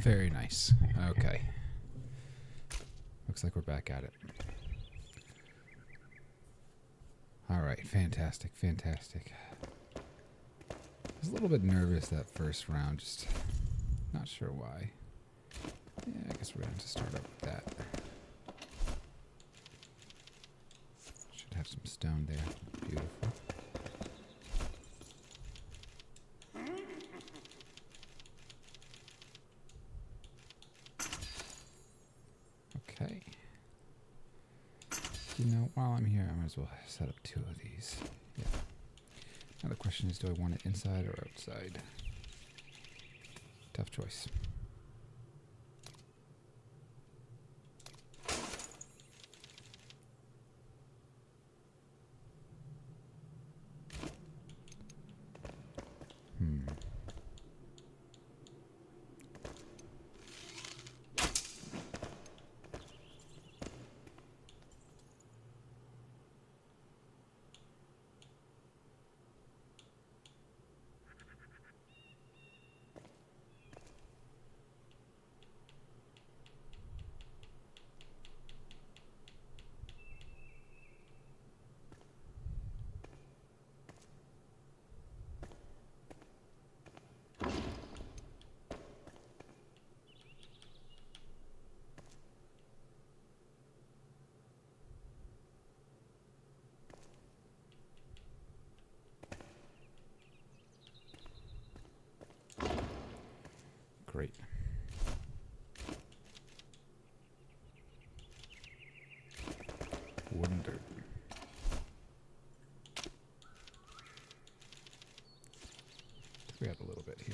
Very nice. Okay. Looks like we're back at it. Alright, fantastic, fantastic. I was a little bit nervous that first round, just not sure why. Yeah, I guess we're going to start out with that. Should have some stone there. Beautiful. Okay. You know, while I'm here, I might as well set up 2 of these. Yeah. Now the question is, do I want it inside or outside? Tough choice. Great. Wooden dirt. We have a little bit here.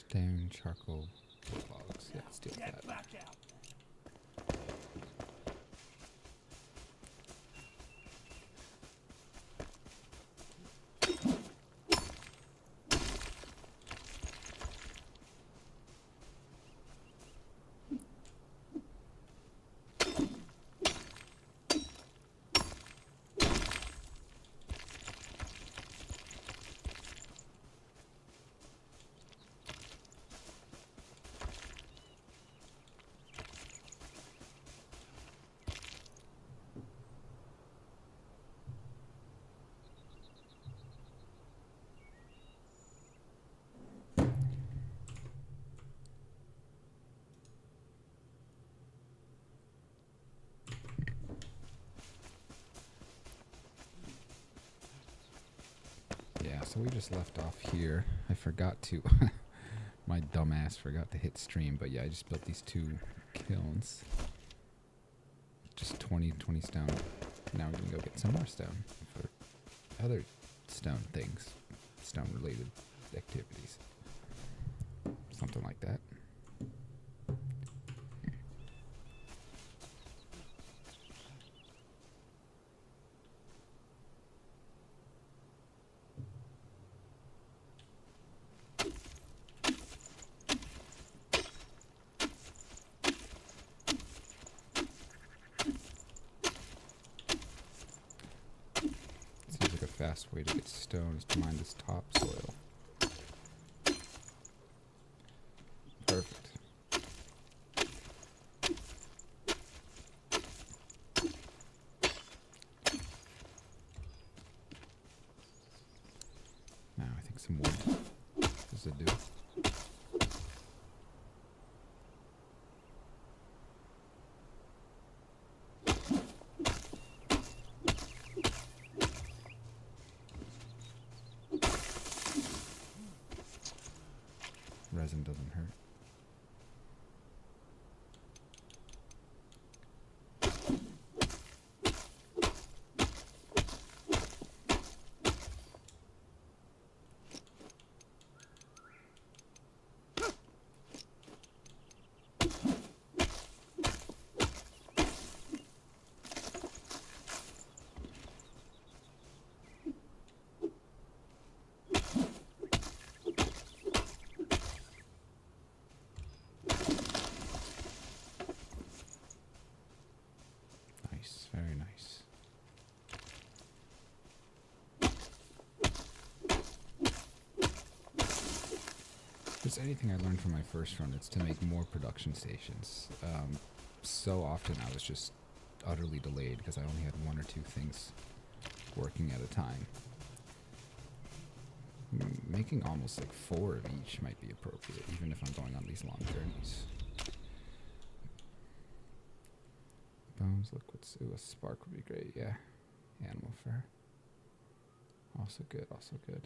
Stone, charcoal, wood logs. Yeah, let's deal with that. Yeah, so we just left off here. I forgot to, my dumbass forgot to hit stream, but yeah, I just built these 2 kilns. Just 20 stone. Now we can go get some more stone for other stone things, stone related activities. Something like that. Fast way to get stone is to mine this topsoil. Perfect. Now I think some wood does it do. Resin doesn't hurt. just anything I learned from my first run, it's to make more production stations. So often I was just utterly delayed because I only had one or two things working at a time. Making almost like 4 of each might be appropriate, even if I'm going on these long journeys. Bones, liquids. Ooh, a spark would be great, yeah. Animal fur. Also good, also good.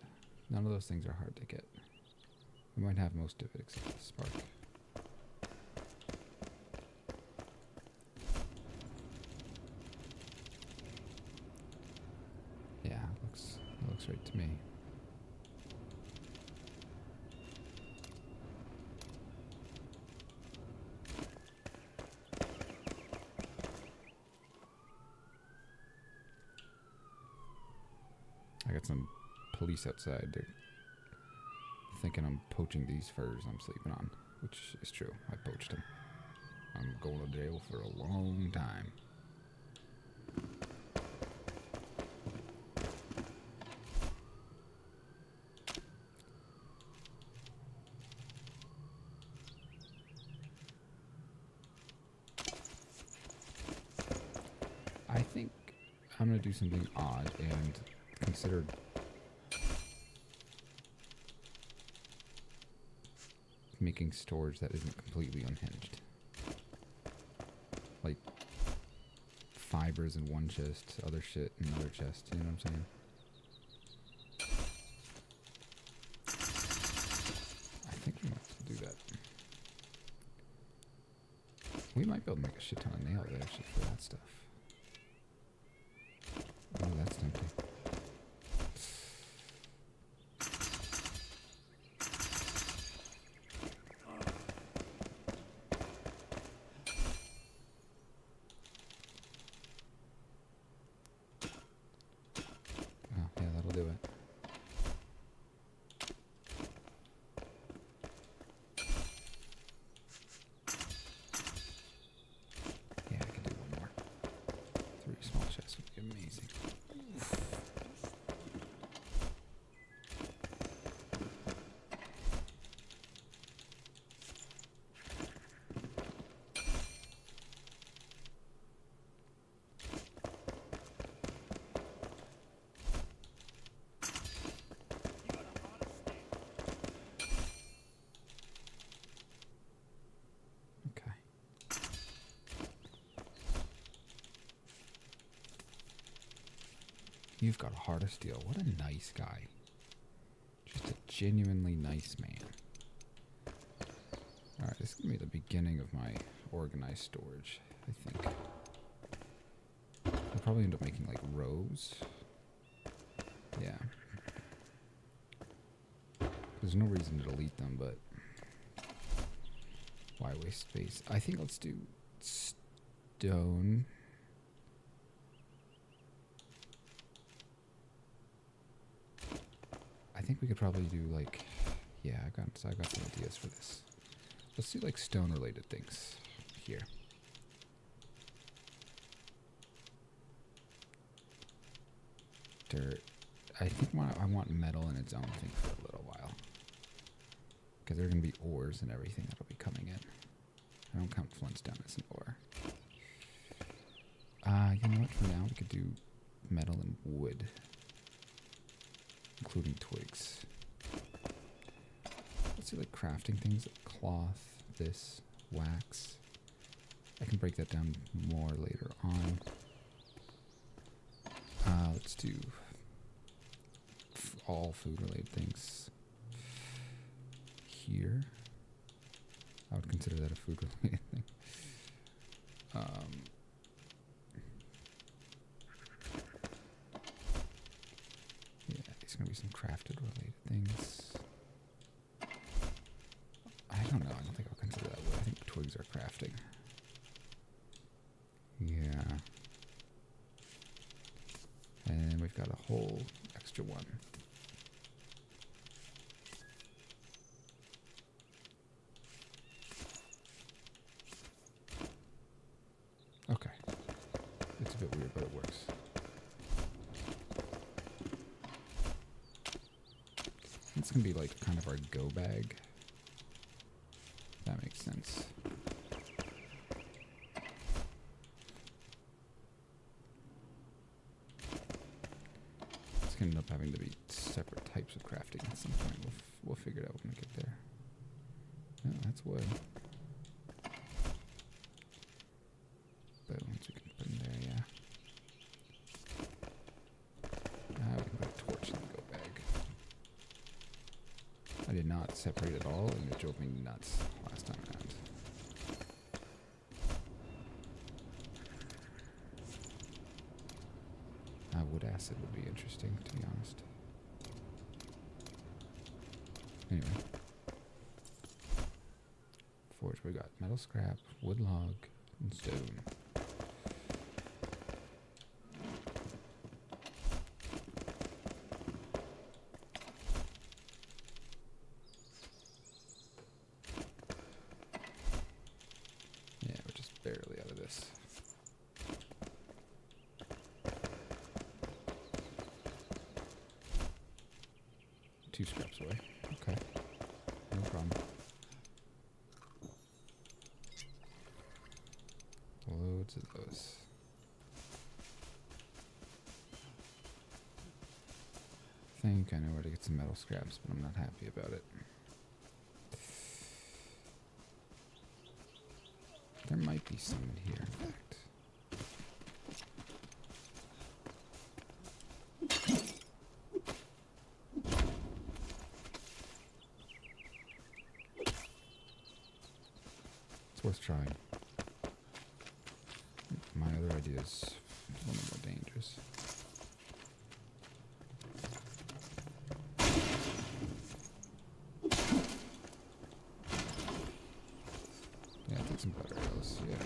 None of those things are hard to get. We might have most of it except the spark. Yeah, it looks right to me. I got some police outside. They're thinking I'm poaching these furs I'm sleeping on, which is true. I poached them. I'm going to jail for a long time. I think I'm going to do something odd and consider making storage that isn't completely unhinged. Like fibers in one chest, other shit in another chest, you know what I'm saying? I think we might do that. We might be able to make a shit ton of nails actually for that stuff. Oh, that's tempting. Oh, yeah, that'll do it. Yeah, I could do one more. 3 small chests would be amazing. Okay. You've got a heart of steel. What a nice guy. Just a genuinely nice man. Alright, this is going to be the beginning of my organized storage, I think. I'll probably end up making like rows. Yeah. There's no reason to delete them, but why waste space? I think let's do stone. I think we could probably do like, yeah, I got some ideas for this. Let's do like stone related things here. Dirt. I think I want metal in its own thing for a little while. Because there are going to be ores and everything that'll be coming in. I don't count flintstone as an ore. You know what? For now, we could do metal and wood. Including twigs. Let's do like crafting things, like cloth, this, wax. I can break that down more later on. Let's do all food related things here. I would consider that a food related thing. Yeah, there's gonna be some crafted related things. I don't know. I don't think I'll consider that wood. I think twigs are crafting. Yeah. And we've got a whole extra one. Okay. It's a bit weird, but it works. It's gonna be like kind of our go bag. sense. It's gonna end up having to be separate types of crafting at some point. We'll figure it out when we get there. Oh, that's wood. Bones we can put in there, yeah. We can put a torch in the go bag. I did not separate at all, and it drove me nuts last time around. Wood acid would be interesting, to be honest. Anyway. Forge, we got metal scrap, wood log, and stone. Yeah, we're just barely out of this. Two scraps away. Okay. No problem. Loads of those. I think I know where to get some metal scraps, but I'm not happy about it. There might be some in here, in fact. It's worth trying. My other idea is a little more dangerous. Yeah, I think some butter arrows, yeah.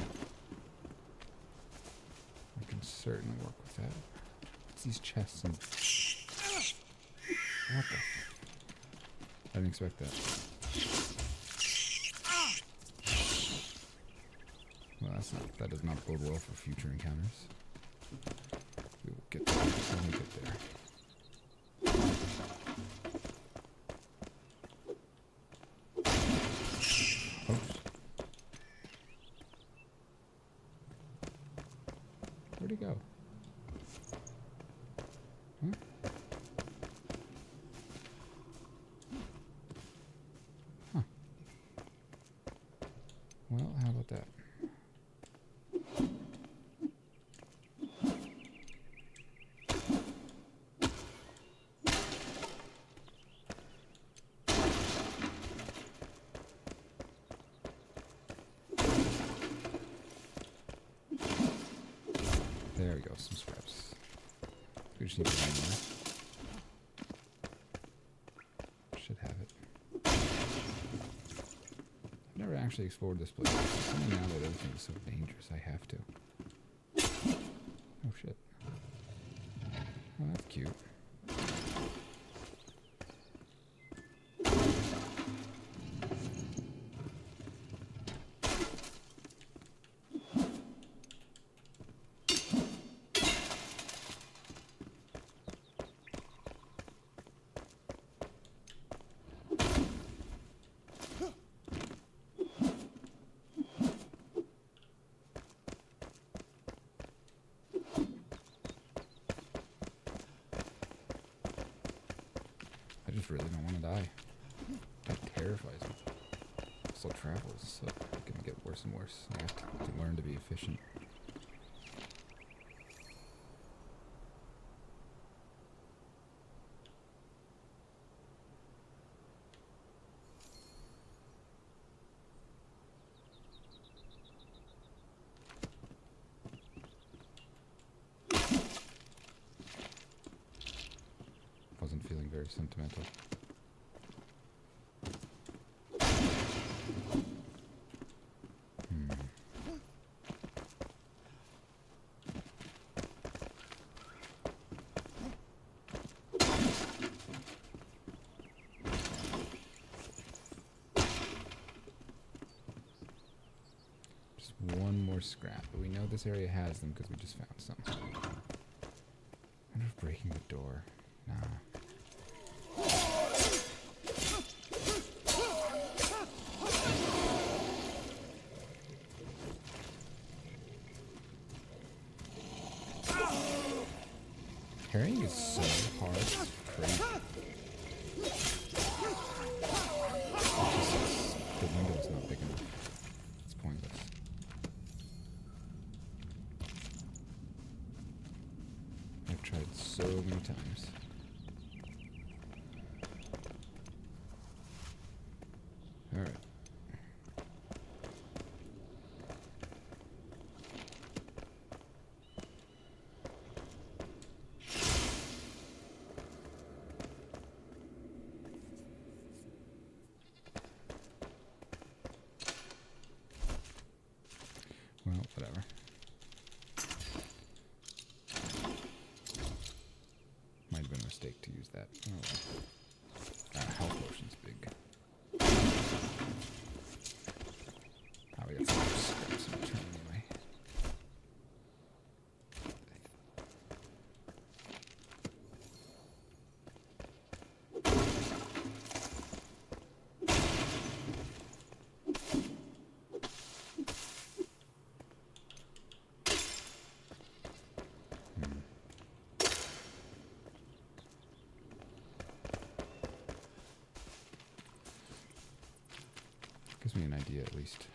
I can certainly work with that. It's these chests and... What the... I didn't expect that. Well, that does not bode well for future encounters. We will get there when we get there. Oops. Where'd he go? Huh? Huh. Well, how about that? There we go, some scraps. We just need one more. Should have it. I've never actually explored this place. Only now that everything is so dangerous, I have to. Oh shit. Oh, that's cute. I just really don't want to die. That terrifies me. Also, travel is going to get worse and worse. I have to learn to be efficient. Wasn't feeling very sentimental. Just one more scrap, but we know this area has them because we just found some. I wonder if breaking the door. Nah. Parrying is so hard. It's crazy. The window's not big enough. It's pointless. I've tried so many times. Alright. Well, whatever. Might have been a mistake to use that. Oh well. Health potion's big. Oh, we got some scraps in return anyway. Gives me an idea at least.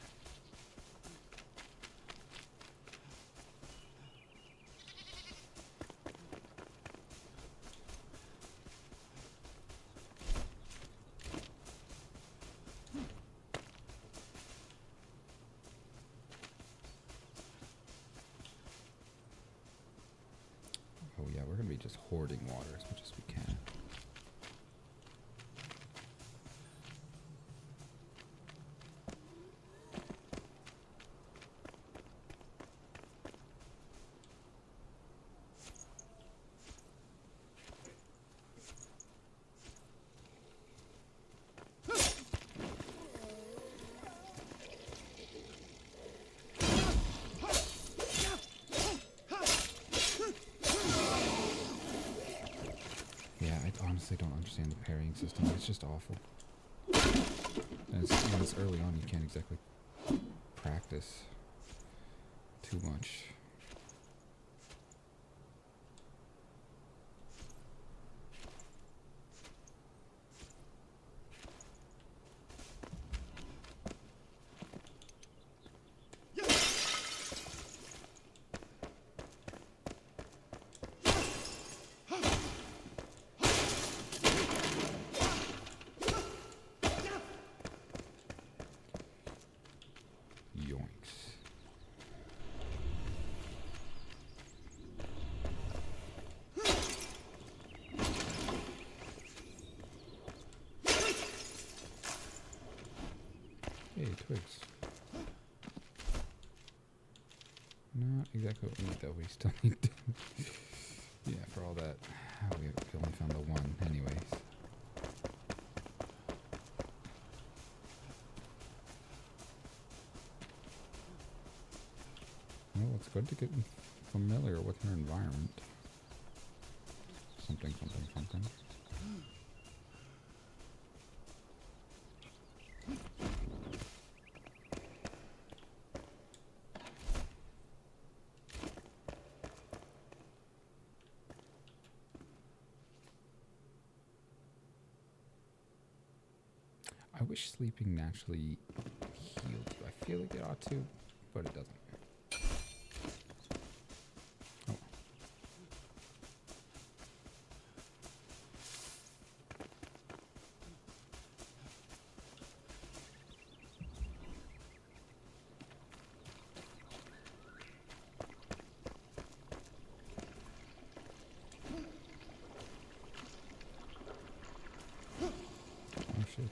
Oh yeah, we're gonna be just hoarding water as much as we can. I honestly don't understand the parrying system. It's just awful. And it's early on, you can't exactly practice too much. Hey, twigs. Not exactly what we need though, we still need to... yeah, for all that. We only found the one anyways. Well, it's good to get familiar with your environment. Something, something, something. I wish sleeping naturally healed you. I feel like it ought to, but it doesn't. Oh. Oh shit.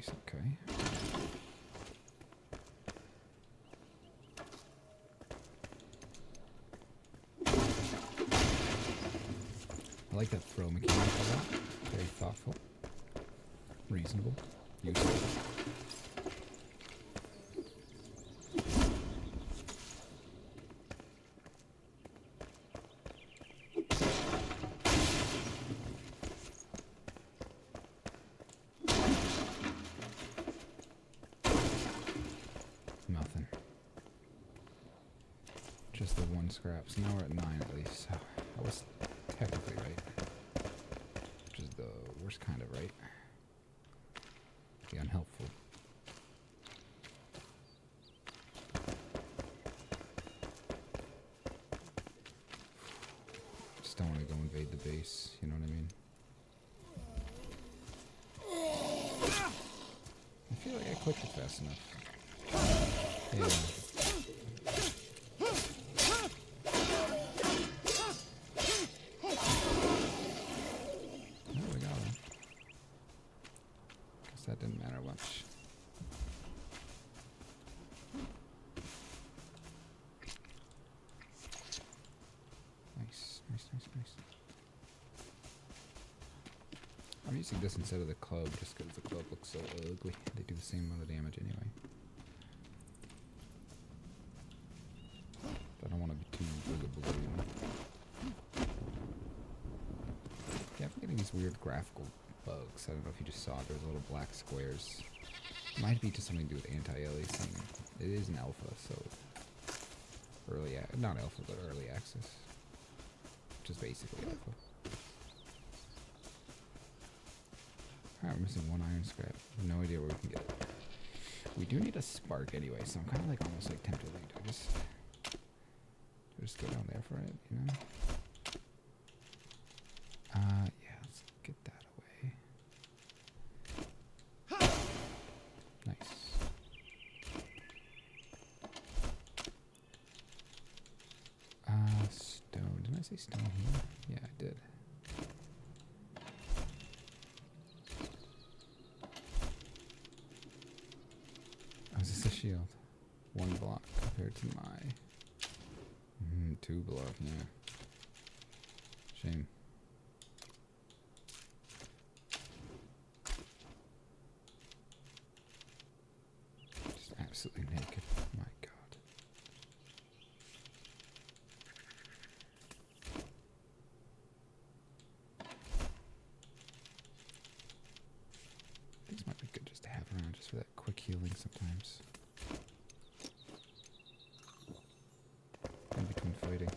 Nice, okay. I like that throw mechanic a lot. Very thoughtful. Reasonable. Useful. Nothing. Just the one scrap. So now we're at 9 at least. So I was technically right. Which is the worst kind of right. The unhelpful. Just don't want to go invade the base, you know what I mean? I feel like I clicked it fast enough. Yeah. Oh, we got him. Guess that didn't matter much. Nice, nice, nice, nice. I'm using this instead of the club just because the club looks so ugly. They do the same amount of damage anyway. But I don't want to be too booga-booga, you know? Yeah, I'm getting these weird graphical bugs. I don't know if you just saw it. There's little black squares. Might be just something to do with anti-aliasing. It is an alpha, so not alpha, but early access, which is basically alpha. Alright, we're missing one iron scrap. No idea where we can get it. We do need a spark anyway, so I'm kind of like almost like tempted to just go down there for it, you know? Yeah, let's get that away. Nice. Stone. Didn't I say stone here? Yeah, I did. Oh, is this a shield? 1 block compared to my 2 block, yeah. Shame. Just absolutely naked. My god. These might be good just to have around just for that quick healing sometimes. In between fighting.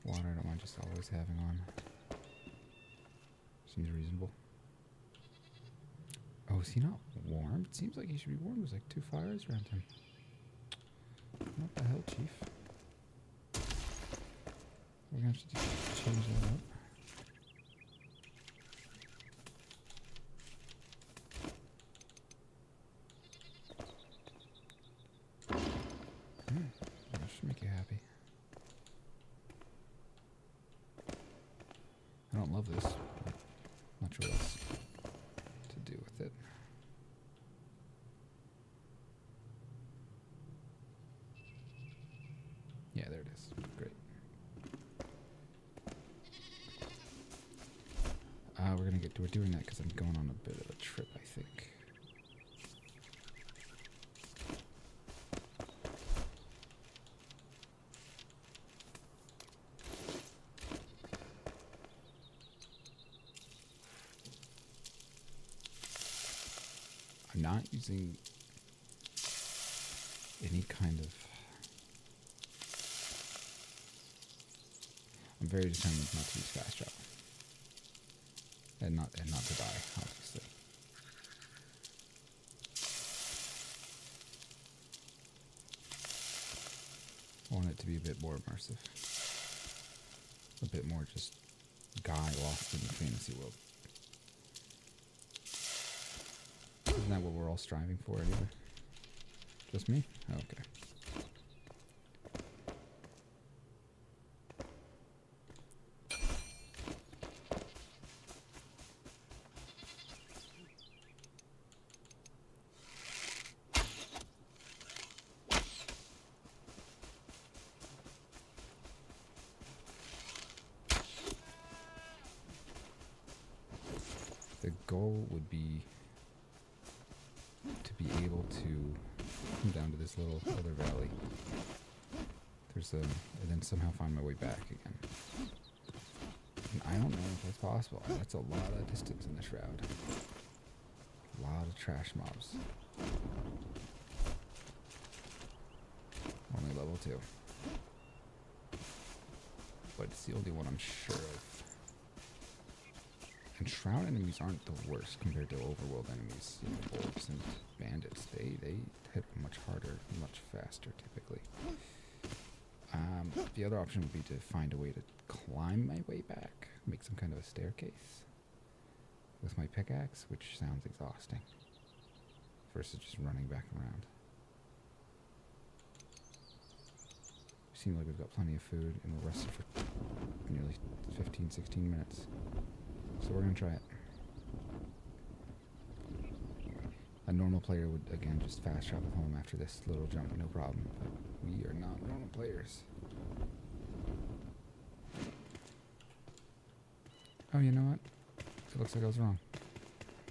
Water, I don't mind just always having on. Seems reasonable. Oh, is he not warm? It seems like he should be warm. There's like 2 fires around him. What the hell, Chief? We're gonna have to change that up. That should make you happy. I don't love this, but not sure what else to do with it. Yeah, there it is. Great. We're doing that because I'm going on a bit of a trip, I think. I'm not using any kind of... I'm very determined not to use fast travel. And not to die, obviously. I want it to be a bit more immersive. A bit more just guy lost in the fantasy world. Isn't that what we're all striving for anyway? Just me? Okay. the goal would be to be able to come down to this little other valley. And then somehow find my way back again. And I don't know if that's possible. That's a lot of distance in the shroud. A lot of trash mobs. Only level 2. But it's the only one I'm sure of. And shroud enemies aren't the worst compared to overworld enemies. You know, wolves and bandits. They hit much harder, much faster typically. The other option would be to find a way to climb my way back. Make some kind of a staircase with my pickaxe, which sounds exhausting. Versus just running back around. Seems like we've got plenty of food and we're rested for nearly 15, 16 minutes. So we're going to try it. A normal player would, again, just fast travel home after this little jump, no problem. But we are not normal players. Oh, you know what? It looks like I was wrong.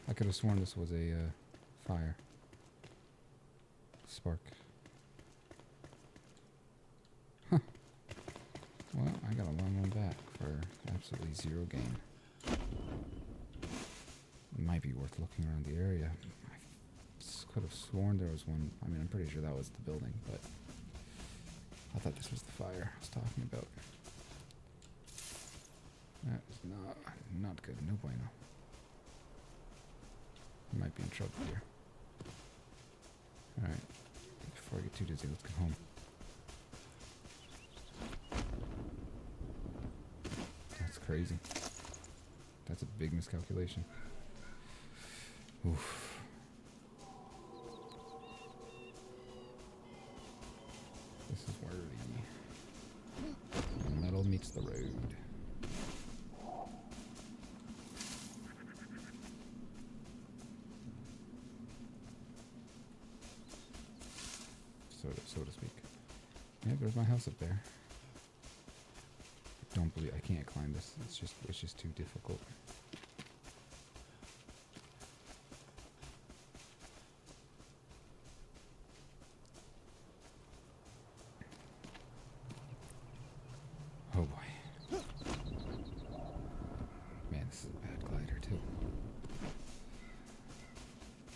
I could have sworn this was a fire. Spark. Huh. Well, I got a long one back for absolutely 0 gain. It might be worth looking around the area. I could have sworn there was one. I mean, I'm pretty sure that was the building, but I thought this was the fire I was talking about. That is not good. No bueno. I might be in trouble here. Alright. Before I get too dizzy, let's get home. That's crazy. That's a big miscalculation. Oof. This is where the metal meets the road. So to speak. Yeah, there's my house up there. Don't believe I can't climb this. It's just too difficult. Oh boy. Man, this is a bad glider too.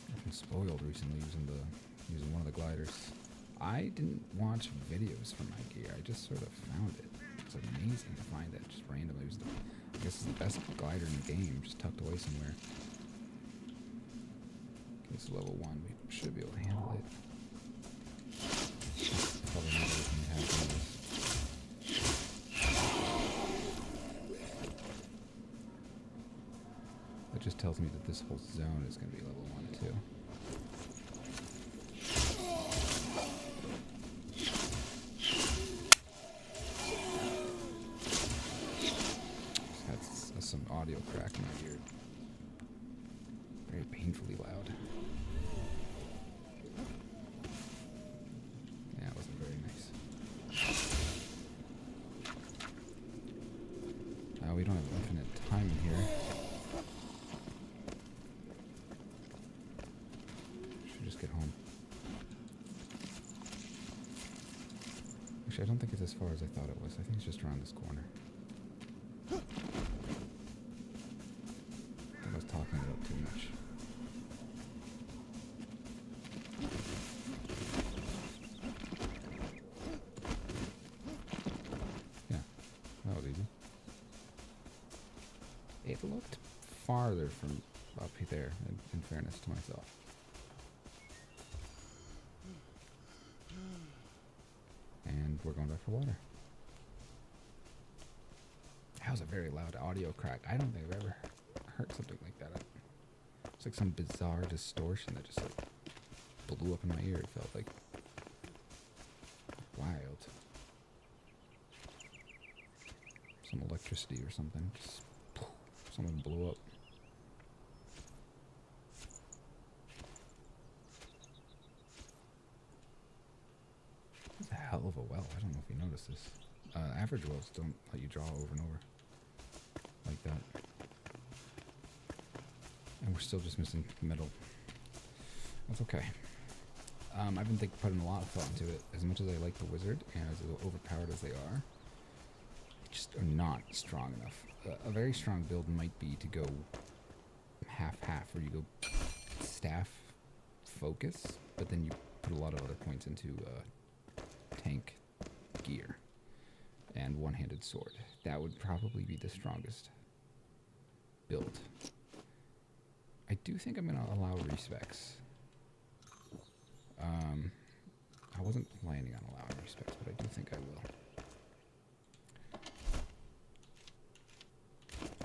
I've been spoiled recently using one of the gliders. I didn't watch videos for my gear. I just sort of found it. It's amazing to find it just randomly. I guess it's the best glider in the game, just tucked away somewhere. Okay, it's level 1. We should be able to handle it. Probably not everything we have in this. That just tells me that this whole zone is going to be level 1 too. Some audio crack in my ear. Very painfully loud. Yeah, it wasn't very nice. We don't have infinite time in here. Should just get home. Actually, I don't think it's as far as I thought it was. I think it's just around this corner. I was talking it up too much. Yeah, that was easy. It looked farther from up there, in fairness to myself. And we're going back for water. That was a very loud audio crack. I don't think I've ever heard something like that. It's like some bizarre distortion that just like blew up in my ear. It felt like wild. Some electricity or something. Just something blew up. It's a hell of a well. I don't know if you noticed this. Average wells don't let you draw over and over like that. And we're still just missing metal. That's okay. I've been putting a lot of thought into it. As much as I like the wizard, and as overpowered as they are, they just are not strong enough. A very strong build might be to go half-half, where you go staff focus, but then you put a lot of other points into tank gear and one-handed sword. That would probably be the strongest build. I do think I'm going to allow respecs. I wasn't planning on allowing respecs, but I do think I will.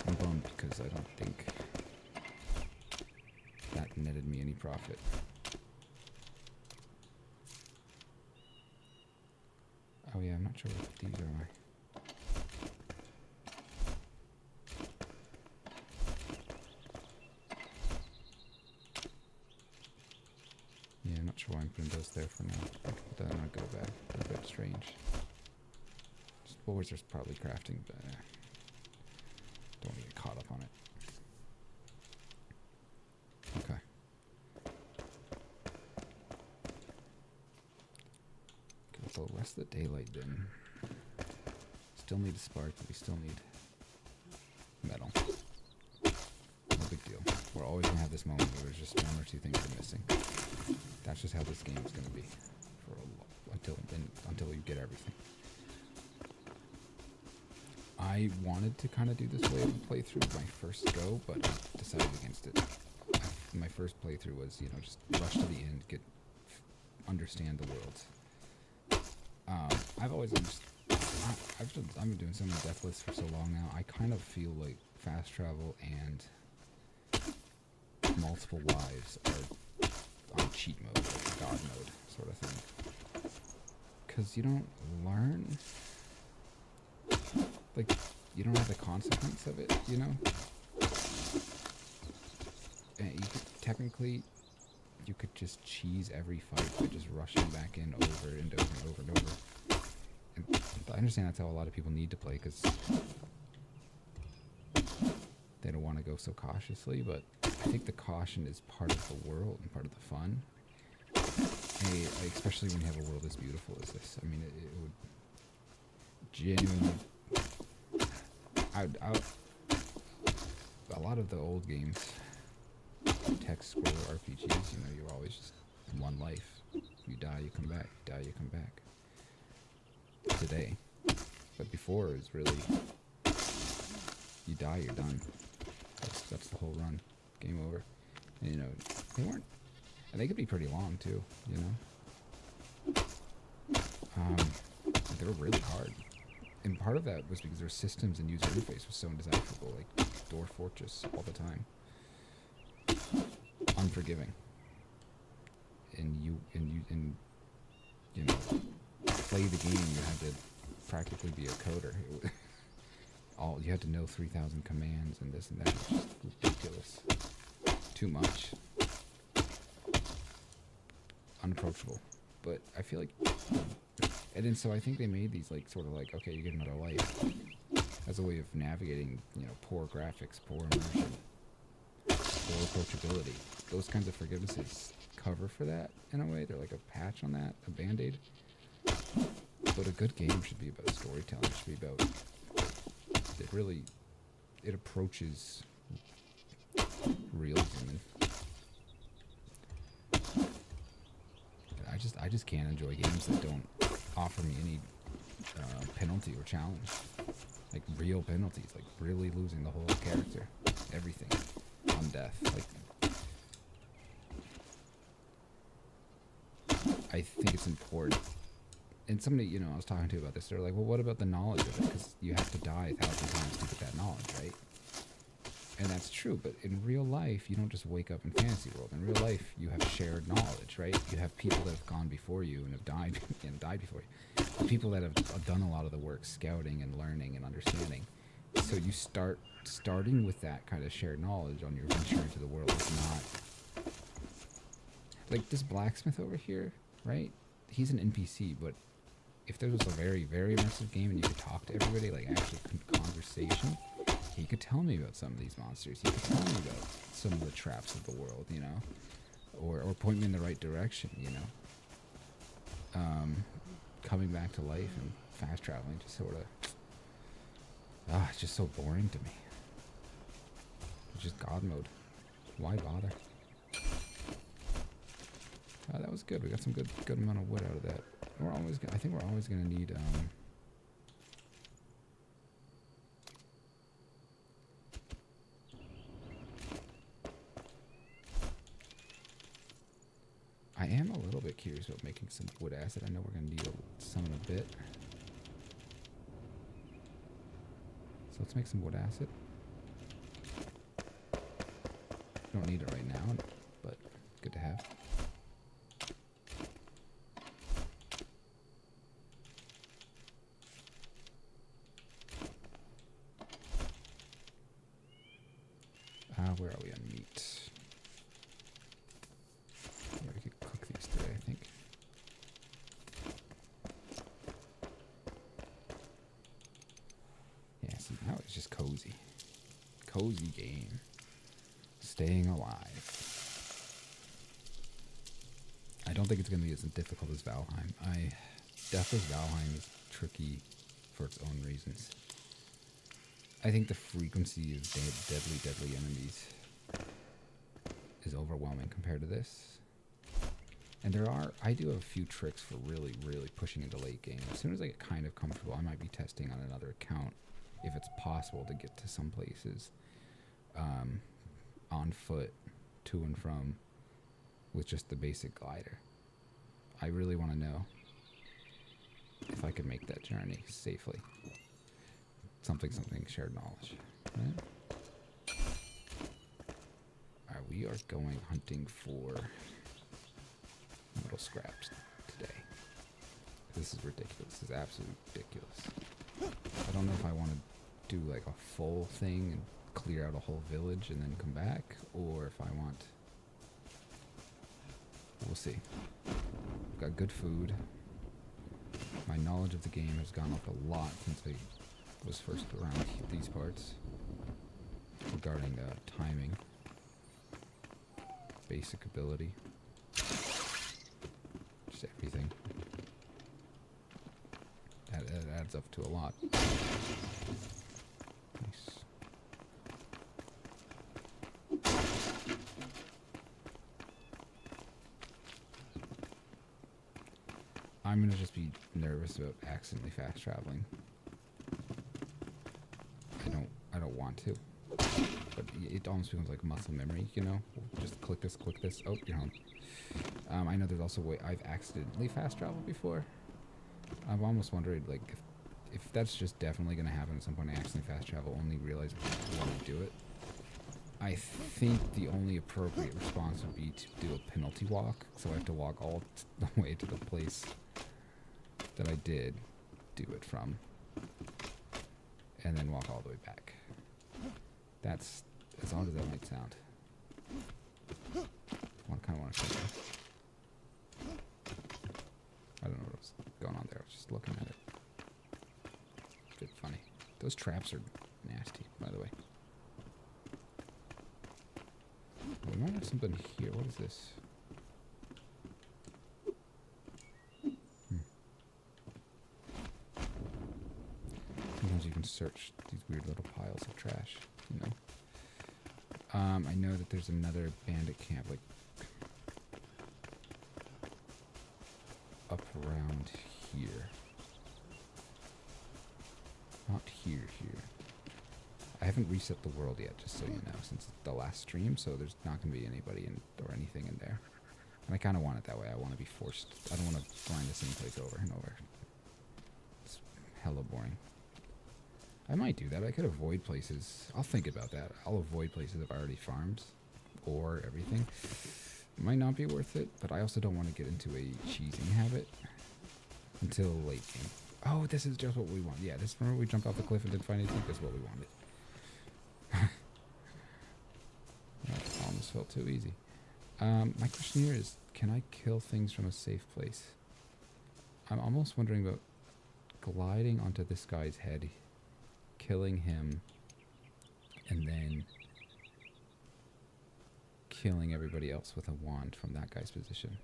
I'm bummed because I don't think that netted me any profit. Oh yeah, I'm not sure what these are. Yeah, I'm not sure why I'm putting those there for now. I can put that in my go bag. They're a bit strange. Spores are probably crafting, but don't want to get caught up on it. Okay. Got the rest of the daylight then. Still need a spark, but we still need metal. No big deal. We're always going to have this moment where there's just one or two things we're missing. That's just how this game is going to be for until you get everything. I wanted to kind of do this way of a playthrough my first go, but I decided against it. My first playthrough was, just rush to the end, understand the world. I've been doing so many death lists for so long now. I kind of feel like fast travel and multiple lives are on cheat mode, like God mode sort of thing. Because you don't learn, like, you don't have the consequence of it, And you could just cheese every fight by just rushing back in over and over and over and over. And I understand that's how a lot of people need to play, because they don't want to go so cautiously, but I think the caution is part of the world and part of the fun. Especially when you have a world as beautiful as this. I mean, it would genuinely... a lot of the old games, text scroll RPGs, you're always just one life. You die, you come back. You die, you come back. Today. But before, it was really... You die, you're done. That's the whole run. Game over. And, they weren't... And they could be pretty long, too, They were really hard. And part of that was because their systems and user interface was so indecipherable, like Dwarf Fortress all the time. Unforgiving. And you play the game, you had to practically be a coder. You had to know 3,000 commands and this and that. It's just ridiculous. Too much. Unapproachable. But I feel like... And then so I think they made these okay, you get another life as a way of navigating, poor graphics, poor immersion, poor approachability. Those kinds of forgivenesses cover for that in a way. They're like a patch on that, a band-aid. But a good game should be about storytelling. It should be about... It approaches realism. I just can't enjoy games that don't offer me any penalty or challenge. Like real penalties, like really losing the whole character, everything on death. I think it's important. And somebody, I was talking to about this, they're like, well, what about the knowledge of it? Because you have to die 1,000 times to get that knowledge, right? And that's true, but in real life, you don't just wake up in fantasy world. In real life, you have shared knowledge, right? You have people that have gone before you and have died and died before you. The people that have done a lot of the work, scouting and learning and understanding. So you starting with that kind of shared knowledge on your venture into the world is not... Like this blacksmith over here, right? He's an NPC, but if there was a very, very immersive game and you could talk to everybody, like actually conversation, he could tell me about some of these monsters. He could tell me about some of the traps of the world, you know, or point me in the right direction, you know. Coming back to life and fast traveling just sort of, it's just so boring to me. It's just God mode. Why bother? That was good. We got some good amount of wood out of that. I think we're always gonna need I am a little bit curious about making some wood acid. I know we're gonna need some in a bit. So let's make some wood acid. Don't need it right now, but good to have. Where are we on meat? Yeah, we could cook these today, I think. Yeah, see, now it's just cozy. Cozy game. Staying alive. I don't think it's going to be as difficult as Valheim. Deathless Valheim is tricky for its own reasons. I think the frequency of deadly enemies is overwhelming compared to this. And I do have a few tricks for really pushing into late game. As soon as I get kind of comfortable, I might be testing on another account if it's possible to get to some places on foot, to and from, with just the basic glider. I really want to know if I could make that journey safely. Something, shared knowledge. Right? Alright, we are going hunting for metal scraps today. This is ridiculous. This is absolutely ridiculous. I don't know if I want to do like a full thing and clear out a whole village and then come back, or if I want... We'll see. I've got good food. My knowledge of the game has gone up a lot since I was first around these parts regarding timing, basic ability, just everything. That adds up to a lot. Nice. I'm gonna just be nervous about accidentally fast traveling. I don't want to, but it almost becomes like muscle memory, you know? Just click this, oh, you're home. I know there's also a way I've accidentally fast traveled before. I've almost wondered, like, if that's just definitely going to happen at some point, I accidentally fast travel, only realize when I do it. I think the only appropriate response would be to do a penalty walk, so I have to walk all the way to the place that I did do it from, and then walk all the way back. That's as odd as that might sound. I kind of want to try that. I don't know what was going on there. I was just looking at it. It's a bit funny. Those traps are nasty, by the way. We might have something here. What is this? Sometimes you can search these weird little piles of trash, you know. I know that there's another bandit camp, like, up around here. Not here. I haven't reset the world yet, just so you know, since the last stream, so there's not going to be anybody or anything in there. And I kind of want it that way. I want to be forced. I don't want to grind the same place over and over. It's hella boring. I might do that. I could avoid places. I'll think about that. I'll avoid places I've already farmed or everything. It might not be worth it, but I also don't want to get into a cheesing habit until late game. Oh, this is just what we want. Yeah, this, remember we jumped off the cliff and didn't find anything? That's what we wanted. That almost felt too easy. My question here is, can I kill things from a safe place? I'm almost wondering about gliding onto this guy's head, killing him, and then killing everybody else with a wand from that guy's position.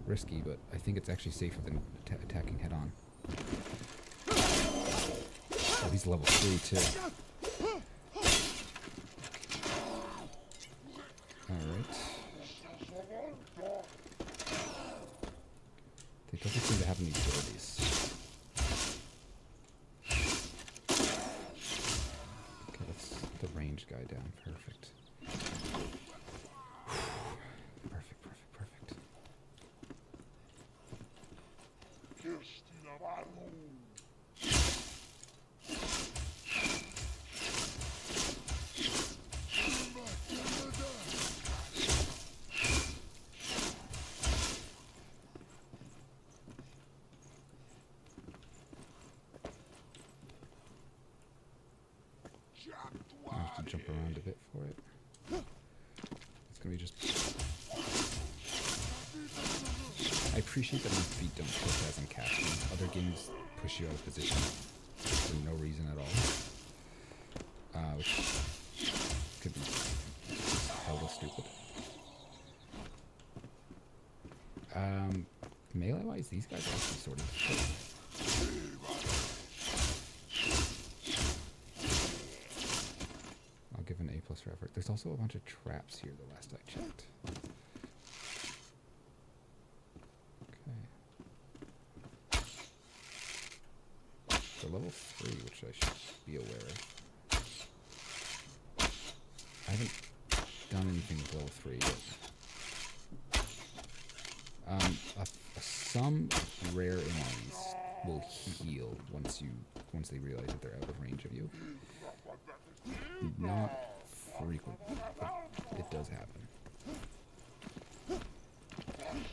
Risky, but I think it's actually safer than attacking head on. Oh, he's level 3 too. Alright. They don't seem to have any abilities. Okay, let's get the range guy down. Perfect. Perfect, perfect, perfect. I have to jump around a bit for it. It's gonna be just... I appreciate that my feet don't push as I'm casting. Other games push you out of position for no reason at all. Which could be hella stupid. Melee-wise, these guys are actually sort of good. I'll give an A+ for effort. There's also a bunch of traps here the last I checked. Okay. They're level 3, which I should be aware of. I haven't done anything with level 3 yet. Some rare enemies will heal once they realize that they're out of range of you. Not frequent, but it does happen.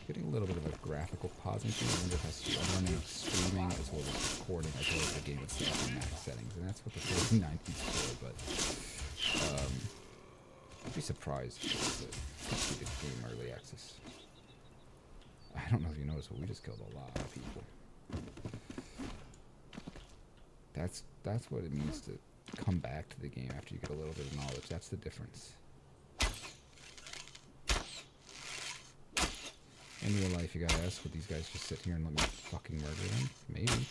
Getting a little bit of a graphical pausing thing. I wonder if I'm running streaming as well as recording as well as the game itself in max settings, and that's what the 4090 is for. But I'd be surprised if it's a game early access. I don't know if you noticed, but we just killed a lot of people. That's what it means to come back to the game after you get a little bit of knowledge. That's the difference. In real life, you gotta ask, would these guys just sit here and let me fucking murder them? Maybe.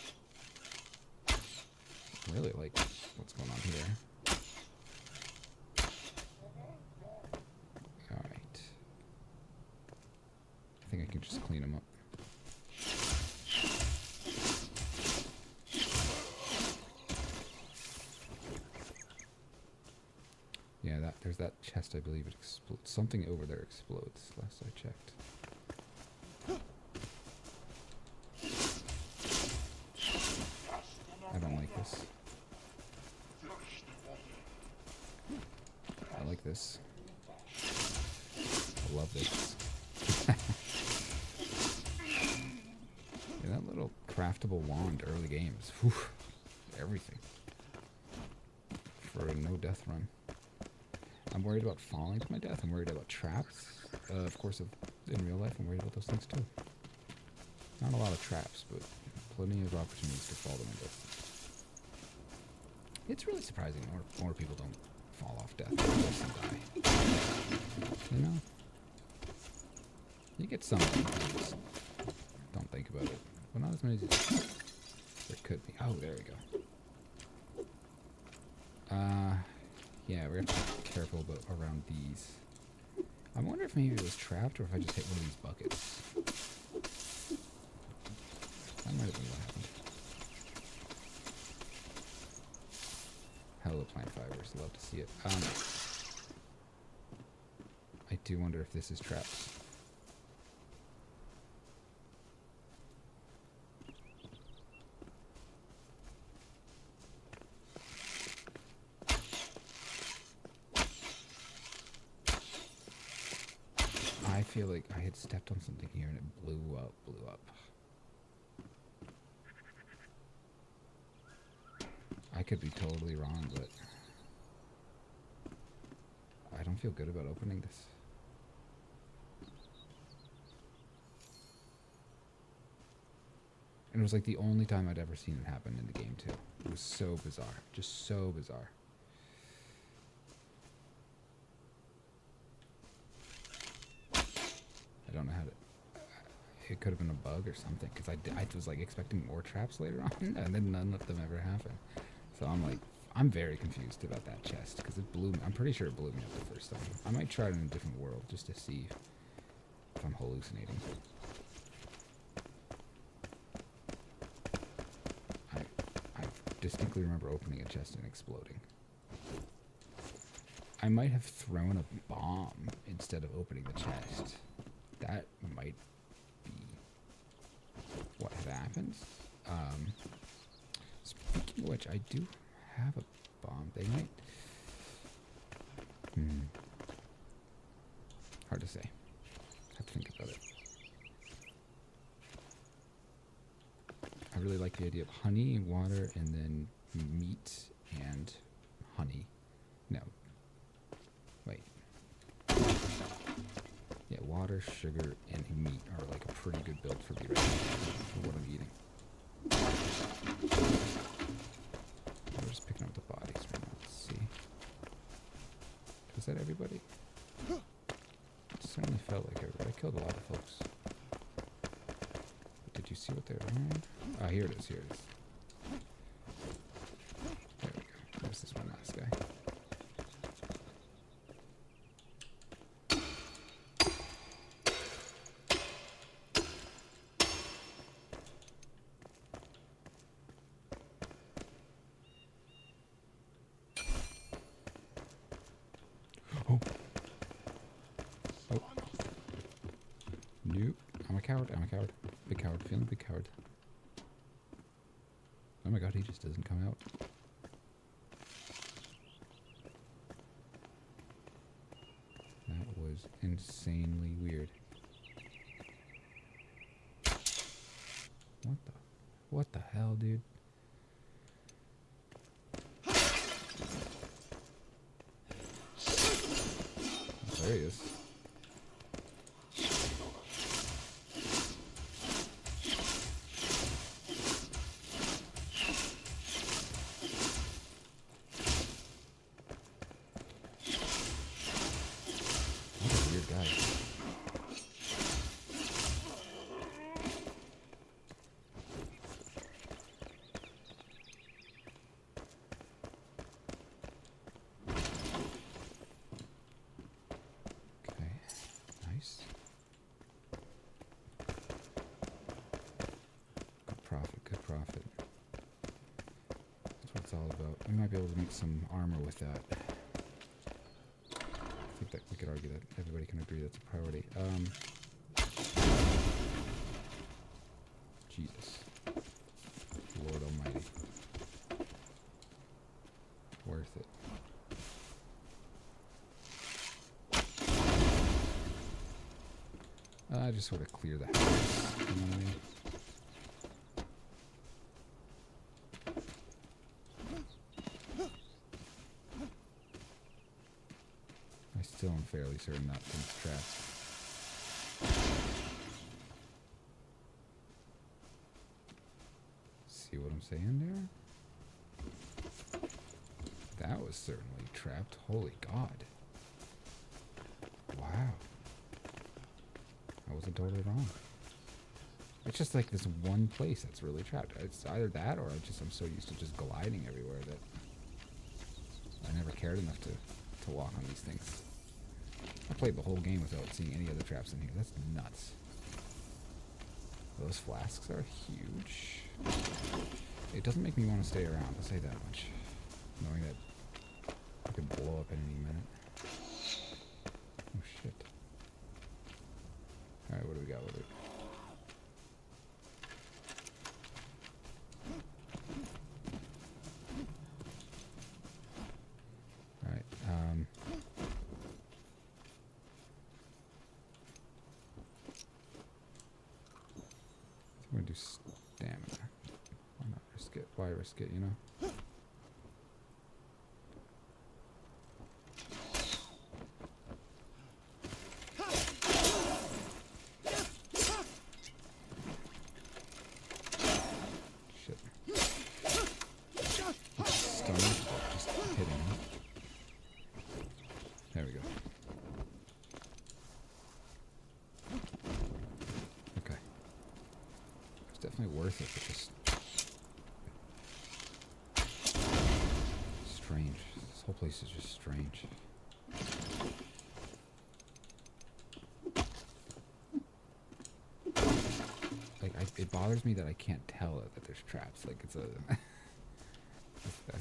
I really like what's going on here. Alright. I think I can just clean them up. Yeah, there's that chest, I believe it explodes. Something over there explodes, last I checked. I don't like this. I like this. I love this. Yeah, that little craftable wand early games. Whew, everything. For a no-death run. I'm worried about falling to my death. I'm worried about traps. Of course, in real life, I'm worried about those things too. Not a lot of traps, but plenty of opportunities to fall to my death. It's really surprising more people don't fall off death and die. You know? You get some, you just don't think about it. But not as many as there could be. Oh, there we go. Yeah, we're gonna have to be careful around these. I wonder if maybe it was trapped or if I just hit one of these buckets. That might have been what happened. Hello, plant fibers. Love to see it. I do wonder if this is trapped. I feel like I had stepped on something here and it blew up. I could be totally wrong, but I don't feel good about opening this. And it was like the only time I'd ever seen it happen in the game too. It was so bizarre. Just so bizarre. I don't know how to... It could have been a bug or something, because I was like expecting more traps later on, and then none of them ever happened. So I'm like, I'm very confused about that chest, because it blew me. I'm pretty sure it blew me up the first time. I might try it in a different world, just to see if I'm hallucinating. I distinctly remember opening a chest and exploding. I might have thrown a bomb instead of opening the chest. That might be what had happened. Speaking of which, I do have a bomb. They might... Hard to say. Have to think about it. I really like the idea of honey, water, and then meat and honey. No. Wait. Yeah, water, sugar, and meat are like a pretty good build for me right now for what I'm eating. We're just picking up the bodies right now. Let's see. Was that everybody? It certainly felt like everybody. I killed a lot of folks. Did you see what they were wearing? Ah, here it is, here it is. There we go. There's this one last guy. Oh. Oh. Nope. I'm a coward. I'm a coward. Big coward. Feeling big coward. Oh my god, he just doesn't come out. That was insanely weird. What the hell, dude? Oh, there he is. Good profit. That's what it's all about. We might be able to make some armor with that. I think that we could argue that everybody can agree that's a priority. Jesus. Lord Almighty. Worth it. I just sort of clear the house. You know what I mean? Still am fairly certain that thing's trapped. See what I'm saying there? That was certainly trapped. Holy God. Wow. I wasn't totally wrong. It's just like this one place that's really trapped. It's either that or I'm so used to just gliding everywhere that I never cared enough to walk on these things. I played the whole game without seeing any other traps in here. That's nuts. Those flasks are huge. It doesn't make me want to stay around, I'll say that much. Knowing that I could blow up at any minute. Oh shit. Alright, what do we got? What do we got? I'm gonna do stamina. Why not risk it? Why risk it, you know? Shit. Stunned. Just hitting him. There we go. This whole place is just strange. Like, it bothers me that I can't tell that there's traps. Like, it's a...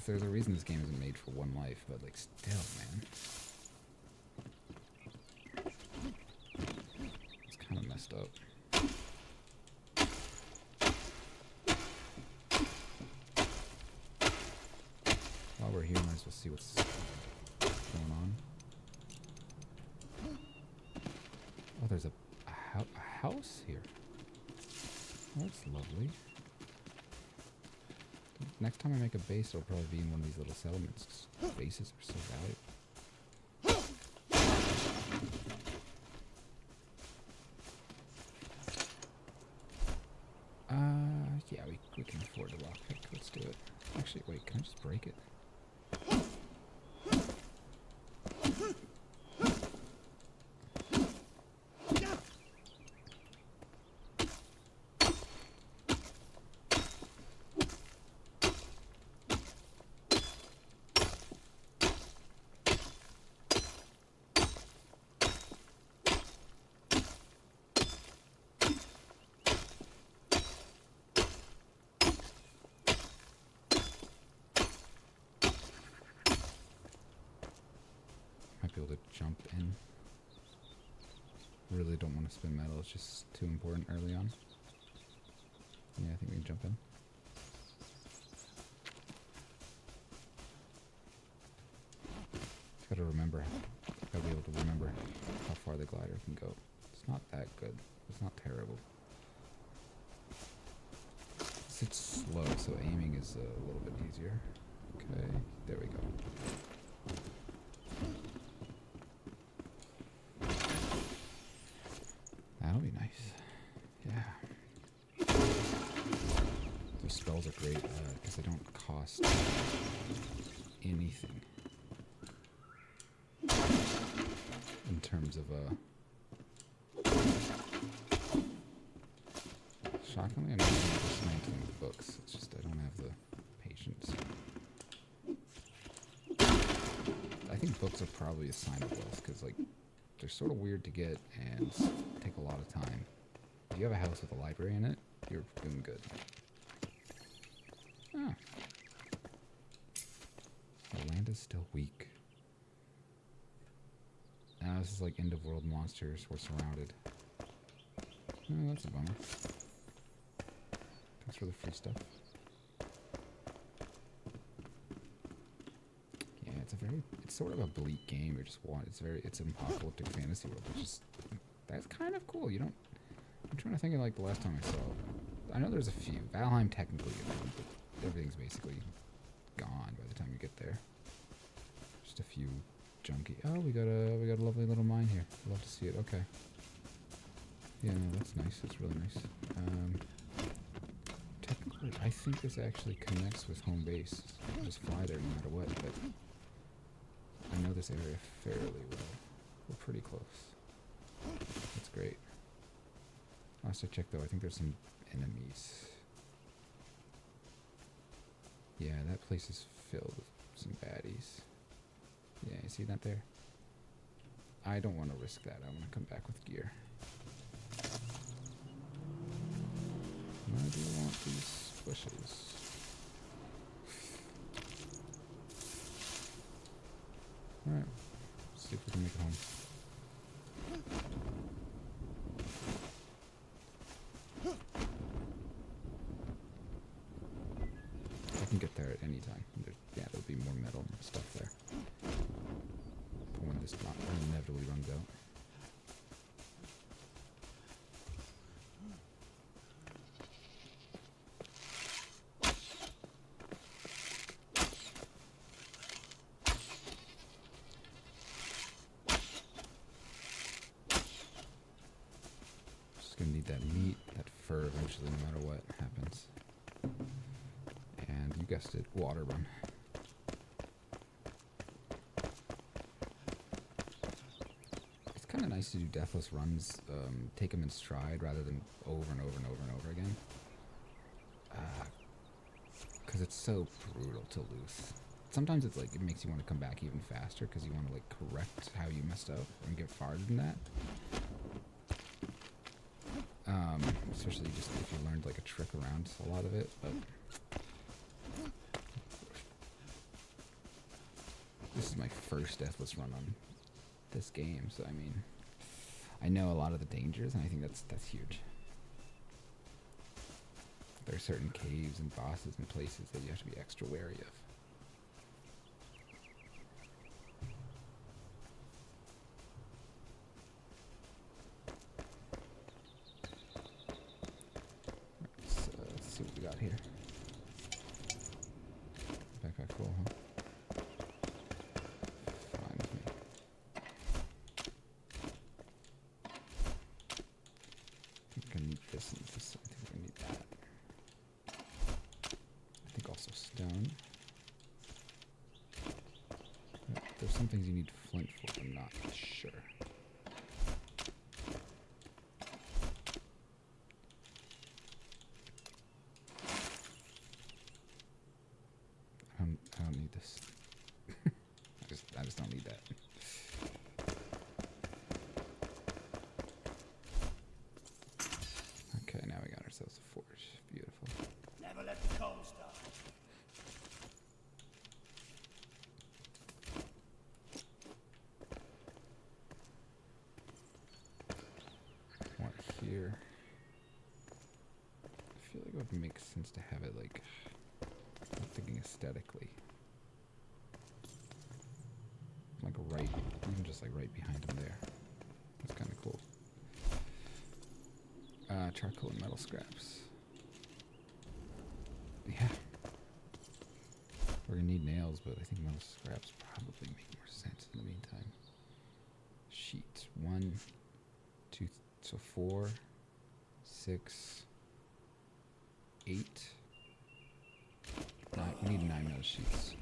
there's a reason this game isn't made for one life, but, like, still, man. It's kind of messed up. While we're here, might as well see what's going on. Oh, there's a house here. Oh, that's lovely. Next time I make a base, it'll probably be in one of these little settlements. Bases are so valuable. Yeah, we can afford a lockpick. Let's do it. Actually, wait, can I just break it? Might be able to jump in. Really don't want to spin metal, it's just too important early on. Yeah, I think we can jump in. Gotta remember, gotta be able to remember how far the glider can go. It's not that good, it's not terrible. It's slow, so aiming is a little bit easier. Okay, there we go. That'll be nice. Yeah. Those spells are great because they don't cost anything in terms of shockingly, I'm using just 19 books. It's just I don't have the patience. I think books are probably a sign of wealth because like they're sort of weird to get and take a lot of time. If you have a house with a library in it, you're doing good. Ah. The land is still weak. Now this is like end of world monsters. We're surrounded. Oh, that's a bummer. Thanks for the free stuff. Yeah, it's sort of a bleak game. It's an apocalyptic fantasy world, which is, that's kind of cool. I'm trying to think of like the last time I saw it. I know there's a few. Valheim technically, but everything's basically gone by the time you get there. Just a few junky. Oh, we got a lovely little mine here. Love to see it. Okay. Yeah, no, that's nice. That's really nice. Technically, I think this actually connects with home base. I can just fly there no matter what, but I know this area fairly well. We're pretty close. That's great. I have to check though. I think there's some enemies. Yeah, that place is filled with some baddies. Yeah, you see that there? I don't want to risk that. I want to come back with gear. I do want these bushes. Alright, let's see if we can make it home. I can get there at any time. Yeah, there'll be more metal and stuff there. But when this inevitably runs out. Gonna need that meat, that fur eventually, no matter what happens. And you guessed it, water run. It's kind of nice to do deathless runs, take them in stride rather than over and over and over and over again. 'Cause it's so brutal to lose. sometimes it's like it makes you want to come back even faster because you want to like correct how you messed up and get farther than that. Especially just if you learned like a trick around a lot of it, but this is my first deathless run on this game, so I mean, I know a lot of the dangers, and I think that's huge. There are certain caves and bosses and places that you have to be extra wary of. Let's see what we got here. Backpack full, huh? Fine with me. I think I need this and this. I think I need that. I think also stone. There's some things you need flint for, I'm not sure. I don't need this. I just don't need that. Okay, now we got ourselves a forge. Beautiful. Never let the cold start. One here. I feel like it would make sense to have it like, I'm thinking aesthetically. Like right, even just like right behind him there. That's kind of cool. Charcoal and metal scraps. Yeah. We're gonna need nails, but I think metal scraps probably make more sense in the meantime. Sheets. 1, 2, so 4, 6, 8. 9. We need 9 metal sheets.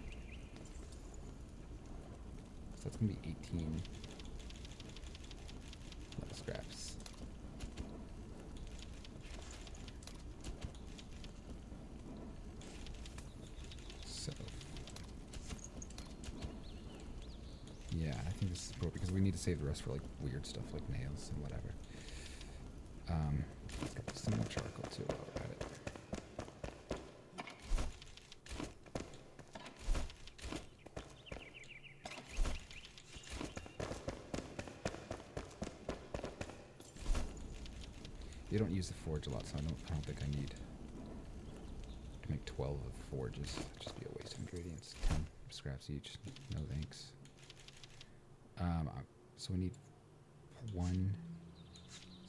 So that's gonna be 18 metal scraps. So yeah, I think this is broke because we need to save the rest for like weird stuff like nails and whatever. Let's get some more charcoal too while we're at it. You don't use the forge a lot, so I don't think I need to make 12 of forges. It'd just be a waste of ingredients. 10 scraps each. No thanks. So we need 1.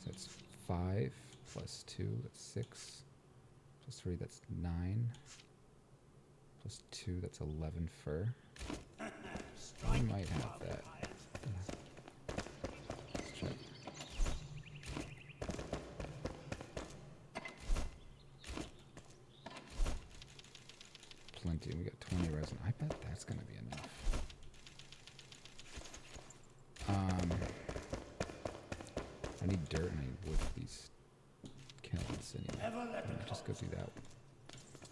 So that's 5 plus 2. That's 6. Plus 3. That's 9. Plus 2. That's 11 fur. We might have that. Let's check. Plenty. We got 20 resin. I bet that's gonna be enough. I need dirt and I need wood for these kilns anyway. Just go do that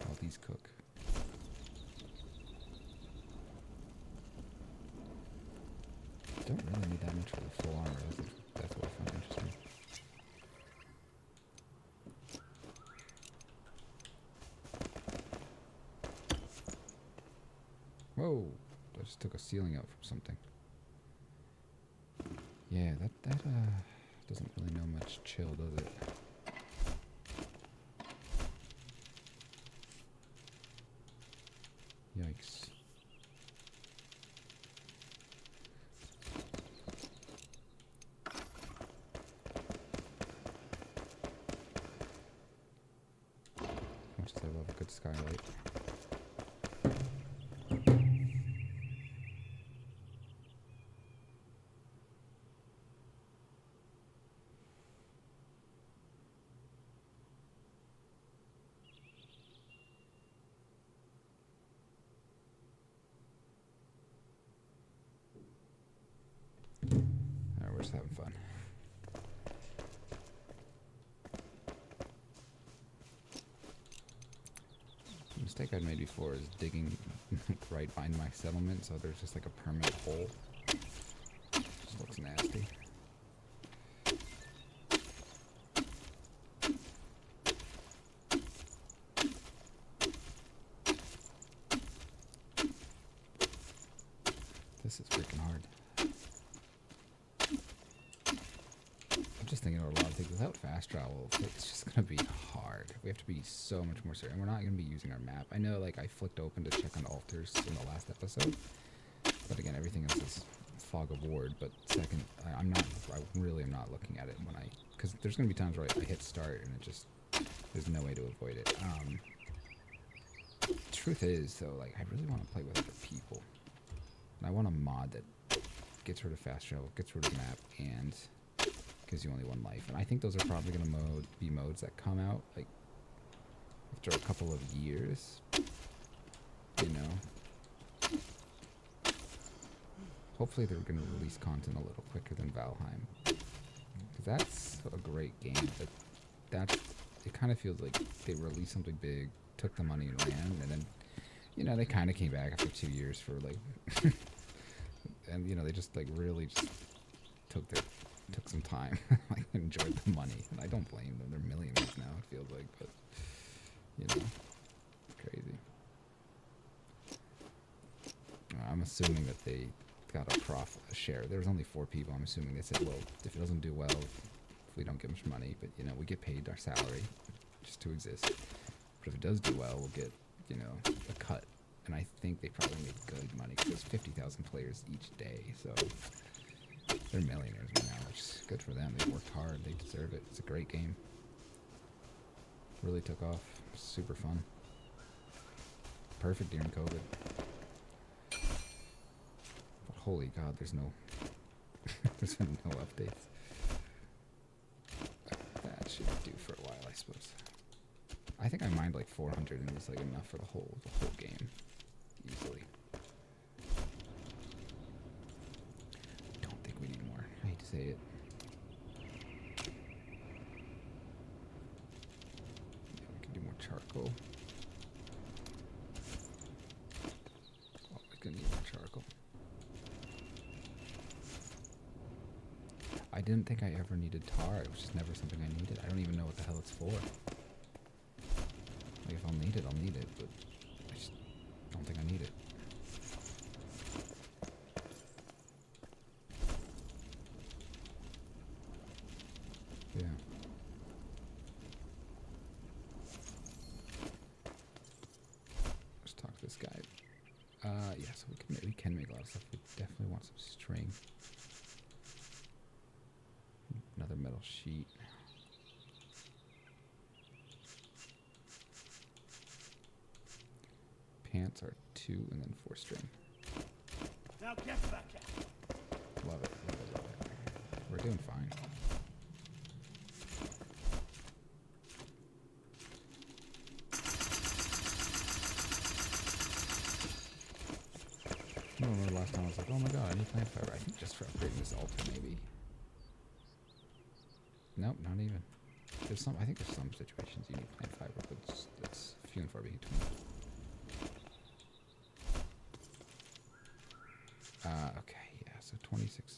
while these cook. Don't really need that much for the full armor. That's what I find interesting. Whoa! I just took a ceiling out from something. Yeah, that doesn't really know much chill, does it? Yikes. As much as I love a good skylight. We're just having fun. doing before is digging right behind my settlement, so there's just like a permanent hole. Just looks nasty. This is freaking hard. I'm just thinking about a lot of things. Without fast travel, it's just going to be hard. We have to be so much more certain. We're not going to be using our map. I know, like, I flicked open to check on altars in the last episode. But again, everything is this fog of war. But second, I really am not looking at it when because there's going to be times where I hit start and it just, there's no way to avoid it. Truth is, though, like, I really want to play with other people. And I want a mod that gets rid of fast travel, gets rid of the map, and gives you only one life. And I think those are probably going to be modes that come out, like, after a couple of years. You know? Hopefully they're going to release content a little quicker than Valheim. Because that's a great game. But it kind of feels like they released something big, took the money and ran, and then, you know, they kind of came back after 2 years for, like... and, you know, they just, like, really just took some time, like, enjoyed the money. And I don't blame them. They're millionaires now, it feels like, but, you know, it's crazy. I'm assuming that they got a share. There was only 4 people. I'm assuming they said, well, if it doesn't do well, we don't get much money, but, you know, we get paid our salary just to exist. But if it does do well, we'll get, you know, a cut. And I think they probably made good money because there's 50,000 players each day, so they're millionaires now, which is good for them. They worked hard. They deserve it. It's a great game. Really took off. Super fun. Perfect during COVID. But holy God, there's been no updates. That should do for a while, I suppose. I think I mined like 400 and it was like enough for the whole game. Easily. Don't think we need more. I hate to say it. Yeah, we can do more charcoal. Always gonna need more charcoal. I didn't think I ever needed tar. It was just never something I needed. I don't even know what the hell it's for. Like, if I'll need it, but I just don't think I need it. Yeah. Let's talk to this guy. Yeah, so we can make a lot of stuff. We definitely want some string. Another metal sheet. Pants are 2 and then 4 string. Now get back out. Love it, love it, love it. We're doing fine. I don't remember the last time I was like, oh my god, I need plant fiber. I think just for upgrading this altar, maybe. Nope, not even. I think there's some situations you need plant fiber, but it's few and far between. Okay, yeah, so 26.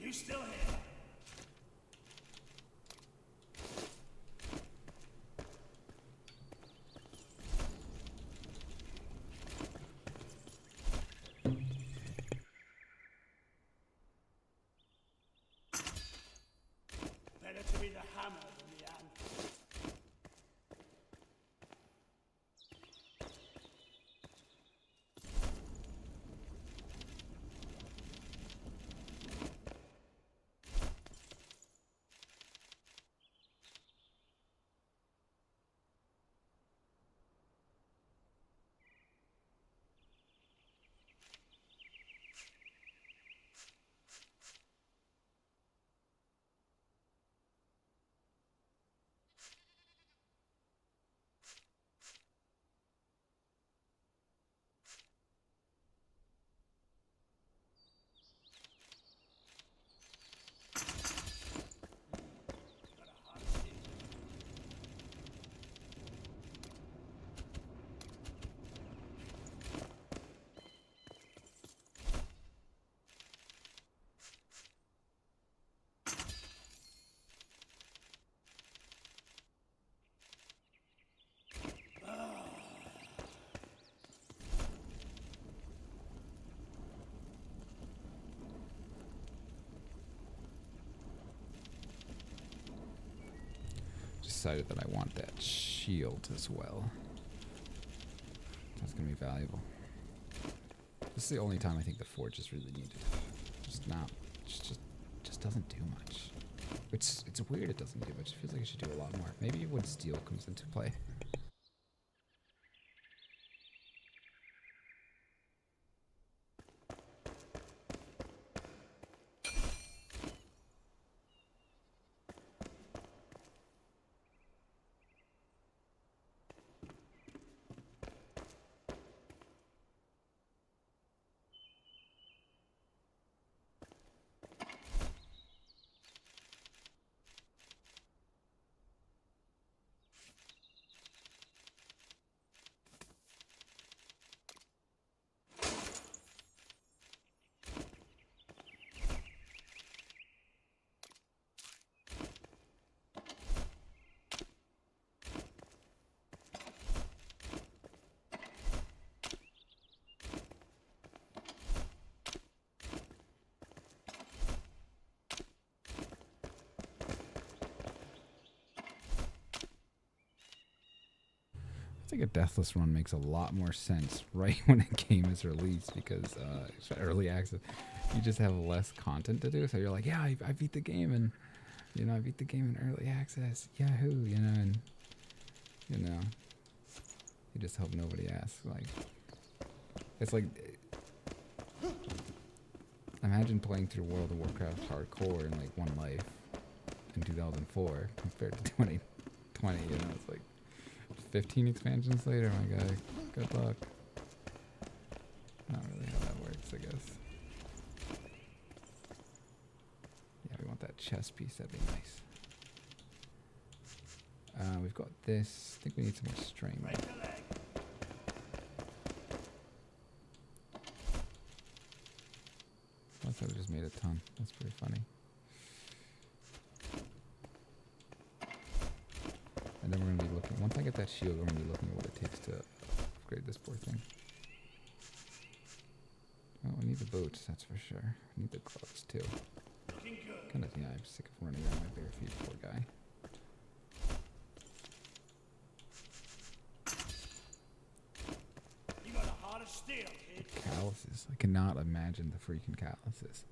You still here? Better to be the hammer than the anvil. decided that I want that shield as well. That's gonna be valuable. This is the only time I think the forge is really needed. Just not, just doesn't do much. It's weird it doesn't do much. It feels like it should do a lot more. Maybe when steel comes into play. I think a deathless run makes a lot more sense right when a game is released because early access, you just have less content to do. So you're like, yeah, I beat the game and, you know, I beat the game in early access. Yahoo, you know, and, you know, you just hope nobody asks. Like, it's like, imagine playing through World of Warcraft hardcore in like one life in 2004 compared to 2020, you know, it's like, 15 expansions later, my guy. Good luck. Not really how that works, I guess. Yeah, we want that chest piece. That'd be nice. We've got this. I think we need some more string. Break the leg. I thought we just made a ton. That's pretty funny. And then we're going to be looking, once I get that shield, we're going to be looking at what it takes to upgrade this poor thing. Oh, I need the boots, that's for sure. I need the gloves, too. Looking good. Kind of, yeah, I'm sick of running around my bare feet, poor guy. You got a heart of steel, kid. Calluses. I cannot imagine the freaking calluses.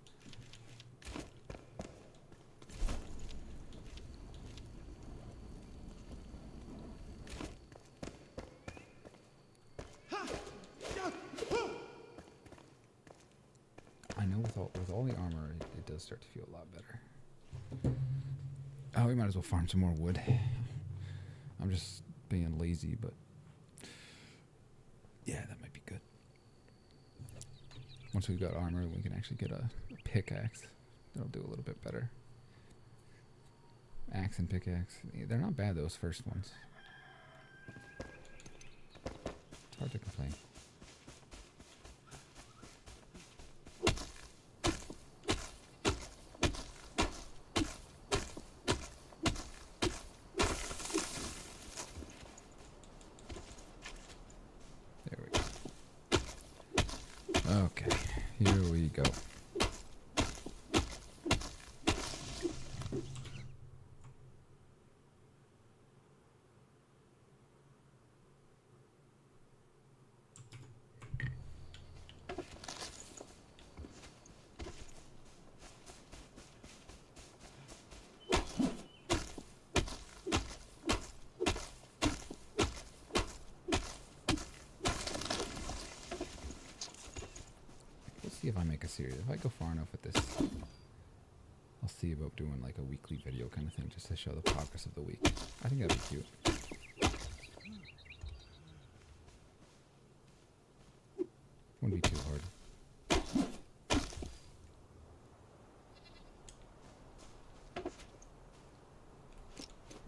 I know with all the armor, it does start to feel a lot better. Oh, we might as well farm some more wood. I'm just being lazy, but yeah, that might be good. Once we've got armor, we can actually get a pickaxe. That'll do a little bit better. Axe and pickaxe. They're not bad, those first ones. It's hard to complain. There we go. Okay, here we go. See if I make a series. If I go far enough with this, I'll see about doing like a weekly video kind of thing just to show the progress of the week. I think that'd be cute. Wouldn't be too hard.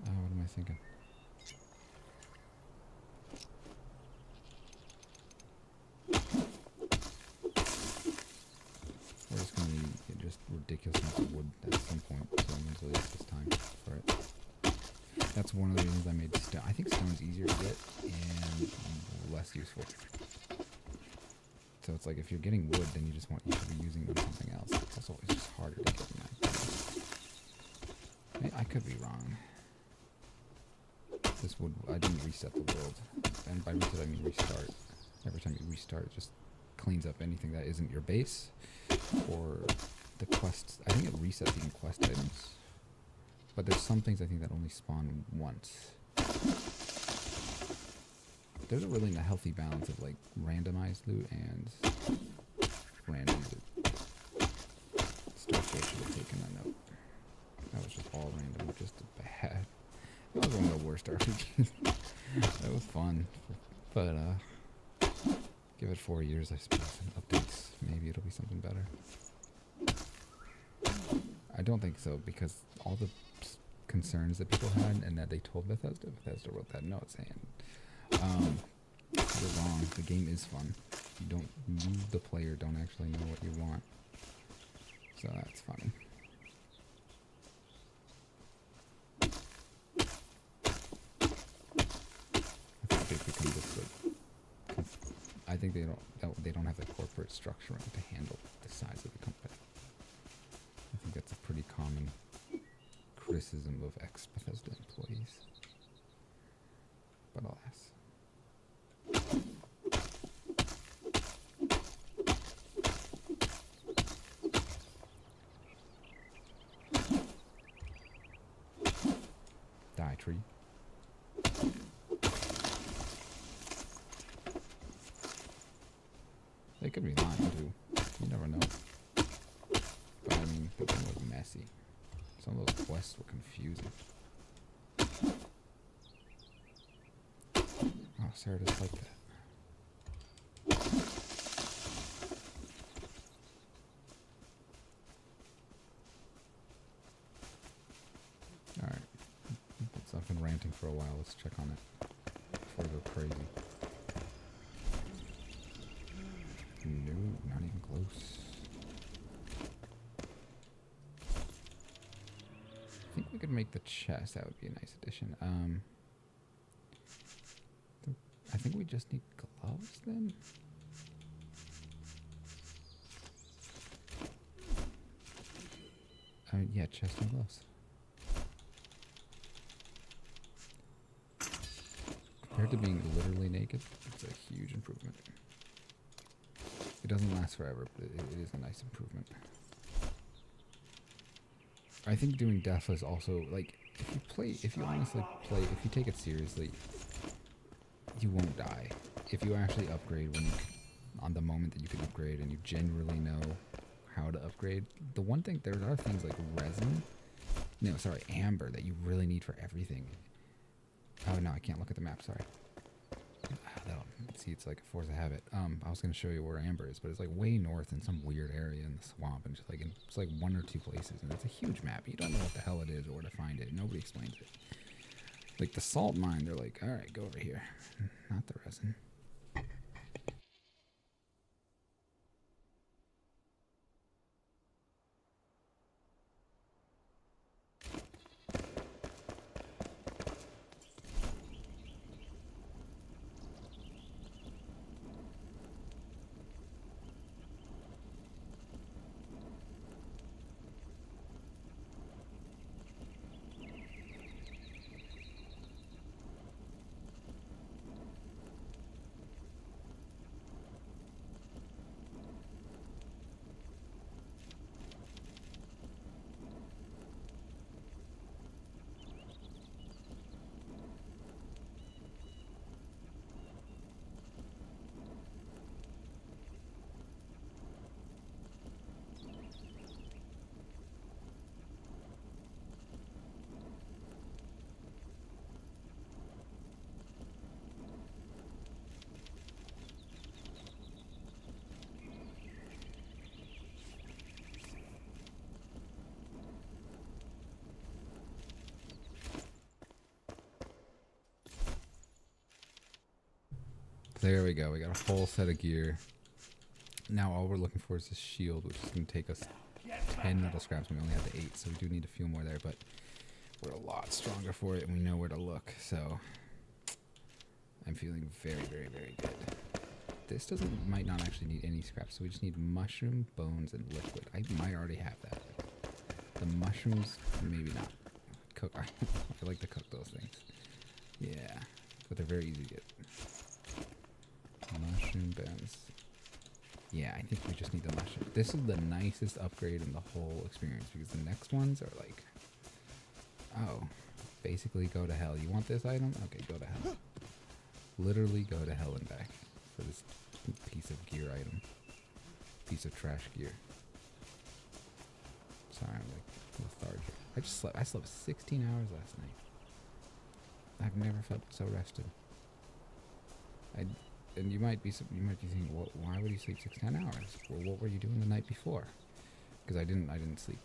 What am I thinking? We're just going to need just ridiculous amounts of wood at some point, so eventually it's just time for it. That's one of the reasons I made stone. I think stone's easier to get and less useful. So it's like if you're getting wood, then you just want you should be using them something else. It's always just harder to get in that. I could be wrong. this would, I didn't reset the world. And by reset I mean restart. Every time you restart, it just cleans up anything that isn't your base or the quests. I think it resets even quest items. But there's some things I think that only spawn once. There's a really healthy balance of like randomized loot and random loot. Starfish should have taken a note. That was just all random, just bad. That was one of the worst RPGs. That was fun, but give it 4 years, I suppose, and updates. Maybe it'll be something better. I don't think so, because all the concerns that people had and that they told Bethesda wrote that note saying, you're wrong. The game is fun. You the player don't actually know what you want. So that's funny. I think they've become just like, I think they don't have the corporate structure to handle the size of the company. I think that's a pretty common criticism of ex-Bethesda employees. But alas. Die, tree. They could be lying too. You never know. But I mean, the game was messy. Some of those quests were confusing. Oh, Sarah just like that. Alright. I've been ranting for a while. Let's check on it before I go crazy. No, not even close. I think we could make the chest. That would be a nice addition. I think we just need gloves then. Yeah, chest and gloves. Compared to being literally naked, it's a huge improvement. It doesn't last forever, but it is a nice improvement. I think doing deathless also, like, if you honestly play, if you take it seriously, you won't die. If you actually upgrade on the moment that you can upgrade and you genuinely know how to upgrade. The one thing, there are things like amber that you really need for everything. Oh no, I can't look at the map, sorry. See, it's like a force of habit. I was going to show you where amber is, but it's like way north in some weird area in the swamp, and it's like 1 or 2 places, and it's a huge map. You don't know what the hell it is or where to find it. Nobody explains it. Like the salt mine, they're like, all right, go over here. Not the resin. There we go. We got a whole set of gear. Now all we're looking for is this shield, which is going to take us 10 metal scraps. We only have the 8, so we do need a few more there, but we're a lot stronger for it, and we know where to look, so I'm feeling very, very, very good. This might not actually need any scraps, so we just need mushroom, bones, and liquid. I might already have that. The mushrooms, maybe not. I like to cook those things. Yeah, they're very easy to get. Mushroom bones. Yeah, I think we just need the mushroom. This is the nicest upgrade in the whole experience because the next ones are like, oh, basically go to hell. You want this item? Okay, go to hell. Literally go to hell and back for this piece of gear item. Piece of trash gear. Sorry, I'm like lethargic. I slept 16 hours last night. I've never felt so rested. And you might be thinking, well, why would you sleep 10 hours? Well, what were you doing the night before? Because I didn't sleep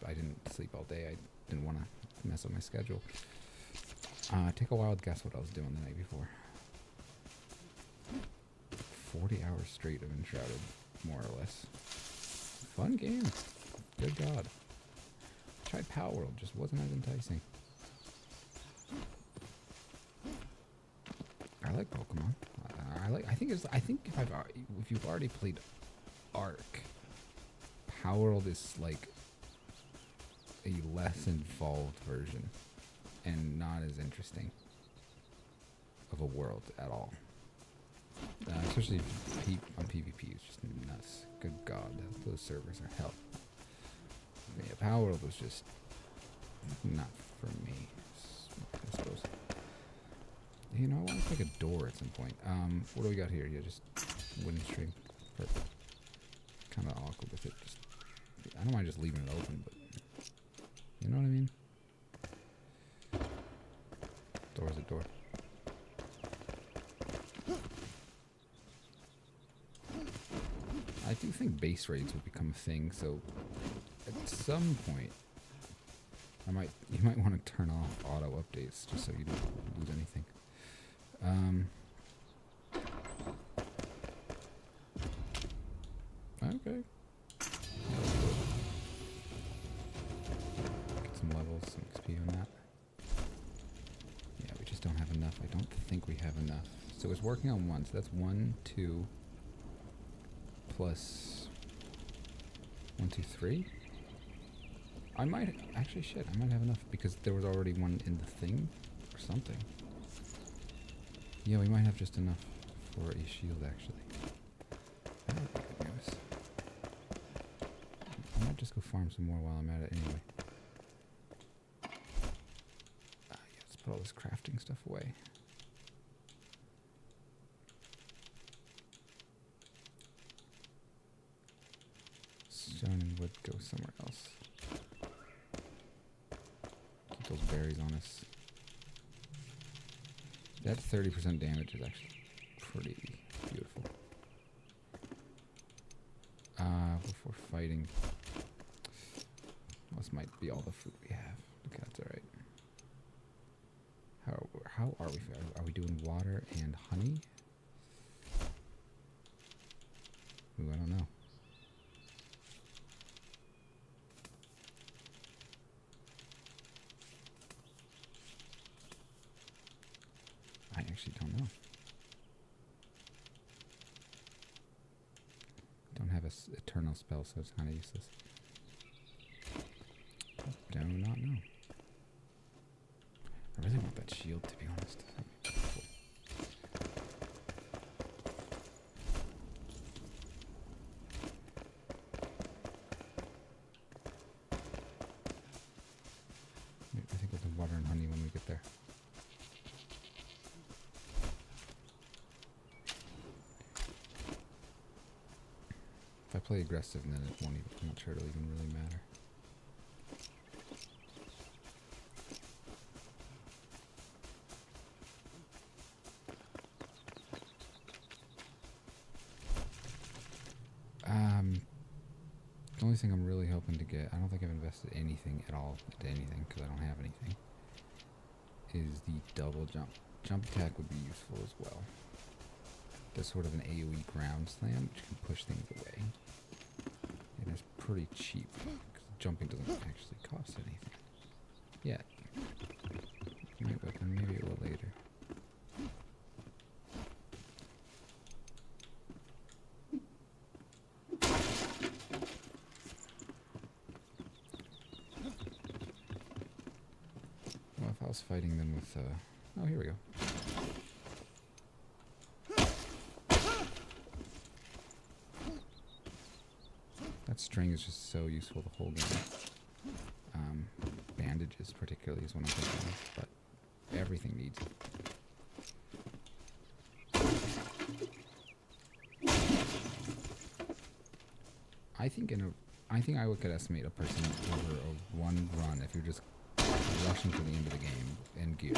all day. I didn't want to mess up my schedule. Take a wild guess what I was doing the night before. 40 hours straight of Enshrouded, more or less. Fun game. Good God. Tried Power World, just wasn't as enticing. I like Pokemon. I think if you've already played Arc, Power World is like a less involved version and not as interesting of a world at all. Especially on PvP, it's just nuts. Good God, those servers are hell. Yeah, Power World was just not for me, I suppose. You know, I want to make a door at some point. What do we got here? Yeah, just wooden string. Perfect. Kind of awkward with it. Just, I don't mind just leaving it open, but you know what I mean? Door's a door. I do think base raids will become a thing, so at some point you might want to turn off auto updates just so you don't lose anything. Okay. Get some levels, some XP on that. Yeah, we just don't have enough. I don't think we have enough. So it's working on one. So that's 1, 2, plus 1, 2, 3. I might actually I might have enough because there was already one in the thing or something. Yeah, we might have just enough for a shield actually. That would be good news. I might just go farm some more while I'm at it anyway. Yeah, let's put all this crafting stuff away. Stone and wood go somewhere else. Keep those berries on us. That 30% damage is actually pretty beautiful. Before fighting. This might be all the food we have. Okay, that's alright. How are we? Are we doing water and honey? Ooh, I don't know. I actually don't know. Don't have a eternal spell, so it's kind of useless. Do not know. I really want that shield, to be honest. Cool. I think we'll do water and honey when we get there. If I play aggressive, then it won't even, I'm not sure it'll even really matter. The only thing I'm really hoping to get, I don't think I've invested anything at all into anything because I don't have anything, is the double jump. Jump attack would be useful as well. There's sort of an AoE ground slam, which can push things away. And it's pretty cheap, because jumping doesn't actually cost anything. Yet. Maybe it will later. Well, if I was fighting them with, oh, here we go. That string is just so useful the whole game. Bandages particularly is one I'm thinking of, but everything needs it. I think I could estimate a person over a one run if you're just rushing to the end of the game in gear.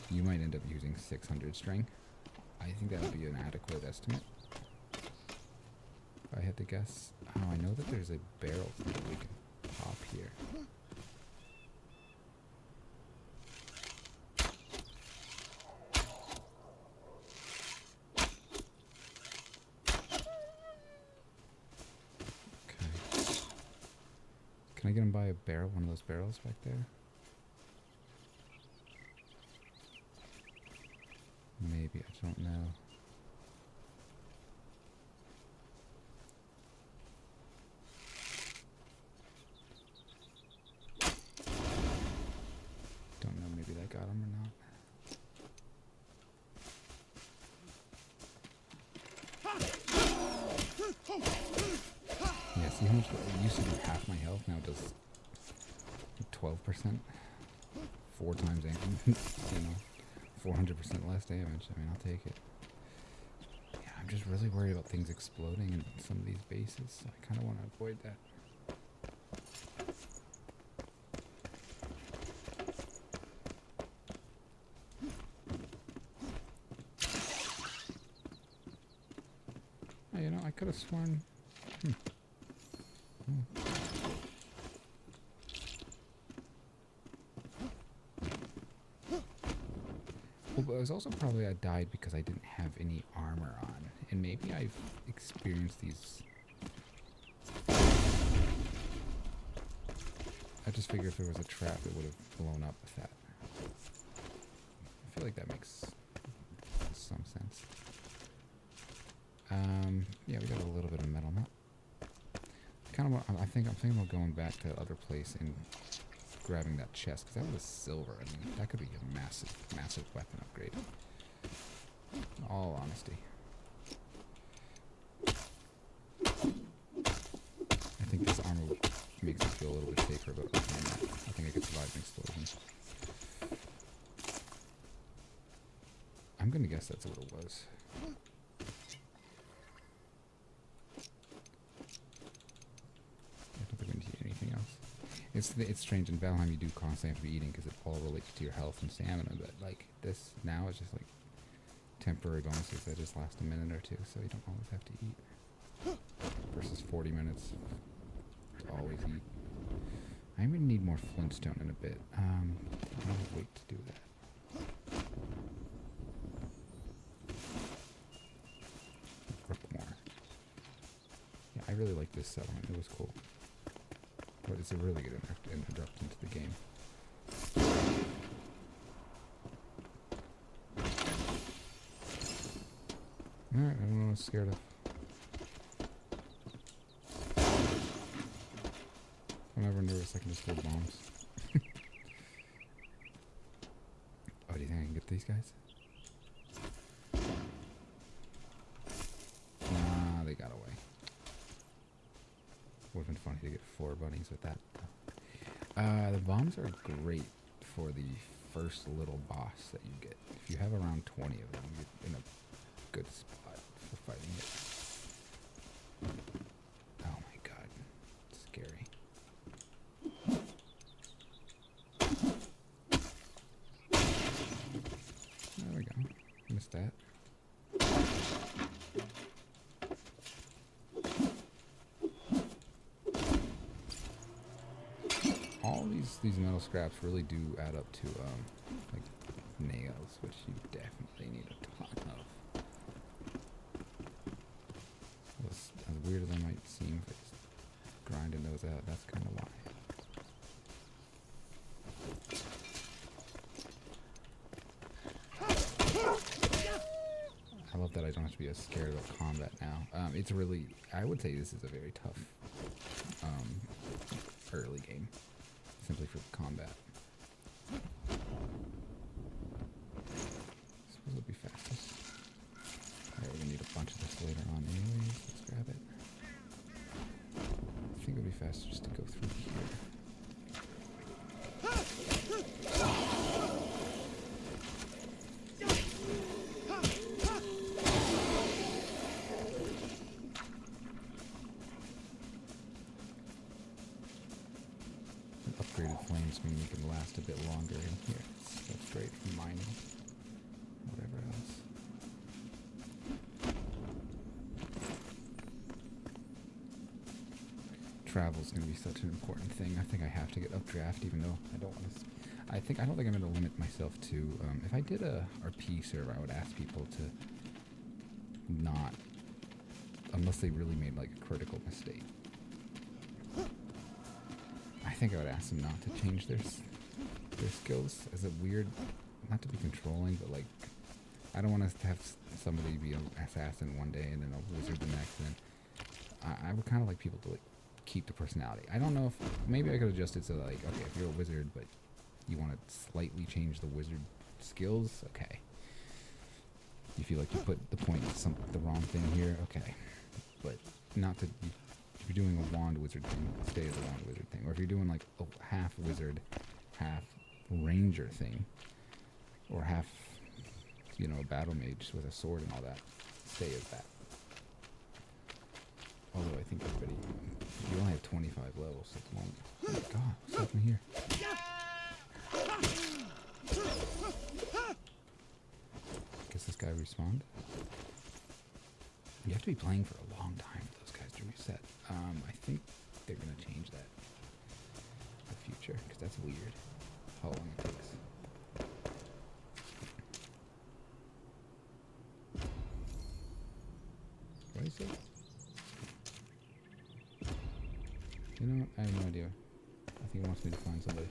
You might end up using 600 string. I think that would be an adequate estimate. If I had to guess. Oh, I know that there's a barrel thing that we can pop here. Can I get him by a barrel? One of those barrels back there? Maybe, I don't know. Don't know, maybe that got him or not. Yeah, see how much it used to do half my health, now it does 12%. 4 times damage, you know, 400% less damage. I mean, I'll take it. Yeah, I'm just really worried about things exploding in some of these bases, so I kind of want to avoid that. Oh, you know, I could have sworn... Well, but it was also probably I died because I didn't have any armor on. And maybe I've experienced these... I just figured if there was a trap, it would have blown up with that. I feel like that makes some sense. Yeah, we got a little bit of metal. Not kind of. I'm thinking about going back to the other place and grabbing that chest because that was silver. I mean, that could be a massive, massive weapon upgrade. In all honesty, I think this armor makes me feel a little bit safer about opening that. I think I could survive an explosion. I'm gonna guess that's what it was. It's strange. In Valheim, you do constantly have to be eating because it all relates to your health and stamina. But like this now, it's just like temporary bonuses that just last a minute or two, so you don't always have to eat. Versus 40 minutes, always eat. I'm gonna need more flintstone in a bit. I'll wait to do that. Brookmore. Yeah, I really like this settlement. It was cool. But it's a really good introduction to the game. Alright, I don't know what I was scared of. I'm never nervous, I can just throw bombs. Oh, do you think I can get these guys? Nah, they got away. Would have been funny to get 4 bunnies with that, though. The bombs are great for the first little boss that you get. If you have around 20 of them, you're in a good spot for fighting it. Oh my god. It's scary. There we go. Missed that. All these metal scraps really do add up to like nails, which you definitely need a ton of. As weird as I might seem, for just grinding those out, that's kind of why. I love that I don't have to be as scared about combat now. It's really, I would say this is a very tough early game. Simply for the combat. Suppose it'll be fastest. Alright, we're gonna need a bunch of this later on anyways. Let's grab it. be faster just to go through here. And upgraded flames mean we can last a bit longer in here. That's great for mining. Whatever else. Travel is going to be such an important thing. I think I have to get updraft, even though I don't want to. I don't think I'm going to limit myself to. If I did a RP server, I would ask people to not, unless they really made like a critical mistake. I think I would ask them not to change their skills. As a weird, not to be controlling, but like, I don't want us to have somebody be an assassin one day and then a wizard the next. And I would kind of like people to like keep the personality. I don't know if maybe I could adjust it so like, okay, if you're a wizard but you want to slightly change the wizard skills, okay. You feel like you put the the wrong thing here, okay. But not to. If you're doing a wand wizard thing, stay as a wand wizard thing. Or if you're doing like a half wizard, half ranger thing, or half, you know, a battle mage with a sword and all that, stay as that. Although I think everybody, you only have 25 levels, so it's one. Oh my god, what's happening here? Guess this guy respawned. You have to be playing for a long time for those guys to reset. I think they're going to change that in the future, because that's weird how long it takes. What is it? You know what? I have no idea. I think he wants me to find somebody.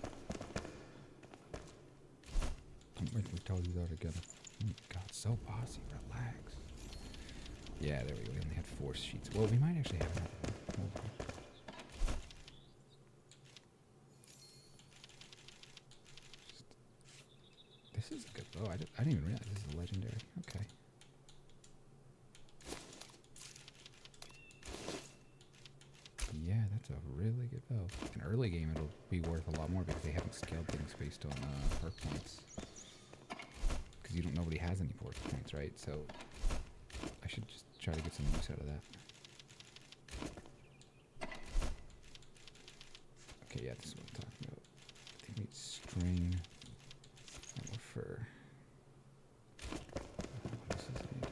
Don't make me tell you that again. Oh my god, so bossy. Relax. Yeah, there we go. We only had 4 sheets. Well, we might actually have another one. Hold on. This is a good bow. I didn't even realize this is a legendary. Okay. Yeah, that's a really good bow. In early game, it'll be worth a lot more because they haven't scaled things based on perk points. Because nobody has any perk points, right? So I should just try to get some use out of that. Okay, yeah, this is what I'm talking about. I think we need string and more fur. What else does it need?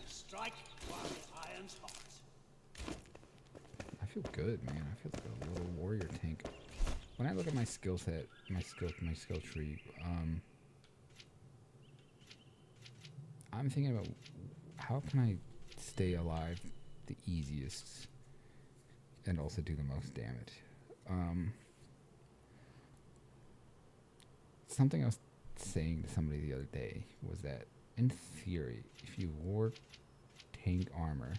Strike while the iron's hot. I feel good, man. I feel like a little warrior tank. When I look at my skill set, my skill tree, I'm thinking about how can I stay alive the easiest and also do the most damage. Something I was saying to somebody the other day was that in theory, if you wore tank armor,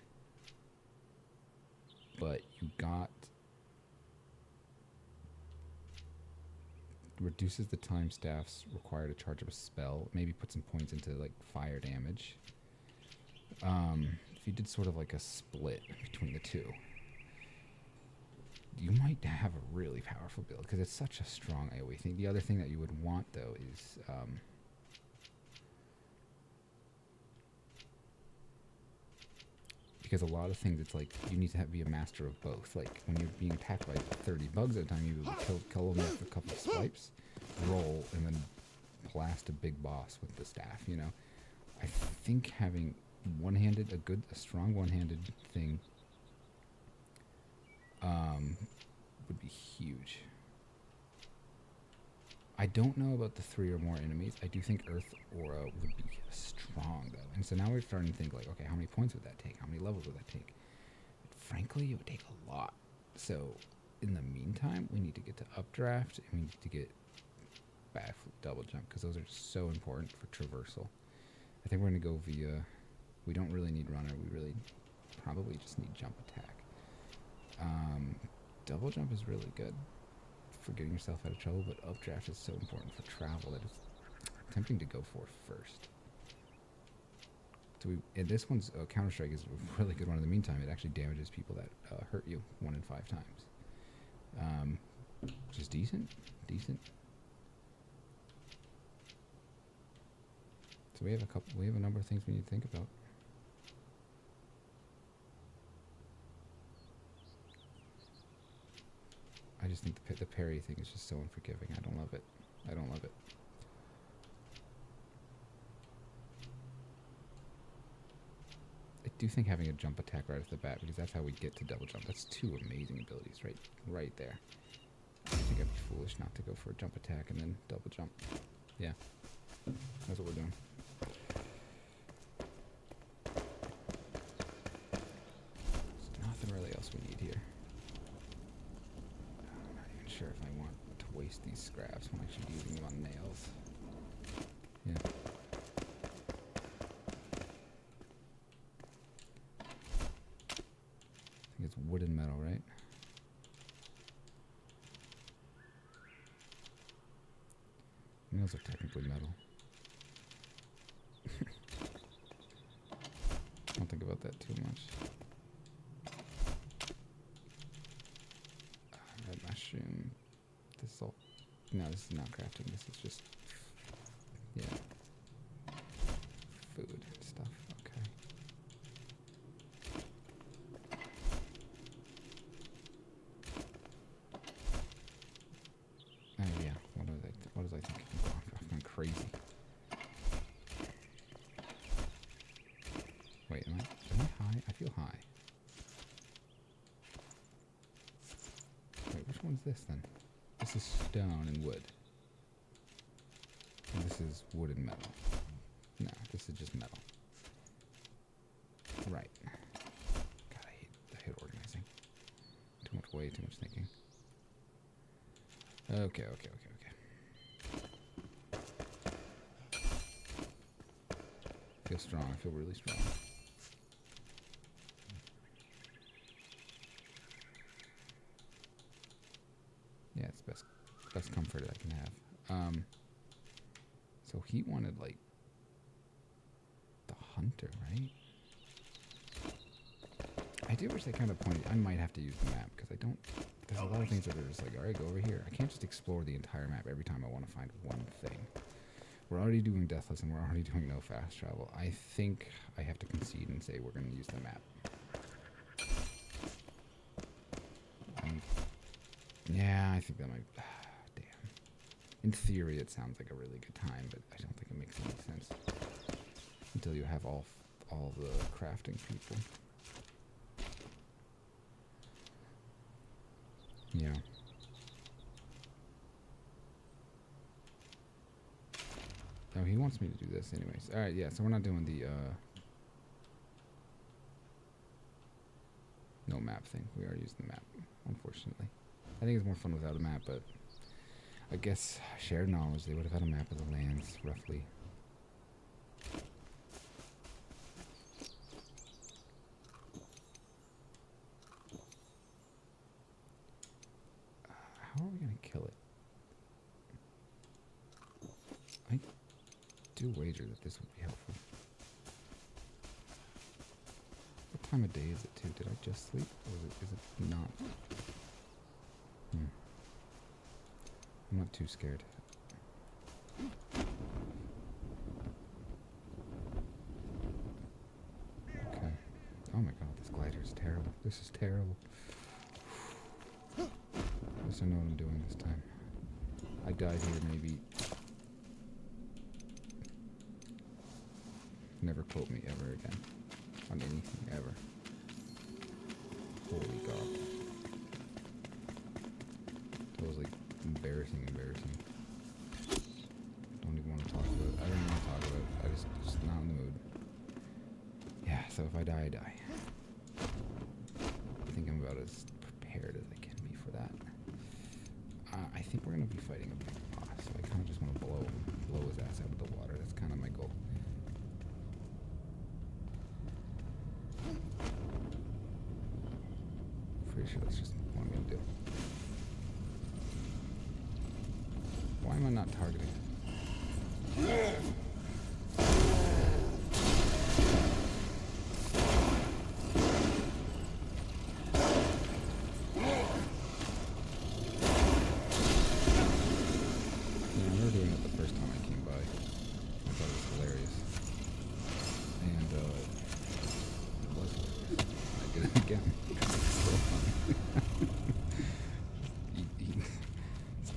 but you got reduces the time staffs required to charge up a spell, maybe put some points into like fire damage. If you did sort of like a split between the two, you might have a really powerful build because it's such a strong AoE thing. The other thing that you would want though is because a lot of things, it's like you need to be a master of both. Like when you're being attacked by 30 bugs at a time, you kill them with a couple of swipes, roll, and then blast a big boss with the staff. You know, I think having one-handed, a strong one-handed thing, would be huge. I don't know about the 3 or more enemies. I do think Earth Aura would be strong, though. And so now we're starting to think, like, okay, how many points would that take? How many levels would that take? Frankly, it would take a lot. So, in the meantime, we need to get to Updraft, and we need to get Backflip, Double Jump, because those are so important for traversal. I think we're going to go via... We don't really need Runner. We really probably just need Jump Attack. Double Jump is really good for getting yourself out of trouble, but Updraft is so important for travel that it's tempting to go for first. So and this one's Counter Strike is a really good one. In the meantime, it actually damages people that hurt you 1 in 5 times, which is decent. So we have a number of things we need to think about. I just think the parry thing is just so unforgiving. I don't love it. I do think having a jump attack right off the bat, because that's how we get to double jump. That's 2 amazing abilities right there. I think I'd be foolish not to go for a jump attack and then double jump. Yeah, that's what we're doing. There's nothing really else we need here. I'm not even sure if I want to waste these scraps when I should be using them on nails. Yeah. I think it's wood and metal, right? Nails are technically metal. Don't think about that too much. Red mushroom. This is all. No, this is not crafting. This is just. Yeah. Food and stuff. Okay. Oh yeah. What was I thinking? I've gone crazy. Wait, am I high? I feel high. Wait, which one's this then? This is stone and wood. And this is wood and metal. No, this is just metal. Right. God, I hate organizing. Way too much thinking. Okay. I feel strong. I feel really strong. Yeah, it's best comfort I can have. So he wanted like the hunter, right? I do wish they kind of pointed. I might have to use the map because I don't. There's a lot of things that are just like, all right, go over here. I can't just explore the entire map every time I want to find one thing. We're already doing Deathless and we're already doing no fast travel. I think I have to concede and say we're going to use the map. Yeah, I think that might. Damn. In theory, it sounds like a really good time, but I don't think it makes any sense until you have all the crafting people. Yeah. Oh, he wants me to do this anyways. Alright, yeah, so we're not doing the, no map thing. We are using the map, unfortunately. I think it's more fun without a map, but I guess shared knowledge, they would have had a map of the lands, roughly. How are we going to kill it? I do wager that this would be helpful. What time of day is it too? Did I just sleep? Or is it not? I'm not too scared. Okay. Oh my god, this glider is terrible. This is terrible. At least I know what I'm doing this time. I died here maybe. Never quote me ever again. On anything ever. Holy god. That was like embarrassing. Don't even want to talk about it. I don't even want to talk about it. I just not in the mood. Yeah, so if I die, I die. I think I'm about as prepared as I can be for that. I think we're going to be fighting a big boss, so I kind of just want to blow his ass out of the water. That's kind of my goal. Pretty sure that's just what I'm going to do. Why am I not targeting?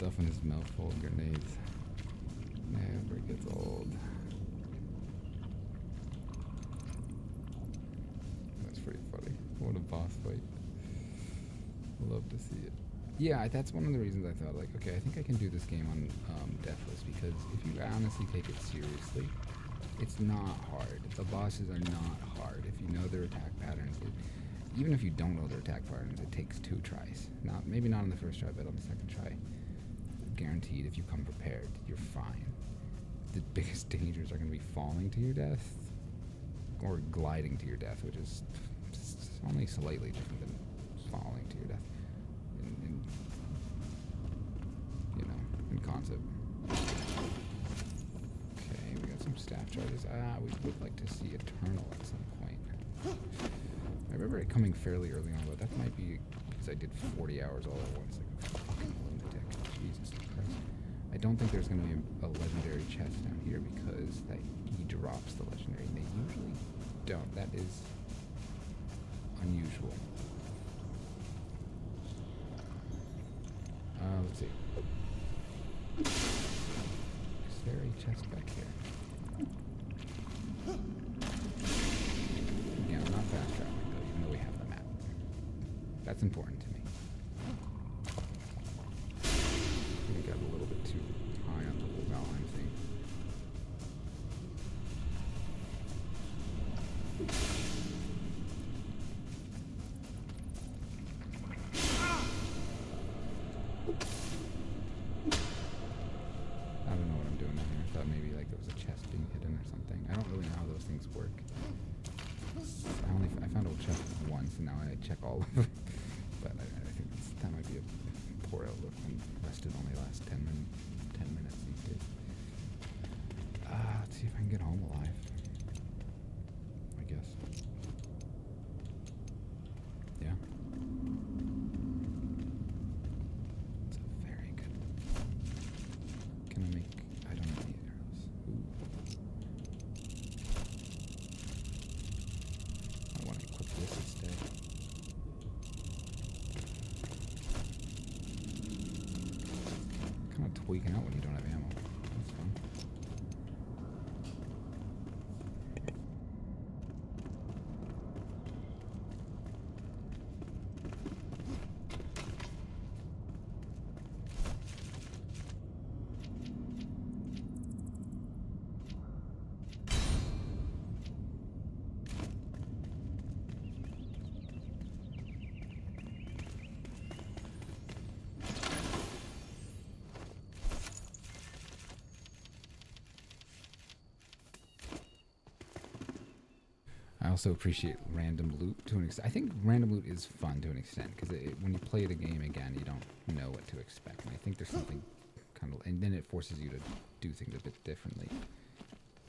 stuffing his mouth full of grenades. Never gets old. That's pretty funny. What a boss fight. Love to see it. Yeah, that's one of the reasons I thought, like, okay, I think I can do this game on Deathless, because if you honestly take it seriously, it's not hard. The bosses are not hard. If you know their attack patterns, even if you don't know their attack patterns, it takes 2 tries. Maybe not on the first try, but on the second try. Guaranteed, if you come prepared, you're fine. The biggest dangers are going to be falling to your death, or gliding to your death, which is only slightly different than falling to your death. In concept. Okay, we got some staff charges. We would like to see Eternal at some point. I remember it coming fairly early on, but that might be because I did 40 hours all at once, like a fucking lunatic. Jesus Christ. I don't think there's going to be a legendary chest down here because he drops the legendary, and they usually don't. That is unusual. Let's see. Is there a chest back here? Again, I'm not fast traveling though, even though we have the map. That's important to me. I think I got a little bit too high on the whole Valheim thing. I found a chest once, and now I check all of them. But I think that might be a poor outlook when rested only lasts 10 minutes these days. Let's see if I can get home alive. I guess. Yeah. It's a very good. Can I make? I don't need arrows. Ooh. This instead. Kind of tweaking out when you don't have ammo. That's fun. I also appreciate random loot to an extent. I think random loot is fun to an extent, because when you play the game again, you don't know what to expect. And I think there's something kind of, and then it forces you to do things a bit differently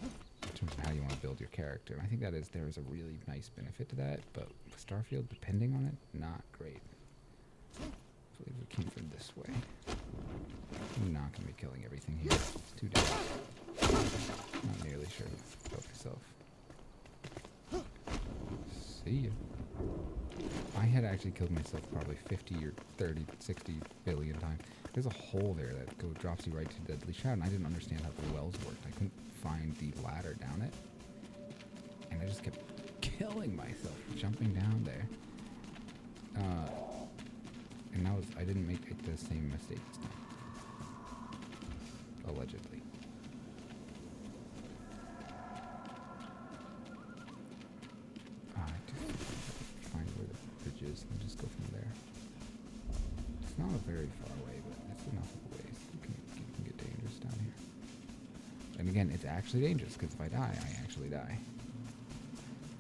in terms of how you want to build your character. And I think there is a really nice benefit to that, but Starfield, depending on it, not great. I believe we came from this way. I'm not going to be killing everything here. It's too dangerous. Not nearly sure about myself. See ya. I had actually killed myself probably 50 or 30, 60 billion times. There's a hole there that drops you right to Deadly Shadow, and I didn't understand how the wells worked. I couldn't find the ladder down it, and I just kept killing myself jumping down there. And I didn't make the same mistake this time. Allegedly. Find where the bridge is and just go from there. It's not very far away, but it's enough of a ways. It can get dangerous down here. And again, it's actually dangerous, because if I die, I actually die.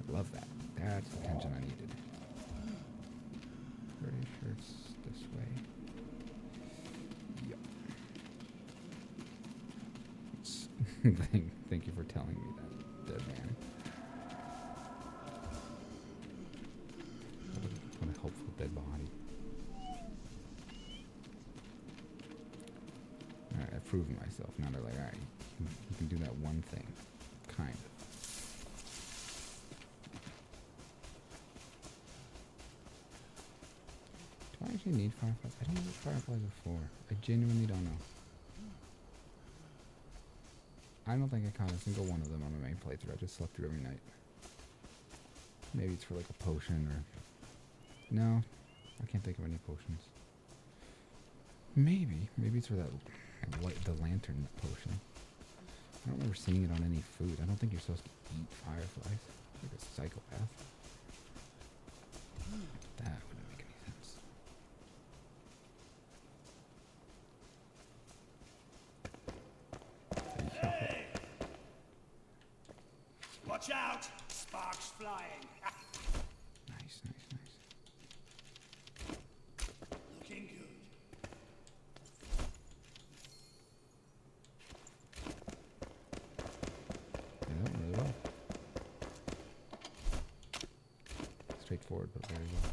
I love that. That's the tension I needed. Pretty sure it's this way. Yep. Thank you for telling me that, dead man. What a helpful dead body. Alright, I've proven myself. Now they're like, alright, you can do that one thing. Kind of. Do I actually need fireflies? I don't know what fireflies are for. I genuinely don't know. I don't think I caught a single one of them on my main playthrough. I just slept through every night. Maybe it's for like a potion or... No, I can't think of any potions. Maybe it's for that the lantern potion. I don't remember seeing it on any food. I don't think you're supposed to eat fireflies. Like a psychopath. That wouldn't make any sense. Hey! Watch out! Sparks flying. Nice. Looking good. Yeah, that went really well. Straightforward, but very well.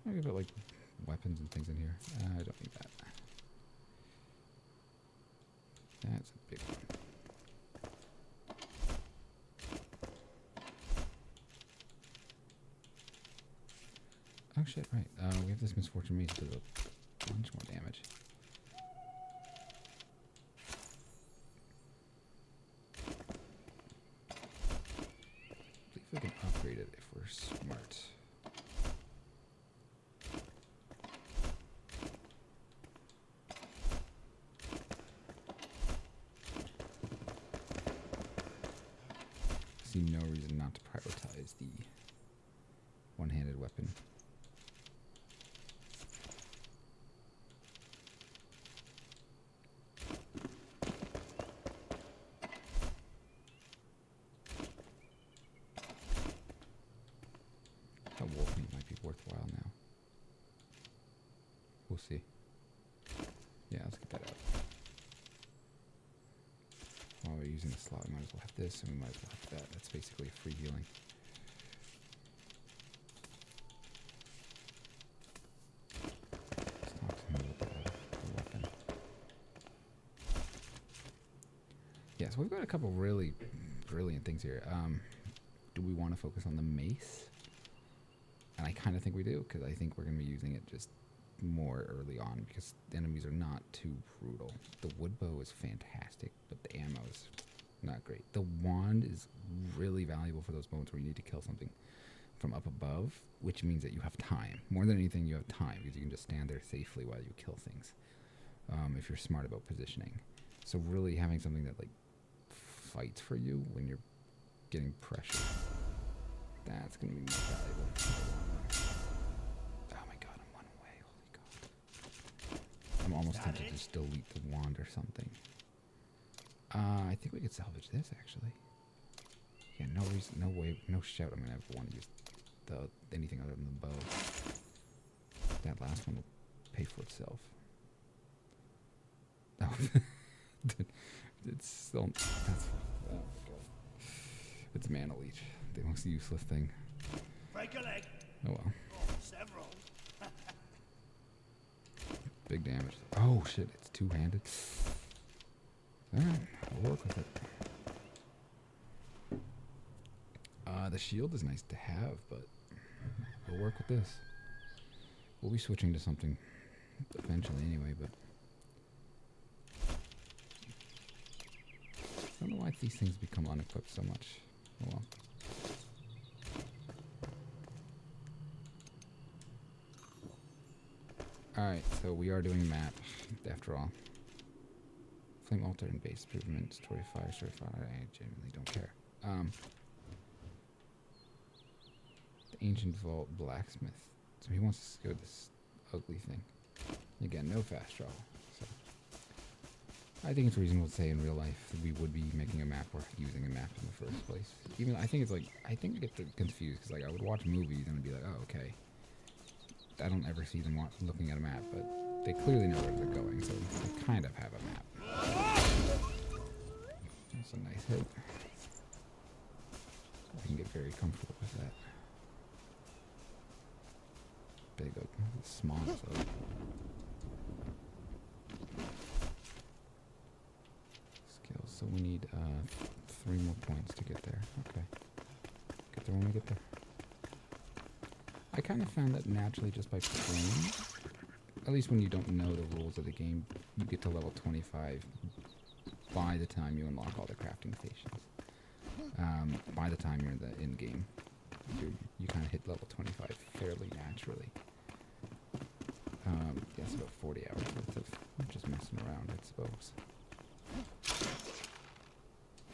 Maybe put like weapons and things in here. I don't need that. That's a big one. Oh shit, right. We have this misfortune mace to do a bunch more damage. See if we can upgrade it if we're smart. See no reason not to prioritize the one-handed weapon. That wolf meat might be worthwhile now. We'll see. Yeah, let's get that out. While we're using the slot, we might as well have this, and we might as well have that. That's basically free healing. Let's talk to him about the weapon. Yeah, so we've got a couple really brilliant things here. Do we want to focus on the mace? And I kind of think we do, because I think we're going to be using it just more early on, because the enemies are not too brutal. The wood bow is fantastic, but the ammo is not great. The wand is really valuable for those moments where you need to kill something from up above, which means that you have time. More than anything, you have time, because you can just stand there safely while you kill things, if you're smart about positioning. So really having something that like fights for you when you're getting pressure, that's going to be more valuable. Oh my god, I'm one away. Holy god. I'm almost tempted to just delete the wand or something. I think we could salvage this, actually. Yeah, no reason, no way, no shout I'm going to ever want to use anything other than the bow. That last one will pay for itself. Oh. It's still... That's... Oh my god. It's mana leech. The most useless thing. Break a leg. Oh well. Oh, several. Big damage. Oh shit, it's two-handed. Alright, I'll work with it. The shield is nice to have, but we'll work with this. We'll be switching to something eventually anyway, but... I don't know why these things become unequipped so much. Oh well. Alright, so we are doing a map, after all. Flame altar and base improvement, story fire, I genuinely don't care. The ancient vault blacksmith. So he wants us to go to this ugly thing. Again, no fast travel. So I think it's reasonable to say in real life that we would be making a map or using a map in the first place. Even I think it's like, I think I get confused because like I would watch movies and I'd be like, oh okay. I don't ever see them looking at a map, but they clearly know where they're going, so they kind of have a map. That's a nice hit. I can get very comfortable with that. Big oak, small oak. Skills. So so we need 3 more points to get there. Okay. Get there when we get there. I kind of found that naturally just by playing, at least when you don't know the rules of the game, you get to level 25 by the time you unlock all the crafting stations. By the time you're in the in-game, you kind of hit level 25 fairly naturally. Yeah, it's about 40 hours worth of just messing around, I suppose.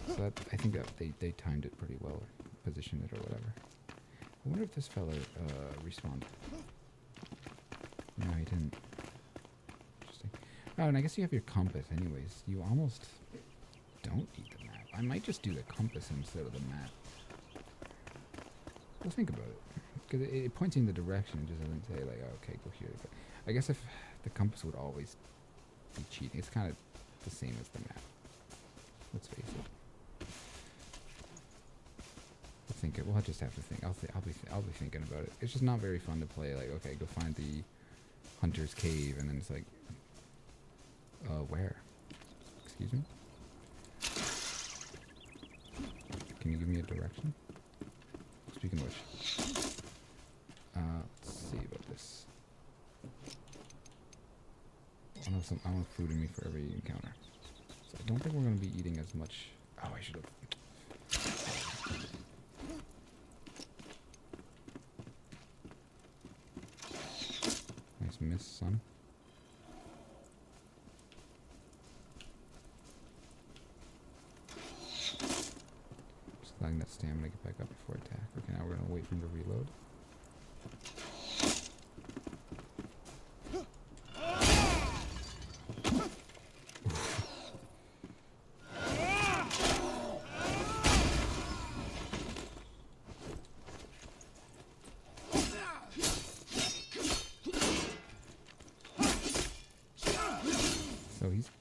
So that, I think that they timed it pretty well, or positioned it or whatever. I wonder if this fella respawned. No, he didn't. Interesting. Oh, and I guess you have your compass anyways. You almost don't need the map. I might just do the compass instead of the map. Well, think about it. Because it points in the direction. It just doesn't say, like, oh, okay, go here. But I guess if the compass would always be cheating. It's kind of the same as the map. Let's face it. We'll just have to think. I'll be thinking about it. It's just not very fun to play. Like, okay, go find the hunter's cave, and then it's like, where? Excuse me. Can you give me a direction? Speaking of which, let's see about this. I want food in me for every encounter. So I don't think we're going to be eating as much. Oh, I should have. Nice miss, son. Just letting that stamina get back up before attack. Okay, now we're going to wait for him to reload.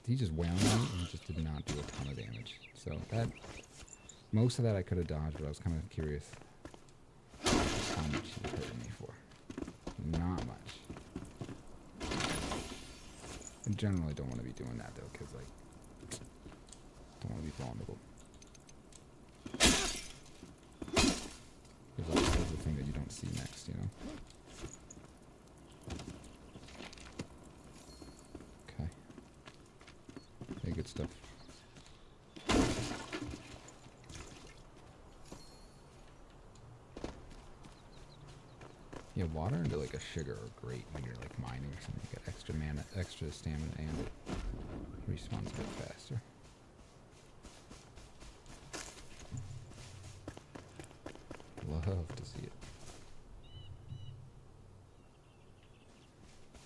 He just wound on it and just did not do a ton of damage. So that, most of that I could have dodged, but I was kind of curious how much he was hurting me for. Not much. I generally don't want to be doing that though, because like, don't want to be vulnerable. There's always the thing that you don't see next, you know? Good stuff. Yeah, water into like a sugar are great when you're like mining or something. You get extra mana, extra stamina, and it respawns a bit faster. Love to see it.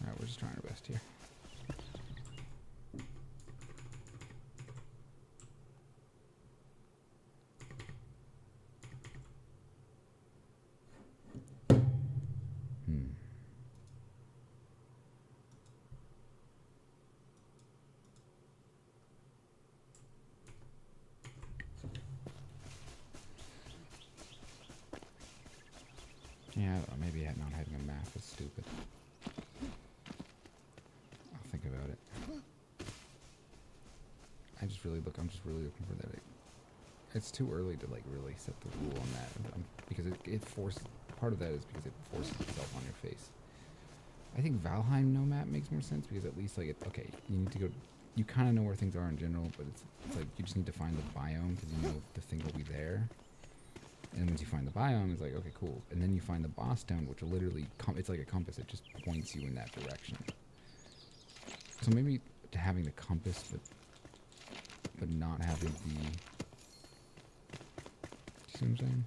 Alright, we're just trying our best here. Yeah, maybe not having a map is stupid. I'll think about it. I'm just really looking for that. It's too early to like really set the rule on that because it forces. Part of that is because it forces itself on your face. I think Valheim no map makes more sense because at least like okay, you need to go. You kind of know where things are in general, but it's like you just need to find the biome because you know the thing will be there. And once you find the biome, it's like, okay, cool. And then you find the boss stone, which will literally, it's like a compass. It just points you in that direction. So maybe having the compass, but not having the... Do you see what I'm saying?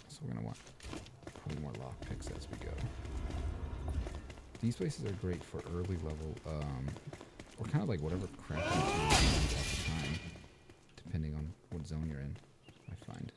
So we're going to want probably more lockpicks as we go. These places are great for early level, or kind of like whatever crafting you need at the time, depending on what zone you're in. I find.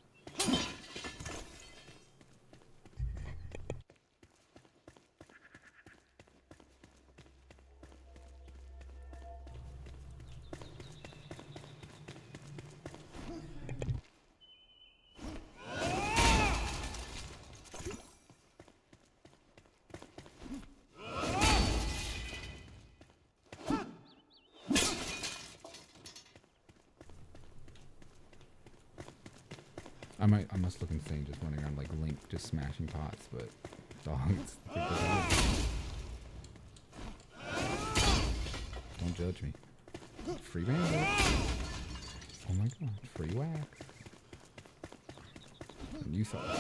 I must look insane just running around like Link, just smashing pots, but dogs. Don't judge me. Free bandit. Oh my god, free wax. And you thought it was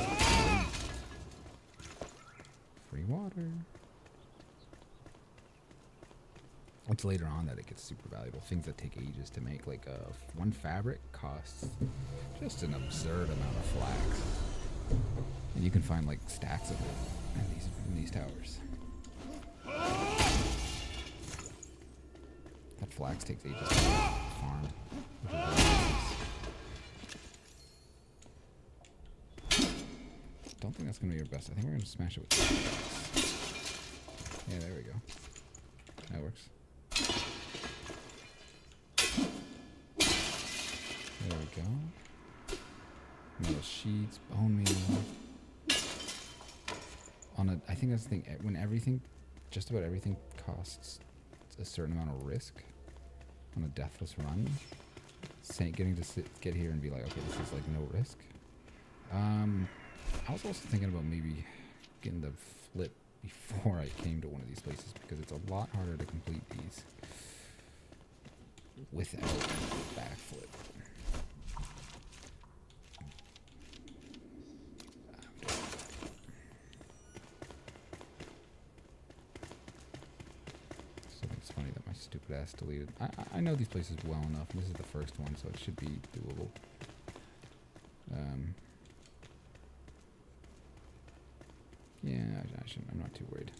free water. It's later on that it gets super valuable. Things that take ages to make, like one fabric costs just an absurd amount of flax, and you can find like stacks of it in these towers. That flax takes ages to farm. Which is really nice. Don't think that's gonna be your best. I think we're gonna smash it with yeah, there we go. That works. There we go. Metal sheets, bone meal. I think that's the thing. When everything, just about everything costs a certain amount of risk on a deathless run, getting to get here and be like, okay, this is like no risk. I was also thinking about maybe getting the flip before I came to one of these places, because it's a lot harder to complete these without backflip. So it's funny that my stupid ass deleted. I know these places well enough, and this is the first one, so it should be doable. Yeah, I shouldn't. I'm not too worried.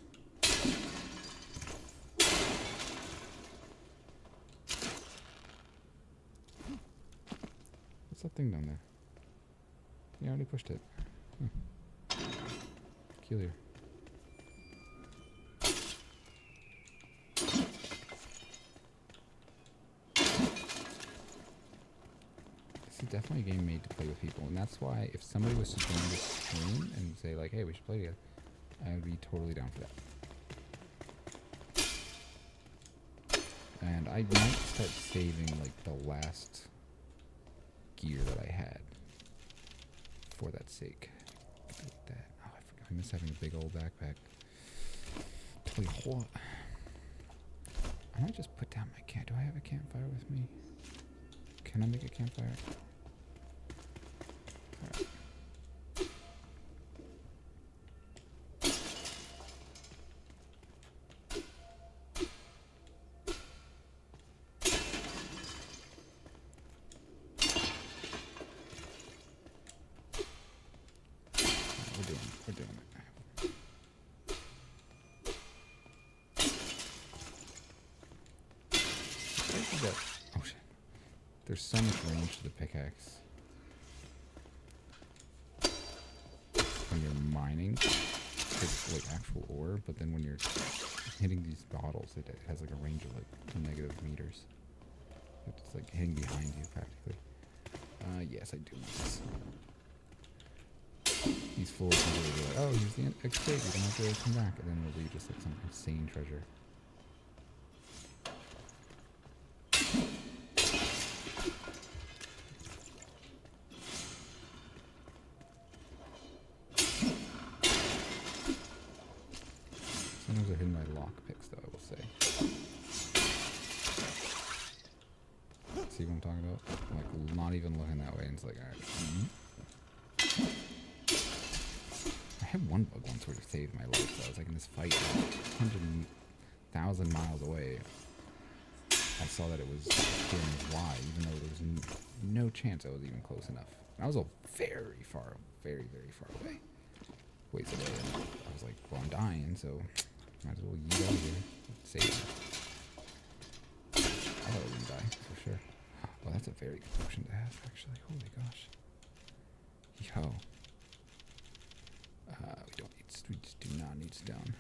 What's that thing down there? Yeah, I already pushed it. Peculiar. This is definitely a game made to play with people, and that's why if somebody was to join the stream and say like, hey, we should play together, I would be totally down for that. And I might start saving like the last gear that I had for that sake. Look at that. Oh, I forgot. I miss having a big old backpack. Tell you what. I might just put down my camp. Do I have a campfire with me? Can I make a campfire? Alright. We're doing it. Oh shit. There's so much range to the pickaxe. When you're mining, it's like actual ore, but then when you're hitting these bottles, it has like a range of like negative meters. It's like hitting behind you practically. Yes, I do this. These fools will be like, oh, here's the XP, you don't have to come back, and then it'll be just like some insane treasure. Sometimes they're hidden by lockpicks, though, I will say. See what I'm talking about? Like, not even looking that way, and it's like, alright. I had one bug once where it saved my life, so I was like in this fight 100,000 miles away. I saw that it was getting Y, even though there was no chance I was even close enough. And I was very far away. Ways away, and I was like, well, I'm dying, so might as well yeet out of here. Save me. I thought I was gonna die, for sure. Oh, that's a very good potion to have, actually. Holy gosh. Yo. We just do not need stone.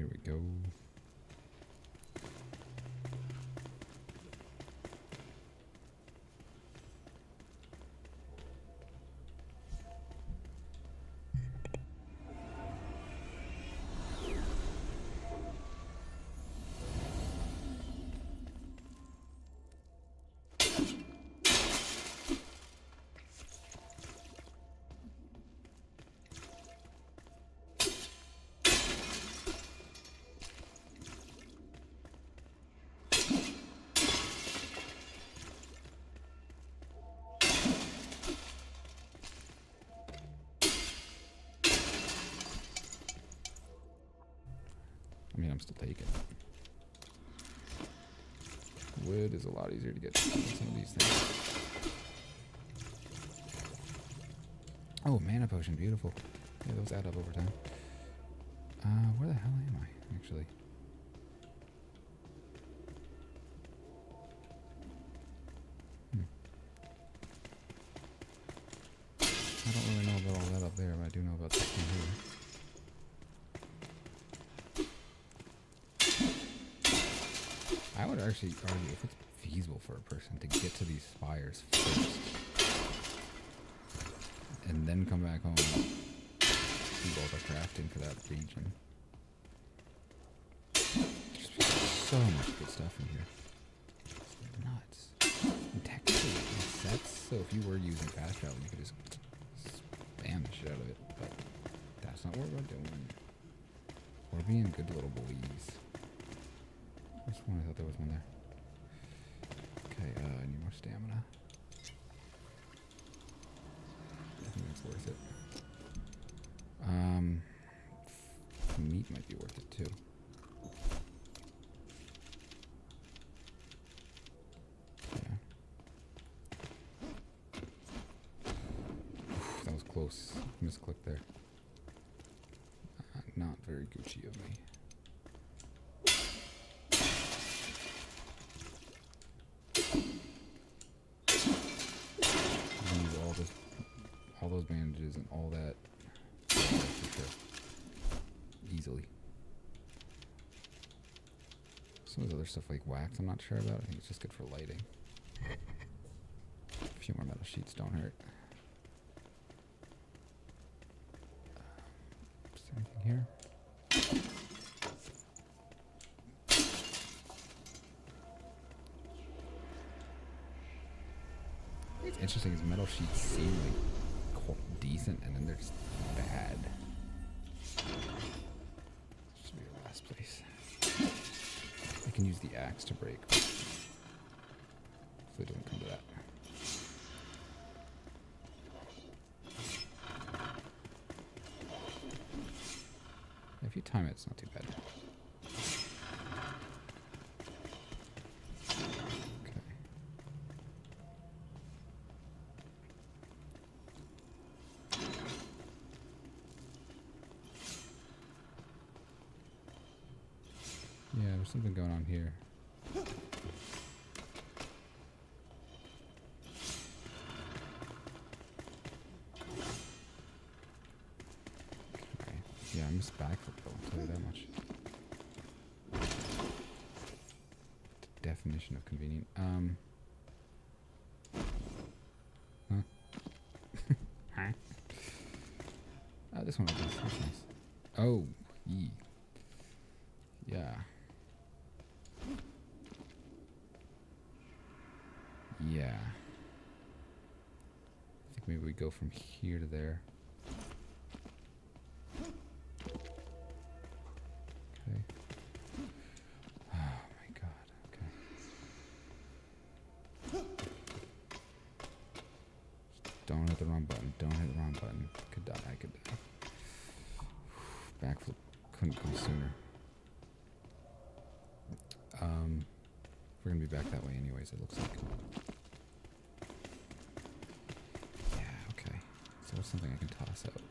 here we go. I mean, I'm still taking it. Wood is a lot easier to get than some of these things. Oh, mana potion, beautiful. Yeah, those add up over time. Where the hell am I, actually? I don't really know about all that up there, but I do know about this thing here. I would actually argue if it's feasible for a person to get to these spires first and then come back home and do all the crafting for that region. There's so much good stuff in here. It's nuts. And technically it sets, so if you were using fast travel, you could just spam the shit out of it, but that's not what we're doing. We're being good little boys. There's one, I thought there was one there. Okay, I need more stamina. I think that's worth it. Meat might be worth it too. Yeah. That was close. Misclicked there. Not very Gucci of me. All those bandages and all that for sure. Easily. Some of this other stuff like wax I'm not sure about. I think it's just good for lighting. A few more metal sheets don't hurt. Is there anything here? It's interesting is metal sheets seem like decent and then they're just bad. Should be the last place. I can use the axe to break. Hopefully it doesn't come to that. If you time it, it's not too bad. Yeah, there's something going on here. Okay. Yeah, I missed backflip though, I'll tell you that much. The definition of convenient. Huh? Huh? This one is nice. Oh, yee. Yeah. Yeah. I think maybe we go from here to there. Okay. Oh my god. Okay. Don't hit the wrong button. Don't hit the wrong button. Could die. I could die. Backflip couldn't come sooner. We're gonna be back that way anyways, it looks like. Yeah, okay. So what's something I can toss out?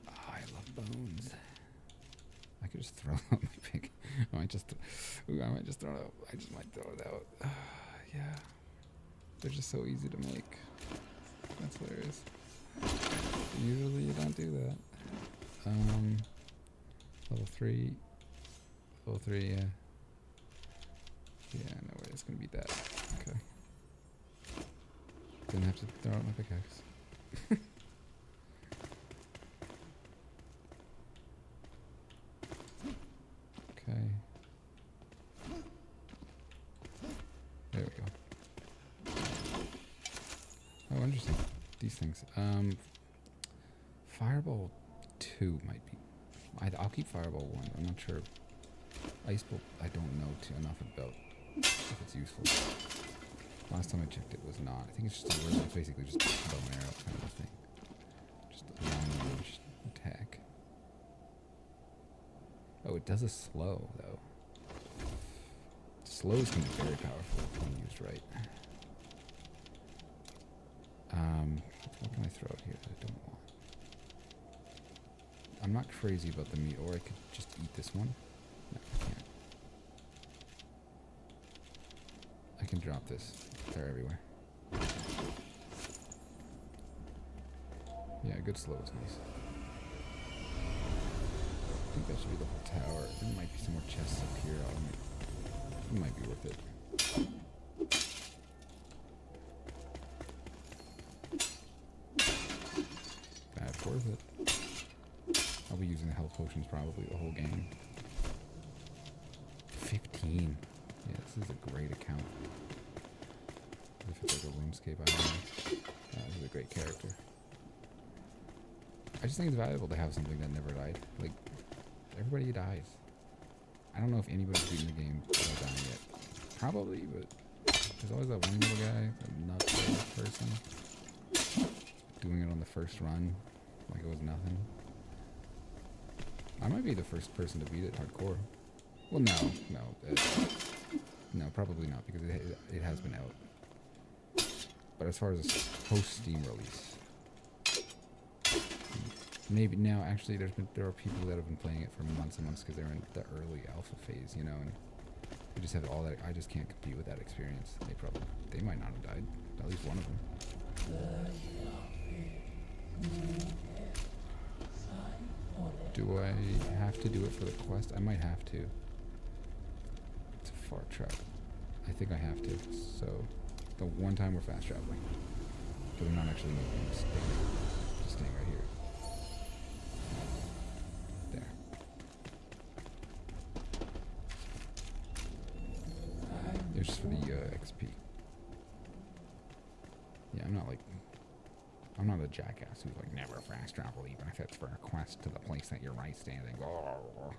Oh, I love bones. I could just throw out my pig. I might just throw it out. I just might throw it out. Yeah. They're just so easy to make. That's hilarious. Usually you don't do that. Level 3. Level 3, yeah. Yeah, no way it's gonna beat that. Okay. Didn't have to throw out my pickaxe. Okay. There we go. Oh, interesting. These things. Fireball 2 might be. I'll keep Fireball 1. I'm not sure. Ice Bolt, I don't know enough about if it's useful. Last time I checked, it was not. I think it's just it's basically just a bow and arrow kind of thing. Just a long range attack. Oh, it does a slow though. Slows can be very powerful when used right. What can I throw out here that I don't want? I'm not crazy about the meat, or I could just eat this one. No, I can't. I can drop this. They're everywhere. Yeah, good slow is nice. I think that should be the whole tower. There might be some more chests up here. It might be worth it. That's worth it. I'll be using the health potions probably the whole game. 15. Yeah, this is a great account. If it's like a RuneScape, I don't know. This is a great character. I just think it's valuable to have something that never died. Like, everybody dies. I don't know if anybody's beaten the game without dying yet. Probably, but there's always that one little guy, that nuts person, doing it on the first run like it was nothing. I might be the first person to beat it hardcore. Well, no, probably not, because it has been out. But as far as a post-Steam release, maybe now. Actually, there are people that have been playing it for months and months because they're in the early alpha phase, you know, and they just have all that. I just can't compete with that experience. They might not have died. At least one of them. Do I have to do it for the quest? I might have to. It's a far trek. I think I have to. So, the one time we're fast traveling. But we're not actually moving. Just staying right here. There. It's just for the XP. Yeah, I'm not a jackass who's like never fast travel even if it's for a quest to the place that you're right standing. Oh,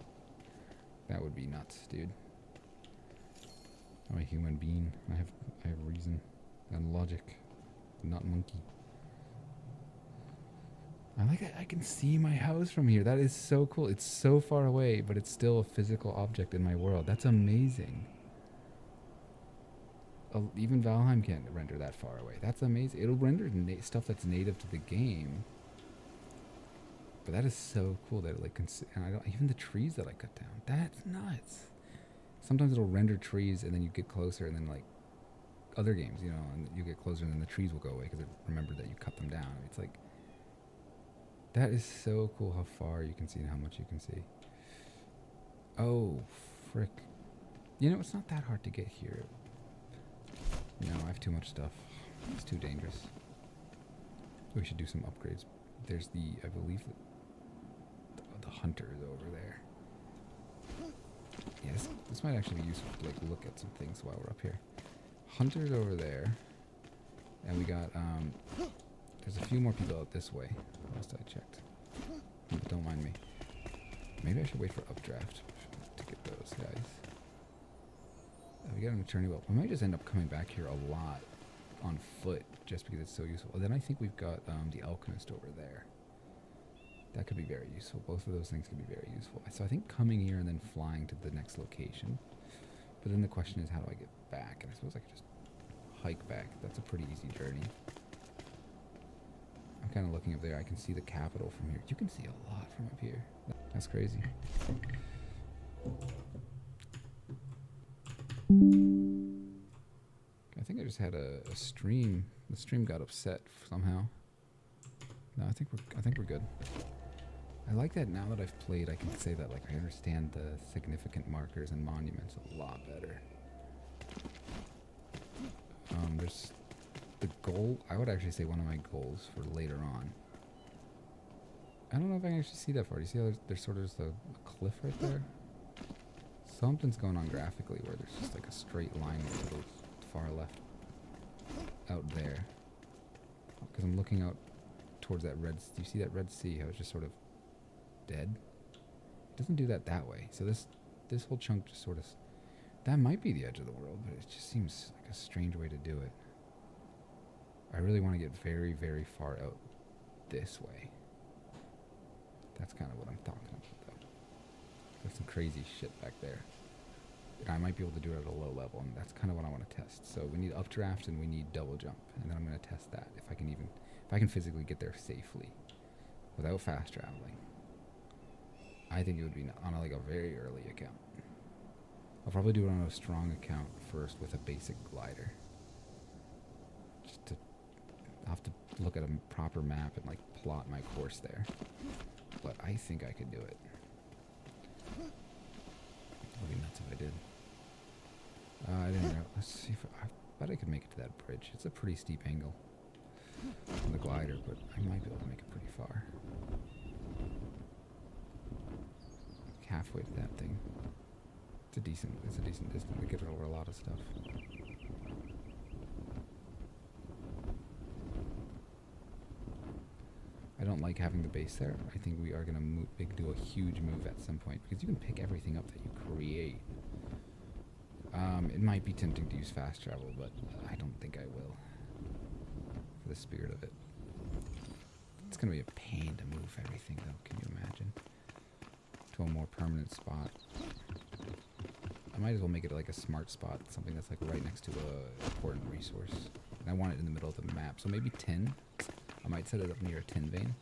that would be nuts, dude. I'm a human being. I have reason and logic. Not monkey. I can see my house from here. That is so cool. It's so far away, but it's still a physical object in my world. That's amazing. Even Valheim can't render that far away. That's amazing. It'll render stuff that's native to the game. But that is so cool that it and even the trees that I cut down. That's nuts. Sometimes it'll render trees and then you get closer and then like other games, you know, and you get closer and then the trees will go away because it remembered that you cut them down. It's like, that is so cool how far you can see and how much you can see. Oh, frick. You know, it's not that hard to get here. No, I have too much stuff. It's too dangerous. We should do some upgrades. There's I believe, the hunter is over there. Yes, this might actually be useful to like look at some things while we're up here. Hunter's over there. And we got, there's a few more people out this way. Last I checked. But don't mind me. Maybe I should wait for updraft to get those guys. We got an attorney well. We might just end up coming back here a lot on foot just because it's so useful. And then I think we've got the alchemist over there. That could be very useful. Both of those things could be very useful. So I think coming here and then flying to the next location. But then the question is, how do I get back? And I suppose I could just hike back. That's a pretty easy journey. I'm kind of looking up there. I can see the capital from here. You can see a lot from up here. That's crazy. I think I just had a stream. The stream got upset somehow. No, I think we're good. I like that now that I've played, I can say that like I understand the significant markers and monuments a lot better. There's the goal. I would actually say one of my goals for later on. I don't know if I can actually see that far. Do you see how there's sort of just a cliff right there? Something's going on graphically where there's just like a straight line to the far left out there. Because I'm looking out towards that red. Do you see that Red Sea? How it's just sort of dead. It doesn't do that way. So this whole chunk just sort of. That might be the edge of the world, but it just seems like a strange way to do it. I really want to get very, very far out this way. That's kind of what I'm talking about, though. There's some crazy shit back there. And I might be able to do it at a low level, and that's kind of what I want to test. So we need updraft and we need double jump, and then I'm going to test that if I can physically get there safely without fast traveling. I think it would be on a very early account. I'll probably do it on a strong account first with a basic glider. I'll have to look at a proper map and like plot my course there. But I think I could do it. It would be nuts if I did. I didn't know. Let's see if I bet I could make it to that bridge. It's a pretty steep angle on the glider, but I might be able to make it pretty far. Halfway to that thing. It's a decent distance to get over a lot of stuff. I don't like having the base there. I think we are going to do a huge move at some point because you can pick everything up that you create. It might be tempting to use fast travel, but I don't think I will. For the spirit of it. It's going to be a pain to move everything, though. Can you imagine? To a more permanent spot. I might as well make it like a smart spot, something that's like right next to a important resource. And I want it in the middle of the map, so maybe tin. I might set it up near a tin vein.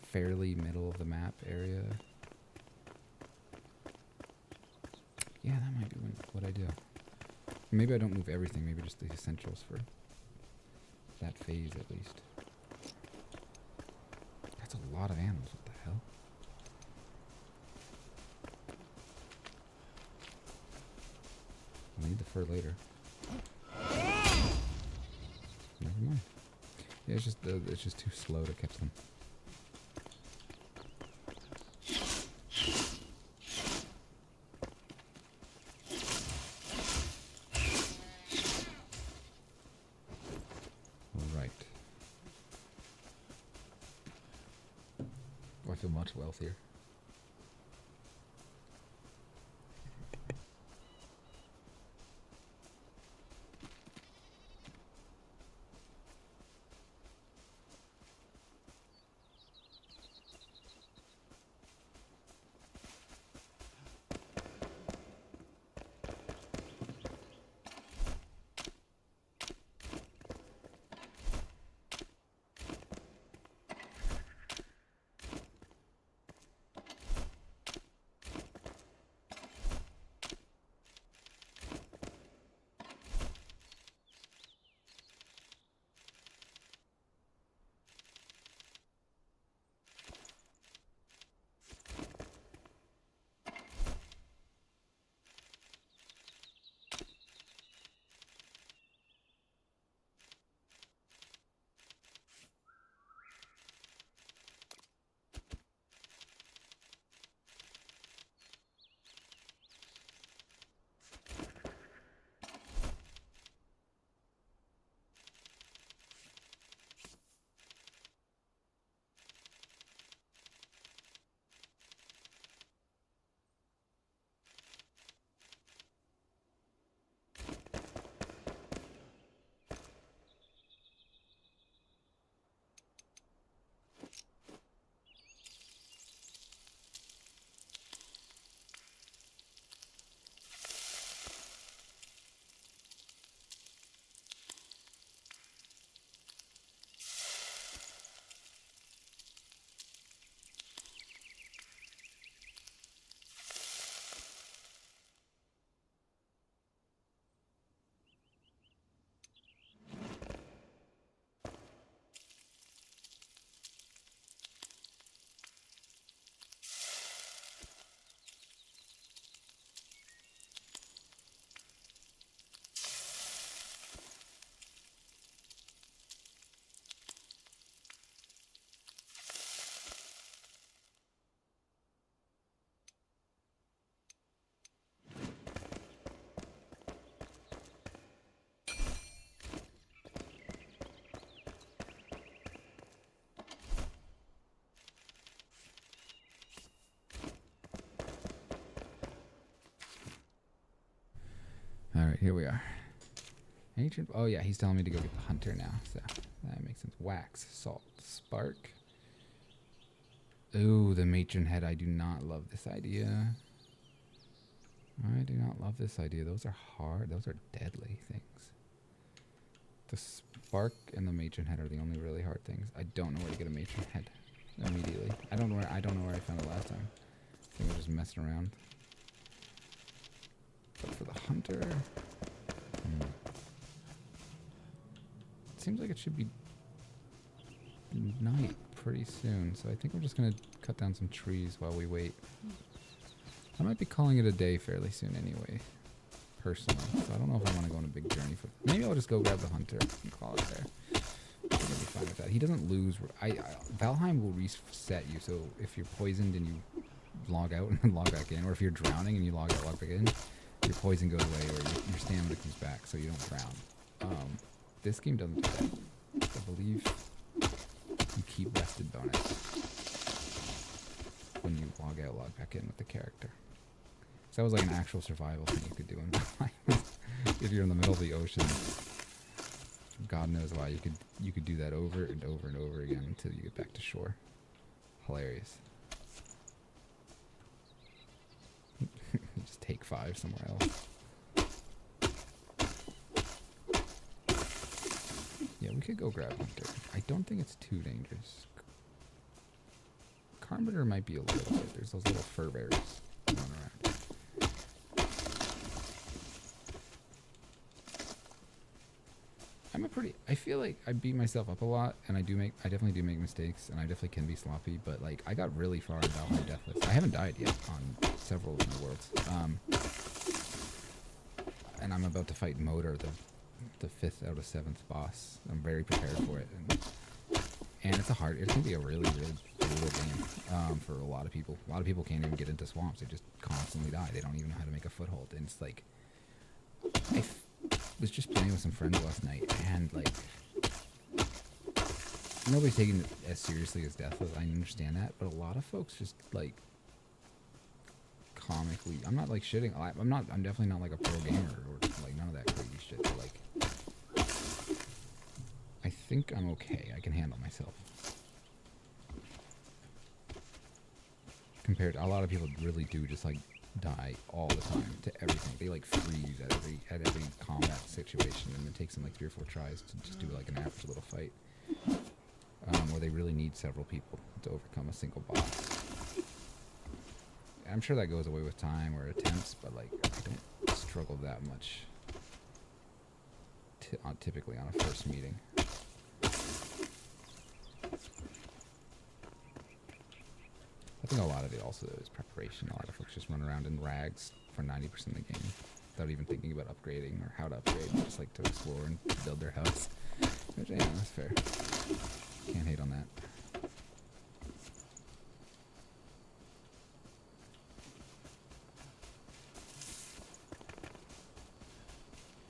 Fairly middle of the map area. Yeah, that might be what I do. Maybe I don't move everything, maybe just the essentials for that phase at least. That's a lot of animals, what the hell? I need the fur later. Never mind. Yeah, it's just too slow to catch them. All right. Oh, I feel much wealthier. Alright, here we are. Ancient. Oh, yeah, he's telling me to go get the hunter now. So that makes sense. Wax, salt, spark. Ooh, the matron head. I do not love this idea. I do not love this idea. Those are hard. Those are deadly things. The spark and the matron head are the only really hard things. I don't know where to get a matron head immediately. I don't know where I found it last time. I think I was just messing around. But for the hunter, it seems like it should be night pretty soon. So I think we're just gonna cut down some trees while we wait. I might be calling it a day fairly soon anyway, personally. So I don't know if I want to go on a big journey for. Maybe I'll just go grab the hunter and call it there. I think I'll be fine with that. He doesn't lose. Valheim will reset you. So if you're poisoned and you log out and then log back in, or if you're drowning and you log out, log back in, your poison goes away, or your stamina comes back, so you don't drown. This game doesn't do that. I believe you keep rested bonus when you log out, log back in with the character. So that was like an actual survival thing you could do in Valheim. If you're in the middle of the ocean, God knows why you could do that over and over and over again until you get back to shore. Hilarious. Just take 5 somewhere else. Yeah, we could go grab hunter. I don't think it's too dangerous. Carpenter might be a little bit. There's those little fur bears going around. I feel like I beat myself up a lot, and I definitely do make mistakes, and I definitely can be sloppy, but like I got really far in Valheim Deathless. I haven't died yet on several of the worlds. And I'm about to fight Motor, the 5th out of 7th boss. I'm very prepared for it. And it's can be a really, really brutal game for a lot of people. A lot of people can't even get into swamps. They just constantly die. They don't even know how to make a foothold. And it's like, I was just playing with some friends last night, and like, nobody's taking it as seriously as Deathless. I understand that, but a lot of folks just like comically. I'm not like shitting. I'm definitely not like a pro gamer or like none of that crazy shit. But like, I think I'm okay. I can handle myself. Compared to a lot of people really do just like die all the time to everything. They like freeze at every combat situation, and it takes them like 3 or 4 tries to just do like an average little fight. Where they really need several people to overcome a single boss. I'm sure that goes away with time or attempts, but like I don't struggle that much typically on a first meeting. I think a lot of it also is preparation. A lot of folks just run around in rags for 90% of the game without even thinking about upgrading or how to upgrade. They just like to explore and build their house. Which, yeah, that's fair. Can't hate on that.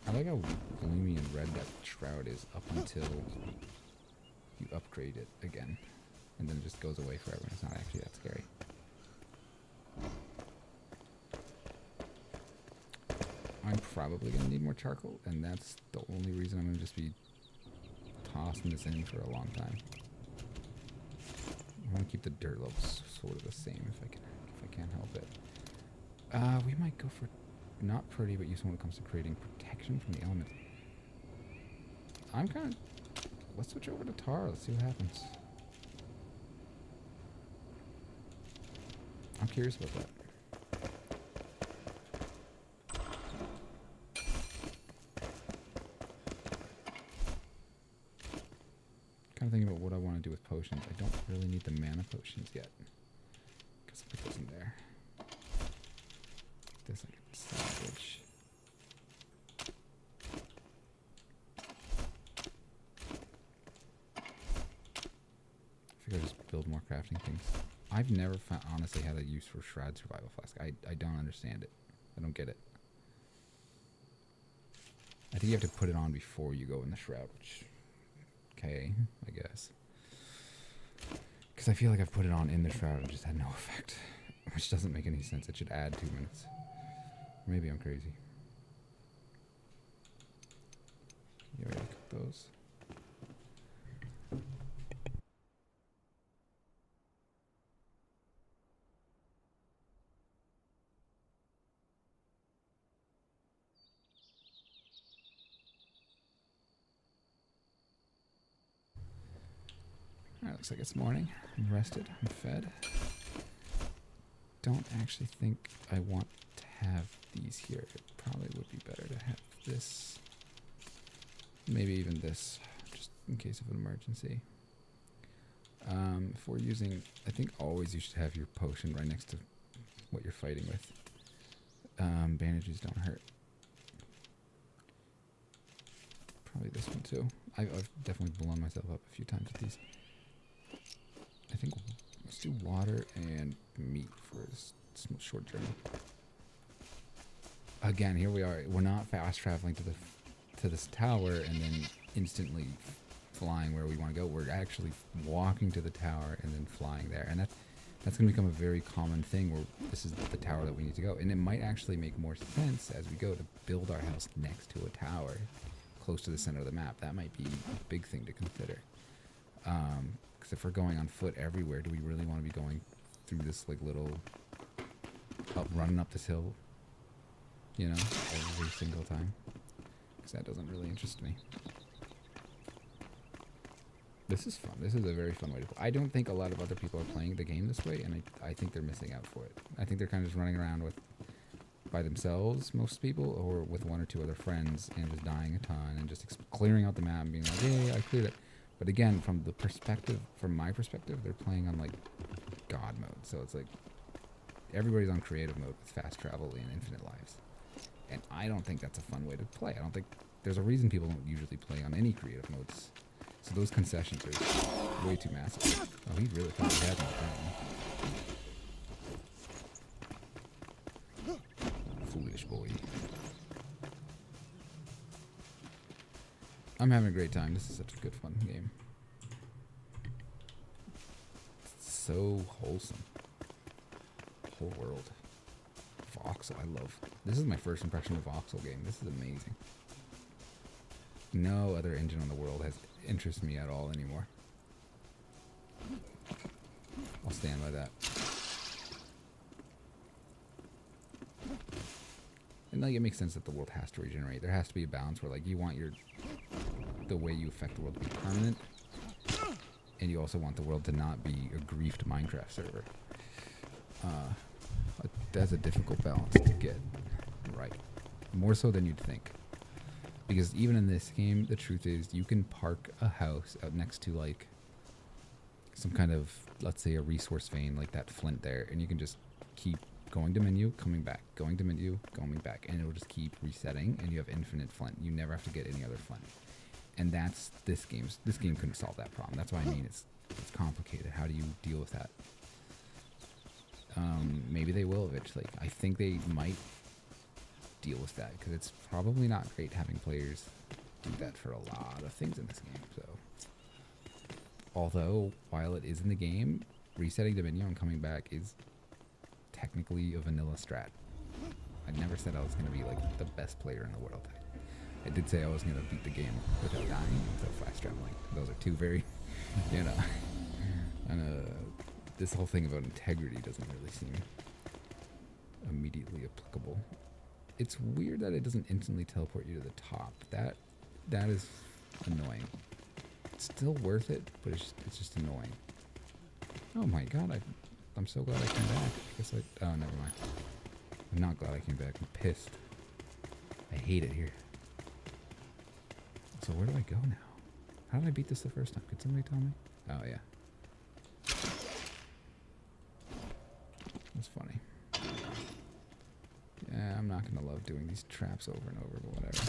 I like how gloomy and red that shroud is up until you upgrade it again. And then it just goes away forever. It's not actually that scary. I'm probably going to need more charcoal, and that's the only reason I'm going to just be tossing this in for a long time. I want to keep the dirt levels sort of the same if I can help it. We might go for not pretty, but useful when it comes to creating protection from the elements. Let's switch over to tar. Let's see what happens. I'm curious about that. Kind of thinking about what I want to do with potions. I don't really need the mana potions yet. Guess I'll put those in there. This I can salvage. I think I'll just build more crafting things. I've never honestly had a use for Shroud Survival Flask. I don't understand it. I don't get it. I think you have to put it on before you go in the Shroud, which, okay, I guess. Because I feel like I've put it on in the Shroud and just had no effect, which doesn't make any sense. It should add 2 minutes. Maybe I'm crazy. suppose. Alright, looks like it's morning. I'm rested. I'm fed. Don't actually think I want to have these here. It probably would be better to have this. Maybe even this, just in case of an emergency. If we're using, I think always you should have your potion right next to what you're fighting with. Bandages don't hurt. Probably this one too. I've definitely blown myself up a few times with these. I think let's do water and meat for this short journey. Again, here we are. We're not fast traveling to this tower and then instantly flying where we want to go. We're actually walking to the tower and then flying there, and that's going to become a very common thing where this is the tower that we need to go. And it might actually make more sense as we go to build our house next to a tower close to the center of the map. That might be a big thing to consider. Because if we're going on foot everywhere, do we really want to be going through this like little running up this hill, you know, every single time? Because that doesn't really interest me. This is fun. This is a very fun way to play. I don't think a lot of other people are playing the game this way, and I think they're missing out for it. I think they're kind of just running around by themselves, most people, or with one or two other friends, and just dying a ton, and just clearing out the map and being like, hey, I cleared it. But again, from my perspective, they're playing on like God mode. So it's like everybody's on creative mode with fast travel and infinite lives. And I don't think that's a fun way to play. I don't think there's a reason people don't usually play on any creative modes. So those concessions are way too massive. Oh, he really thought he had me. Foolish boy. I'm having a great time. This is such a good fun game. It's so wholesome. Whole world. Voxel, I love. This is my first impression of Voxel game. This is amazing. No other engine on the world has interested me at all anymore. I'll stand by that. And like it makes sense that the world has to regenerate. There has to be a balance where like you want the way you affect the world to be permanent, and you also want the world to not be a griefed Minecraft server. That's a difficult balance to get right. More so than you'd think. Because even in this game, the truth is you can park a house out next to like some kind of, let's say, a resource vein like that flint there, and you can just keep going to menu, coming back, going to menu, going back, and it'll just keep resetting, and you have infinite flint. You never have to get any other flint. And that's this game couldn't solve that problem. That's why I mean it's complicated. How do you deal with that? Maybe they will eventually. I think they might deal with that because it's probably not great having players do that for a lot of things in this game. So, although while it is in the game, resetting the menu and coming back is technically a vanilla strat. I never said I was going to be like the best player in the world. I did say I was going to beat the game without dying without fast traveling. Those are two very, you know, and this whole thing about integrity doesn't really seem immediately applicable. It's weird that it doesn't instantly teleport you to the top. That is annoying. It's still worth it, but it's just annoying. Oh my god, I'm so glad I came back. Oh, never mind. I'm not glad I came back. I'm pissed. I hate it here. So where do I go now? How did I beat this the first time? Could somebody tell me? Oh, yeah. That's funny. Yeah, I'm not going to love doing these traps over and over, but whatever.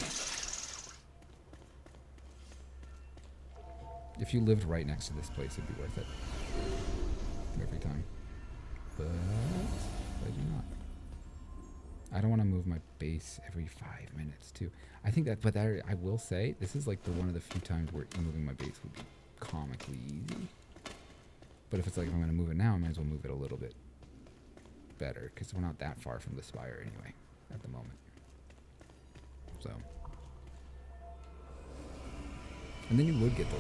If you lived right next to this place, it'd be worth it. Every time. But I do not. I don't want to move my base every 5 minutes, too. I think that, but I will say, this is like one of the few times where moving my base would be comically easy. But if it's like, if I'm going to move it now, I might as well move it a little bit better, because we're not that far from the spire anyway, at the moment. So. And then you would get the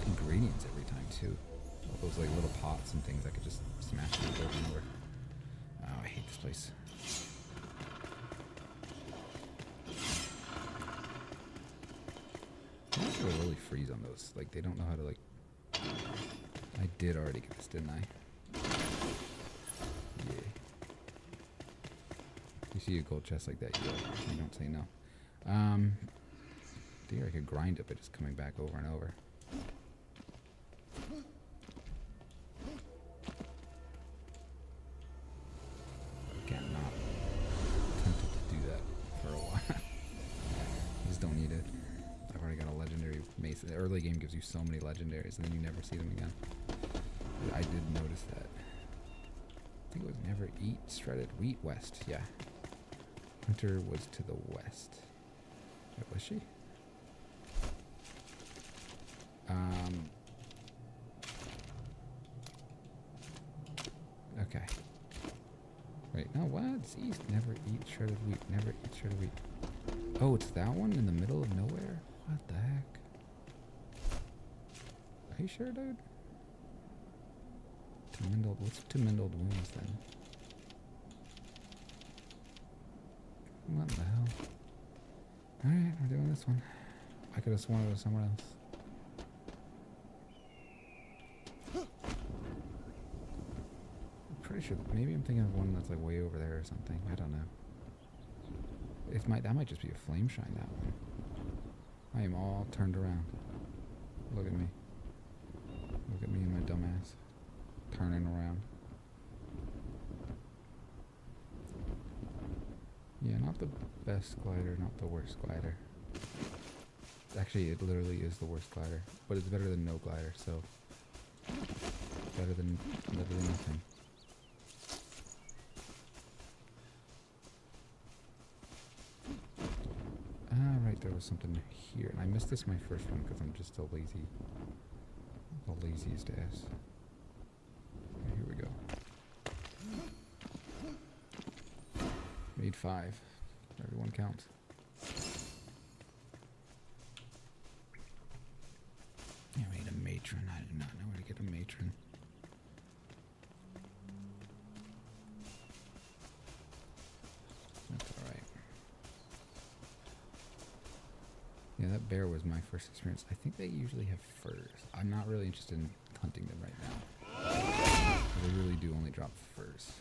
ingredients every time too. All those like little pots and things I could just smash them over and over. Oh, I hate this place. They really freeze on those. Like they don't know how to like. I did already get this, didn't I? Yeah. You see a gold chest like that, you don't say no. There I could grind it by just coming back over and over. Again, not tempted to do that for a while. I just don't need it. I've already got a legendary mace. The early game gives you so many legendaries and then you never see them again. But I did notice that. I think it was never eat shredded wheat west. Yeah. Hunter was to the west. Wait, was she? Okay. Wait, no, what? It's east. Never eat shredded wheat. Never eat shredded wheat. Oh, it's that one in the middle of nowhere? What the heck? Are you sure, dude? What's to Mindled Wounds then? What the hell? Alright, we're doing this one. I could have sworn it was somewhere else. I'm pretty sure, maybe I'm thinking of one that's like way over there or something. I don't know. That might just be a flame shine, that one. I am all turned around. Look at me. Look at me and my dumbass. Turning around. Yeah, not the best glider, not the worst glider. Actually, it literally is the worst glider. But it's better than no glider, so... better than nothing. Ah, right, there was something here. And I missed this my first one because I'm just a lazy... the laziest ass. Here we go. Made 5. Everyone counts. I made a matron. I did not know where to get a matron. That's alright. Yeah, that bear was my first experience. I think they usually have furs. I'm not really interested in hunting them right now. They really do only drop furs.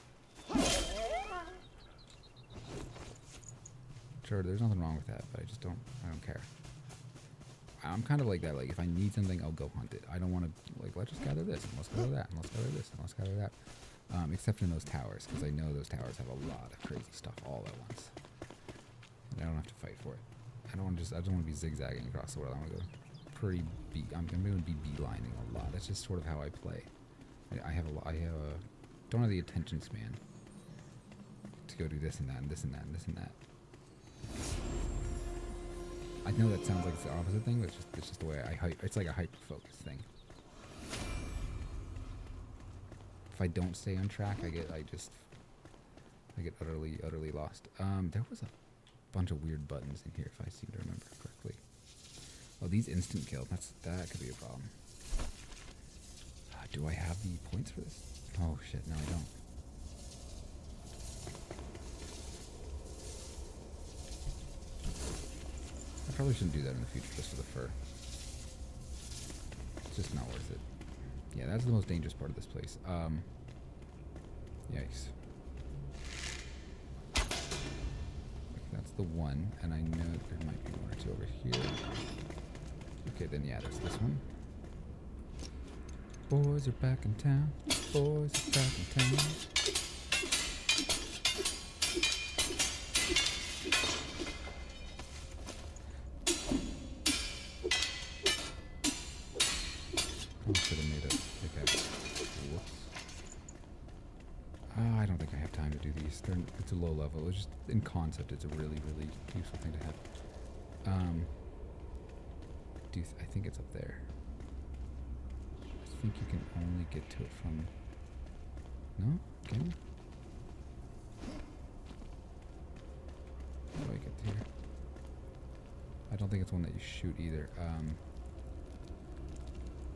Sure, there's nothing wrong with that, but I don't care. I'm kind of like that. Like, if I need something, I'll go hunt it. I don't want to, like, let's just gather this, and let's gather that, and let's gather this, and let's gather that. Except in those towers, because I know those towers have a lot of crazy stuff all at once. And I don't have to fight for it. I don't want to be zigzagging across the world. I want to go I'm going to be beelining a lot. That's just sort of how I play. Don't have the attention span to go do this and that, and this and that, and this and that. I know that sounds like it's the opposite thing, but it's just the way I hype. It's like a hyper-focus thing. If I don't stay on track, I get utterly lost. There was a bunch of weird buttons in here, if I seem to remember correctly. Oh, these instant kill. That could be a problem. Do I have the points for this? Oh shit, no, I don't. I probably shouldn't do that in the future just for the fur. It's just not worth it. Yeah, that's the most dangerous part of this place. Yikes. That's the one, and I know there might be one or two over here. Okay, then yeah, there's this one. Boys are back in town. Boys are back in town. I should have made a pickaxe. Whoops. I don't think I have time to do these. It's a low level. It's just, in concept, it's a really, really useful thing to have. I think it's up there. I think you can only get to it from... No? Can you? How do I get here? I don't think it's one that you shoot either.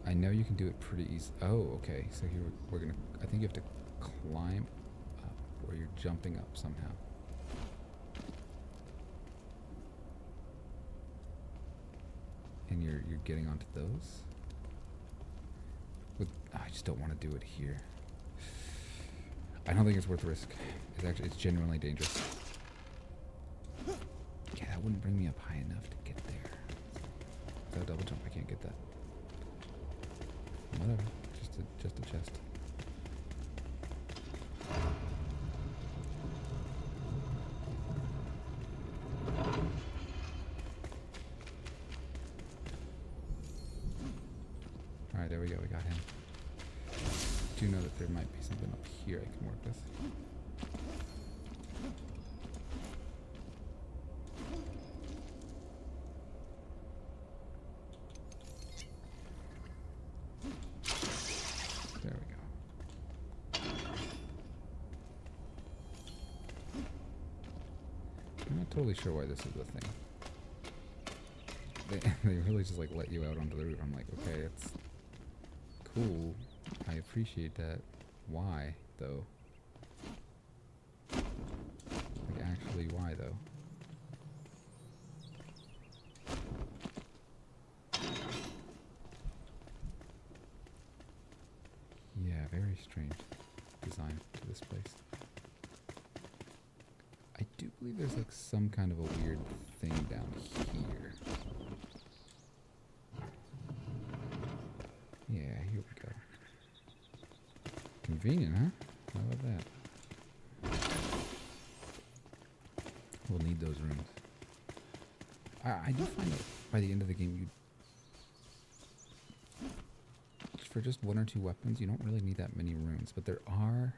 I know you can do it pretty easy. Oh, okay. So here we're gonna. I think you have to climb up, or you're jumping up somehow. And you're getting onto those. I just don't want to do it here. I don't think it's worth the risk. It's genuinely dangerous. Yeah, that wouldn't bring me up high enough to get there. Without double jump, I can't get that. Whatever. Just a chest. Alright, there we go. We got him. I do know that there might be something up here I can work with. There we go. I'm not totally sure why this is a thing. They really just like let you out onto the roof. I'm like, okay, it's cool. I appreciate that. Why, though? Like, actually, why, though? Yeah, very strange design to this place. I do believe there's, like, some kind of a weird thing down here. Yeah, here we go. Convenient, huh? How about that? We'll need those rooms. I do find that by the end of the game, for just one or two weapons, you don't really need that many rooms. But there are,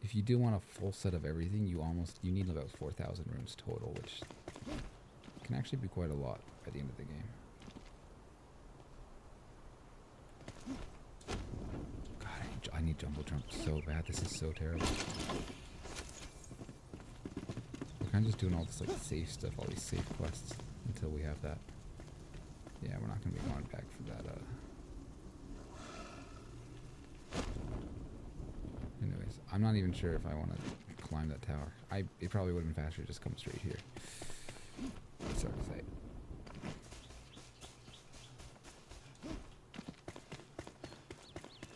if you do want a full set of everything, you need about 4,000 rooms total, which can actually be quite a lot by the end of the game. I need jumbo jump so bad. This is so terrible. We're kind of just doing all this like safe stuff, all these safe quests until we have that. Yeah, we're not gonna be going back for that. Anyways, I'm not even sure if I want to climb that tower. It probably would have been faster to just come straight here. Sorry to say.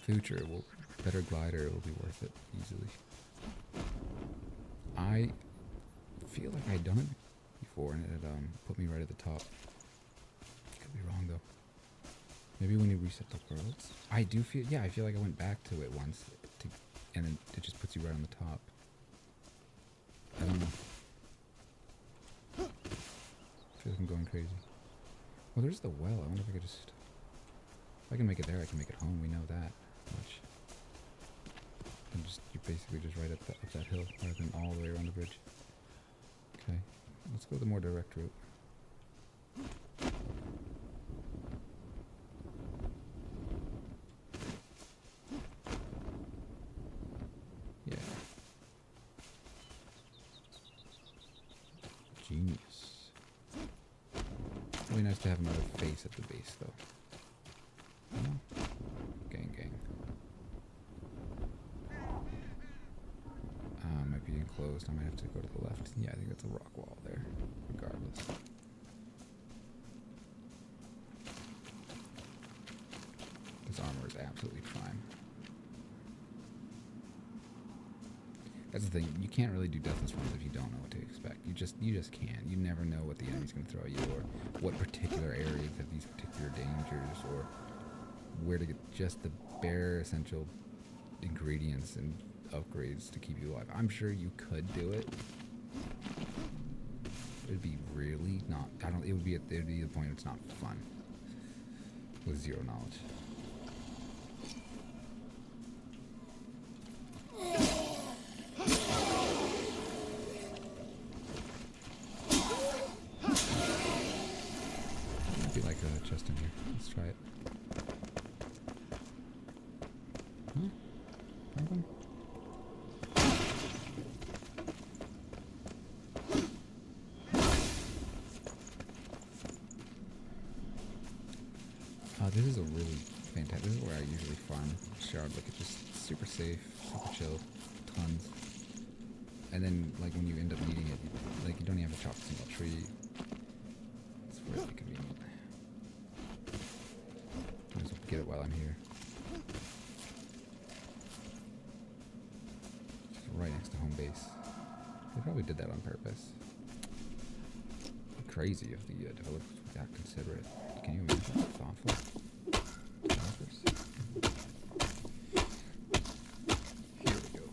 Future will. Better glider, it will be worth it easily. I feel like I'd done it before and it put me right at the top. Could be wrong though. Maybe when you reset the worlds. I feel like I went back to it once and then it just puts you right on the top. I don't know. I feel like I'm going crazy. Well, there's the well. I wonder if I could just... If I can make it there, I can make it home. We know that much. And you're basically just right up that hill, rather than all the way around the bridge. Okay, let's go the more direct route. Yeah. Genius. Really nice to have another face at the base, though. Oh. Gang, gang. Might be enclosed. I might have to go to the left. Yeah, I think that's a rock wall there, regardless. This armor is absolutely prime. That's the thing. You can't really do deathless runs if you don't know what to expect. You just can't. You never know what the enemy's going to throw at you, or what particular areas have these particular dangers, or where to get just the bare essential ingredients and upgrades to keep you alive. I'm sure you could do it. It'd be really not. It would be the point. It's not fun with zero knowledge. Might be like a chest in here. Let's try it. Huh? Nothing? This is a shard. Like, it's just super safe, super chill, tons. And then, like, when you end up needing it, you don't even have to chop a single tree. It's really convenient. Might as well get it while I'm here. Just right next to home base. They probably did that on purpose. Crazy if the developers were that considerate. Can you imagine how thoughtful developers? Here we go.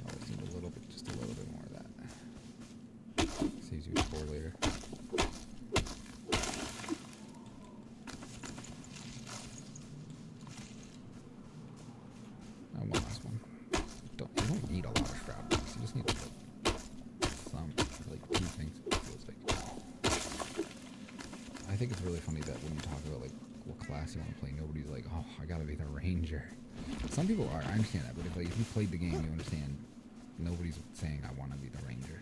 Always need a little bit, just a little bit more of that. Saves you 4 later. Oh, one last one. You don't need a lot of shroud blocks. You just need some, like 2 things. It feels like. I think it's really funny that when you talk about like what class you want to play, nobody's like, oh, I gotta be the ranger. Some people are. I understand that, but if you played the game, you understand. Nobody's saying I want to be the ranger.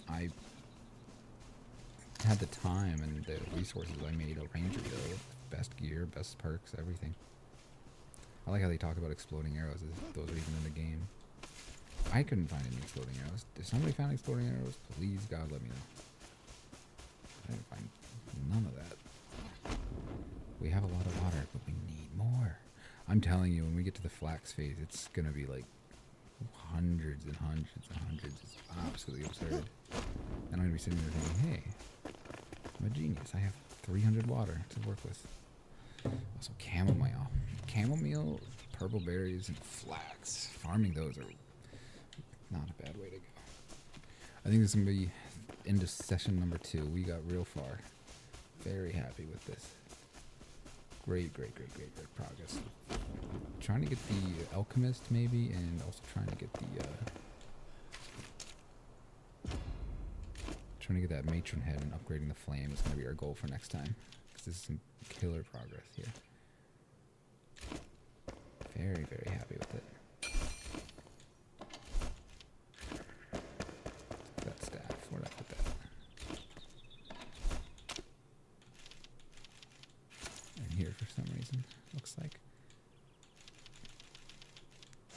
I had the time and the resources. I made a ranger build with best gear, best perks, everything. I like how they talk about exploding arrows. Those are even in the game. I couldn't find any exploding arrows. If somebody found exploding arrows, please God let me know. I didn't find none of that. We have a lot of water, but we need more. I'm telling you, when we get to the flax phase, it's gonna be like hundreds and hundreds and hundreds. It's absolutely absurd. And I'm gonna be sitting there thinking, hey, I'm a genius. I have 300 water to work with. Also, chamomile. Chamomile, purple berries, and flax. Farming those are not a bad way to go. I think this is going to be into session number 2. We got real far. Very happy with this. Great progress. Trying to get the alchemist maybe, and also trying to get the that matron head and upgrading the flame is going to be our goal for next time. Because this is some killer progress here. Very happy with it. That staff, where'd I put that? In here for some reason, looks like.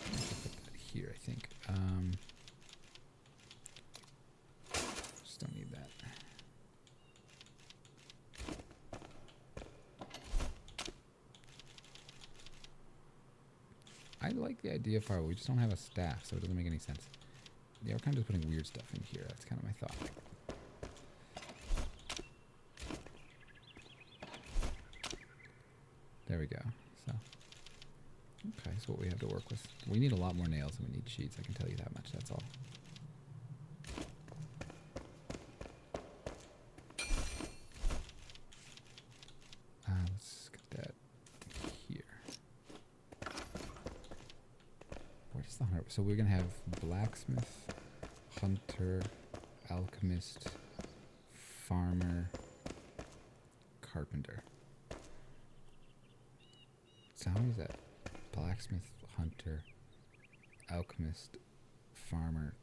I should put that here, I think. Just don't need that. I like the idea of firewall. We just don't have a staff, so it doesn't make any sense. Yeah, we're kind of just putting weird stuff in here. That's kind of my thought. There we go. So, okay, so what we have to work with. We need a lot more nails than we need sheets. I can tell you that much. That's all. Let's get that here. Where's the hunter? So we're gonna have blacksmith, hunter, alchemist, farmer, carpenter. So how many is that? Blacksmith, hunter, alchemist, farmer,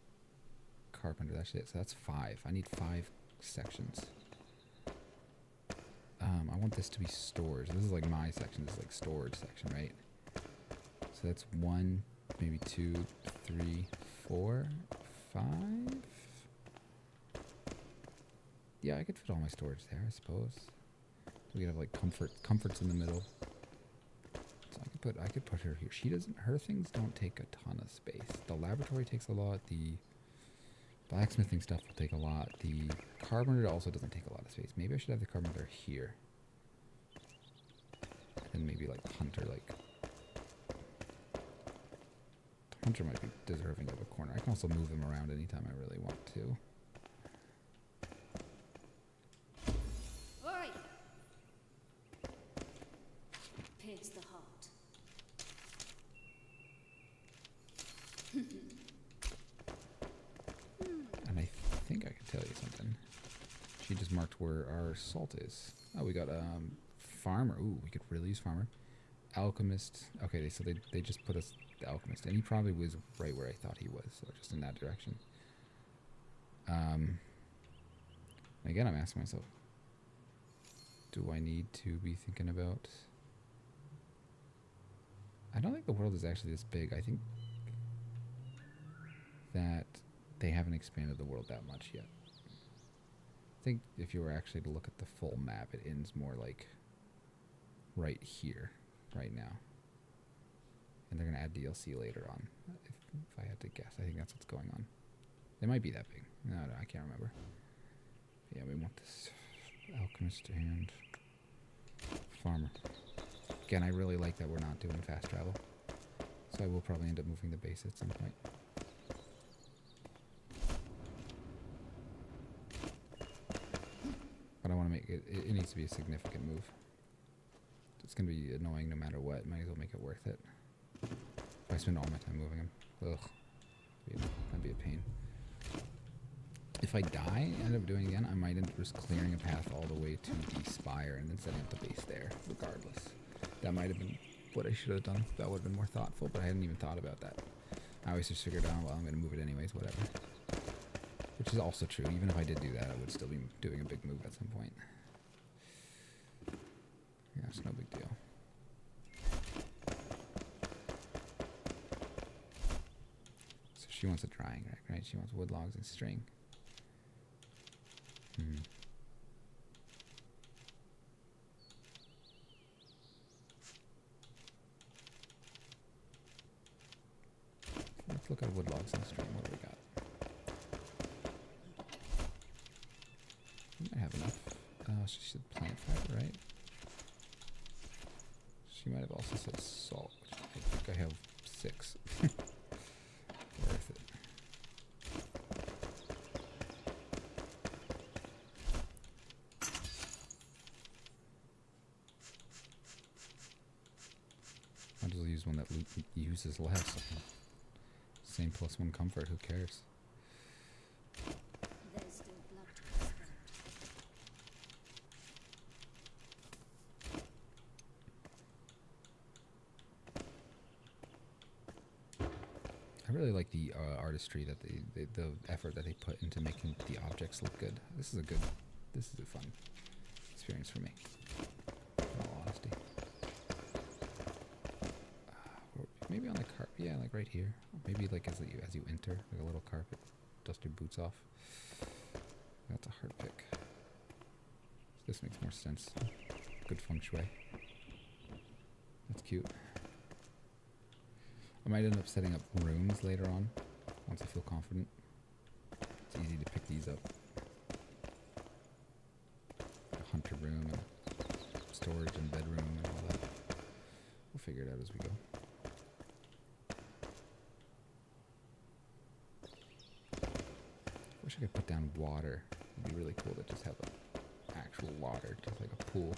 carpenter. That's it. So that's 5. I need 5 sections. I want this to be storage. This is like my section. This is like storage section, right? So that's 1, maybe 2, 3, 4, 5. Yeah, I could fit all my storage there, I suppose. So we have like comforts in the middle. So I could put her here. Her things don't take a ton of space. The laboratory takes a lot. The blacksmithing stuff will take a lot. The carpenter also doesn't take a lot of space. Maybe I should have the carpenter here. And maybe like hunter, hunter might be deserving of a corner. I can also move him around anytime I really want to. Oi! Pierce the heart. And I think I can tell you something. She just marked where our salt is. Oh, we got farmer. Ooh, we could really use farmer. Alchemist. Okay, so they just put us the alchemist, and he probably was right where I thought he was, so just in that direction. Again, I'm asking myself, do I need to be thinking about don't think the world is actually this big. I think that they haven't expanded the world that much yet. I think if you were actually to look at the full map, it ends more like right here, right now. And they're going to add DLC later on, if I had to guess. I think that's what's going on. They might be that big. No, I can't remember. Yeah, we want this alchemist and farmer. Again, I really like that we're not doing fast travel. So I will probably end up moving the base at some point. But I want to make it, it needs to be a significant move. It's going to be annoying no matter what. Might as well make it worth it. If I spend all my time moving them. Ugh. That'd be a pain. If I die and end up doing it again, I might end up just clearing a path all the way to the spire and then setting up the base there, regardless. That might have been what I should have done. That would have been more thoughtful, but I hadn't even thought about that. I always just figured out, well, I'm going to move it anyways, whatever. Which is also true. Even if I did do that, I would still be doing a big move at some point. Yeah, it's no big deal. So she wants a drying rack, right? She wants wood logs and string. Let's look at wood logs and string. What do we got? We might have enough. She said plant fiber, right? She might have also said salt, which I think I have 6. Worth it. I'll just use one that uses less. Same +1 comfort, who cares? There's still blood to be spilled. I really like the artistry that the effort that they put into making the objects look good. This is a fun experience for me. In all honesty. Maybe on the carpet, yeah, like right here. Maybe like as you enter, like a little carpet. Dust your boots off. That's a hard pick. This makes more sense. Good feng shui. That's cute. I might end up setting up rooms later on, once I feel confident. It's easy to pick these up. A hunter room, and storage and bedroom and all that. We'll figure it out as we go. Wish I could put down water. It'd be really cool to just have actual water, just like a pool.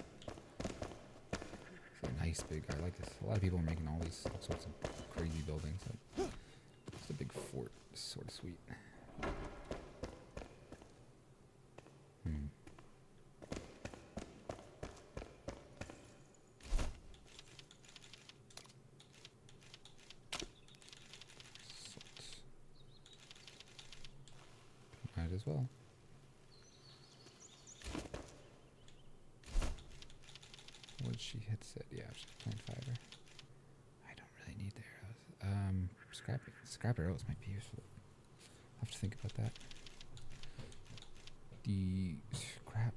It's a nice big. I like this. A lot of people are making all sorts of crazy buildings. It's a big fort. It's sort of sweet. Might as well. What did she hit said? Yeah, she's playing fiber. I don't really need the arrows. Scrap arrows might be useful. I'll have to think about that. The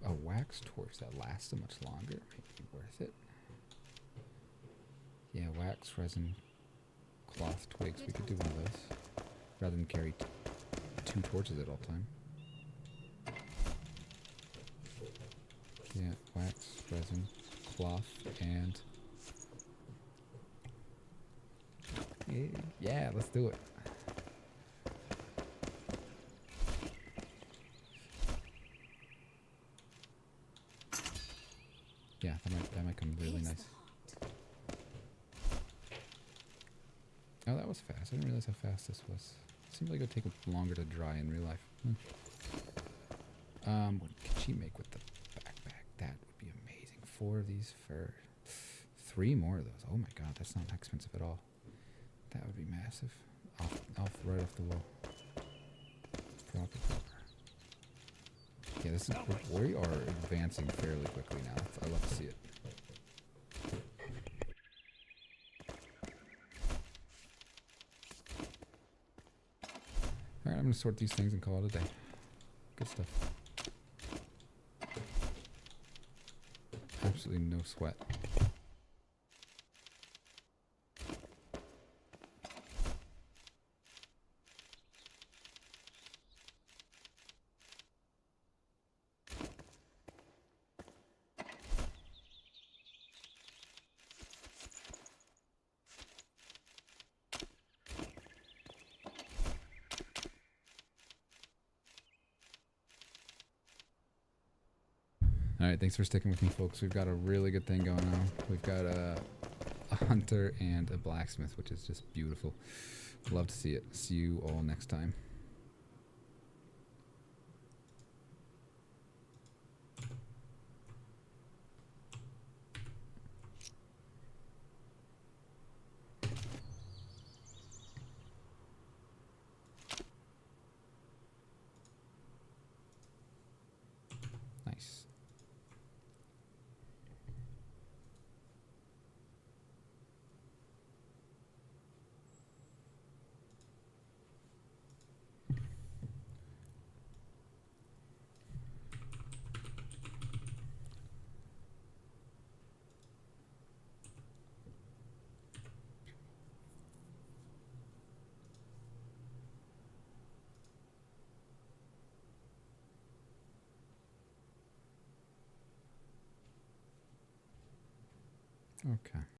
a wax torch that lasts so much longer might be worth it. Yeah, wax, resin, cloth, twigs. We could do one of those rather than carry 2 torches at all time. Yeah, wax, resin, cloth, and yeah, let's do it. Yeah, that might come really nice. Oh, that was fast. I didn't realize how fast this was. Seems like it would take longer to dry in real life. What can she make with the backpack? That would be amazing. 4 of these for 3 more of those. Oh my god, that's not expensive at all. That would be massive. Right off the wall. Proper. Yeah, this is we are advancing fairly quickly now. I love to see it. Alright, I'm gonna sort these things and call it a day. Good stuff. Absolutely no sweat. Alright, thanks for sticking with me, folks. We've got a really good thing going on. We've got a hunter and a blacksmith, which is just beautiful. Love to see it. See you all next time. Nice. Okay.